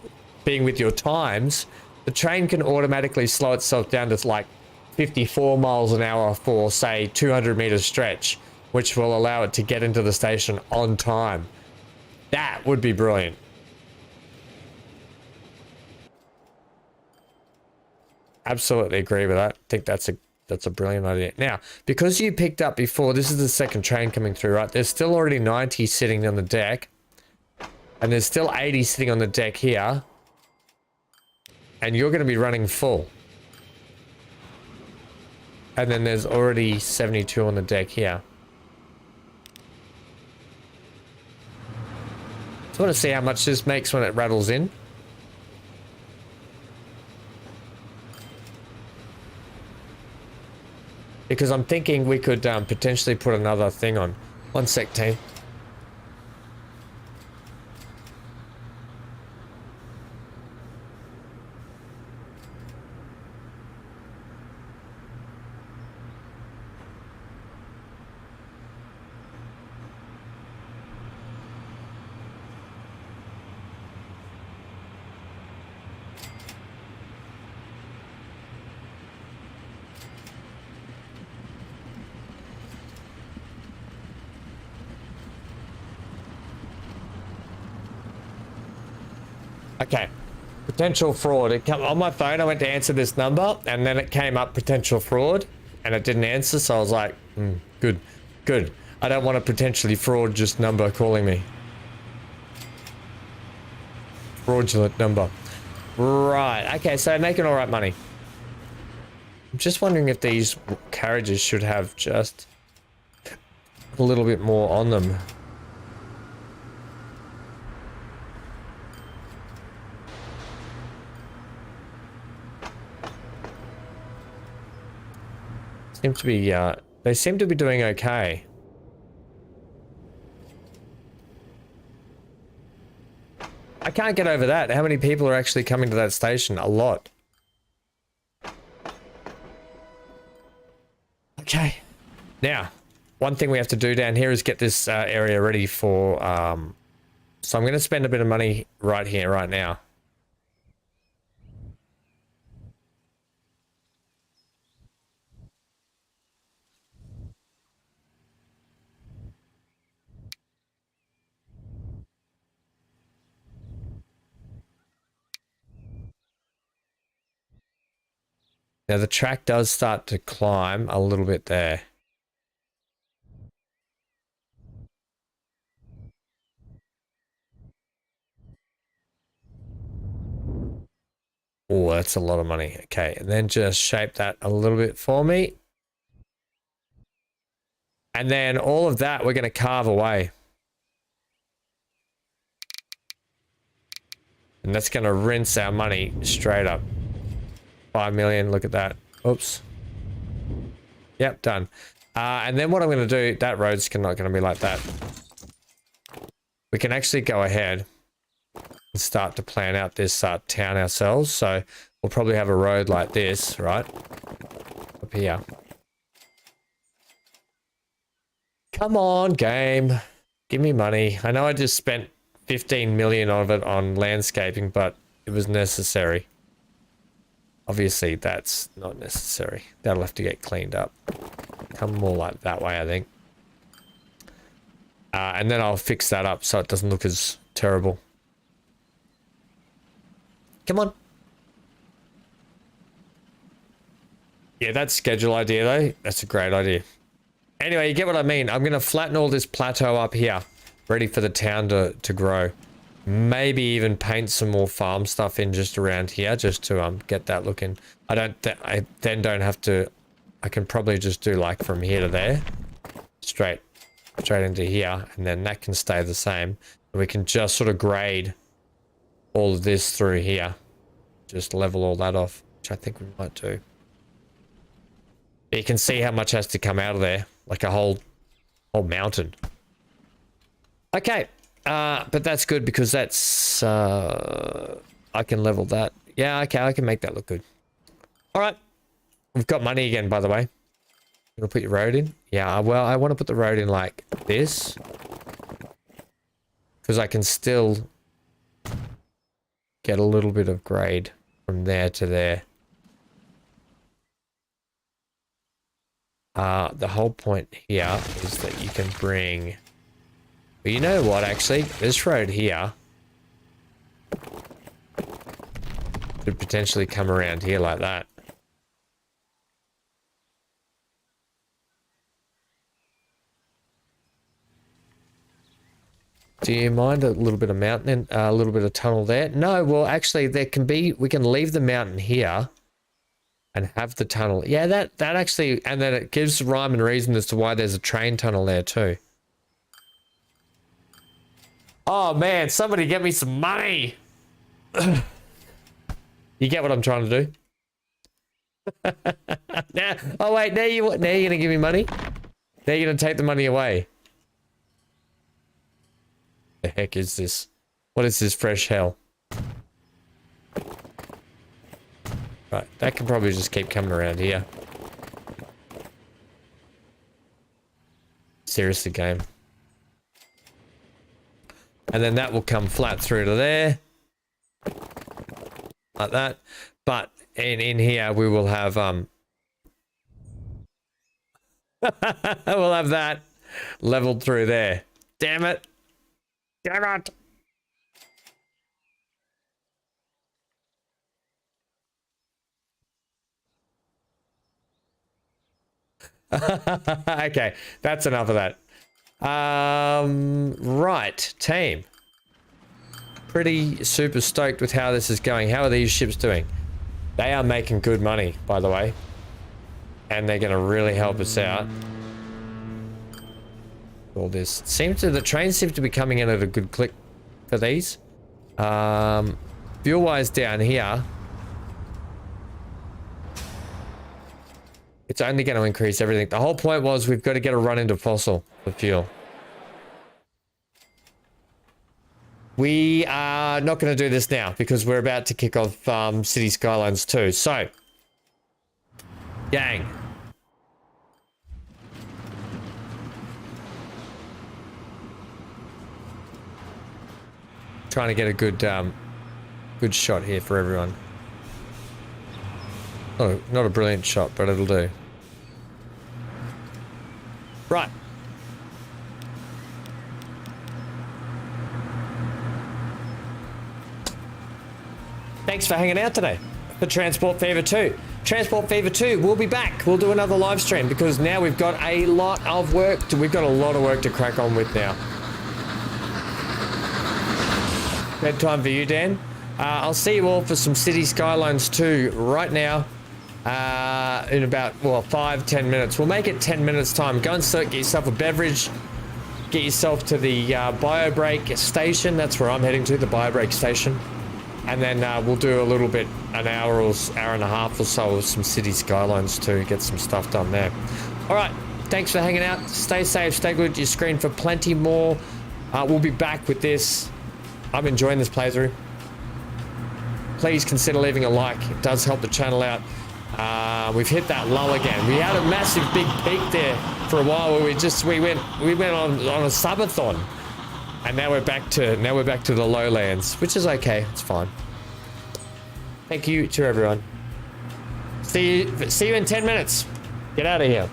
being with your times, the train can automatically slow itself down to like 54 miles an hour for, say, 200 meter stretch, which will allow it to get into the station on time. That would be brilliant. Absolutely agree with that. I think that's a brilliant idea. Now, because you picked up before, this is the second train coming through, right? There's still already 90 sitting on the deck. And there's still 80 sitting on the deck here. And you're going to be running full. And then there's already 72 on the deck here. So I want to see how much this makes when it rattles in. Because I'm thinking we could potentially put another thing on. One sec, team. Okay, potential fraud. It come on my phone. I went to answer this number, and then it came up potential fraud, and it didn't answer. So I was like, good, good. I don't want a potentially fraud just number calling me. Fraudulent number. Right. Okay, so making all right money. I'm just wondering if these carriages should have just a little bit more on them. Seem to be, they seem to be doing okay. I can't get over that. How many people are actually coming to that station? A lot. Okay. Now, one thing we have to do down here is get this area ready for, so I'm going to spend a bit of money right here, right now. Now the track does start to climb a little bit there. Oh, that's a lot of money. Okay, and then just shape that a little bit for me. And then all of that we're going to carve away. And that's going to rinse our money straight up. 5 million, look at that. Oops. Yep, done. And then what I'm going to do, that road's not going to be like that. We can actually go ahead and start to plan out this town ourselves. So we'll probably have a road like this, right? Up here. Come on, game. Give me money. I know I just spent 15 million of it on landscaping, but it was necessary. Obviously, that's not necessary. That'll have to get cleaned up. Come more like that way, I think. And then I'll fix that up so it doesn't look as terrible. Come on. Yeah, that schedule idea, though, that's a great idea. Anyway, you get what I mean. I'm going to flatten all this plateau up here, ready for the town to grow. Maybe even paint some more farm stuff in just around here, just to get that looking. I then don't have to. I can probably just do like from here to there, straight into here, and then that can stay the same. And we can just sort of grade all of this through here, just level all that off, which I think we might do. You can see how much has to come out of there, like a whole mountain. Okay. But that's good because that's, I can level that. Yeah, okay, I can make that look good. All right. We've got money again, by the way. You want to put your road in? Yeah, well, I want to put the road in like this. Because I can still get a little bit of grade from there to there. The whole point here is that you can bring... But you know what, actually? This road here could potentially come around here like that. Do you mind a little bit of mountain and a little bit of tunnel there? No, well, actually, there can be... We can leave the mountain here and have the tunnel. Yeah, that actually... And then it gives rhyme and reason as to why there's a train tunnel there too. Oh man, somebody get me some money. You get what I'm trying to do? Now, oh wait, now you're gonna give me money? Now you're gonna take the money away. The heck is this? What is this fresh hell? Right, that can probably just keep coming around here. Seriously, game. And then that will come flat through to there. Like that. But in here we will have we'll have that leveled through there. Damn it. Damn it. Okay, that's enough of that. Right, team. Pretty super stoked with how this is going. How are these ships doing? They are making good money, by the way. And they're going to really help us out. All this. The trains seem to be coming in at a good click for these. Fuel-wise down here. It's only going to increase everything. The whole point was we've got to get a run into fossil for fuel. We are not going to do this now because we're about to kick off City Skylines 2. So, gang. Trying to get a good shot here for everyone. Oh, not a brilliant shot, but it'll do. Right. Thanks for hanging out today for Transport Fever 2. Transport Fever 2, we'll be back. We'll do another live stream because now we've got a lot of work. We've got a lot of work to crack on with now. Bedtime for you, Dan. I'll see you all for some City Skylines 2 right now. In about, well, 5-10 minutes. We'll make it 10 minutes time. Go and get yourself a beverage. Get yourself to the bio break station. That's where I'm heading to, the bio break station. And then we'll do a little bit, an hour or hour and a half or so of some City Skylines too. Get some stuff done there. All right. Thanks for hanging out. Stay safe. Stay good. Your screen for plenty more. We'll be back with this. I'm enjoying this playthrough. Please consider leaving a like. It does help the channel out. We've hit that lull again. We had a massive big peak there for a while where we went on a subathon, and now we're back to the lowlands, which is okay. It's fine. Thank you to everyone. See you in 10 minutes. Get out of here.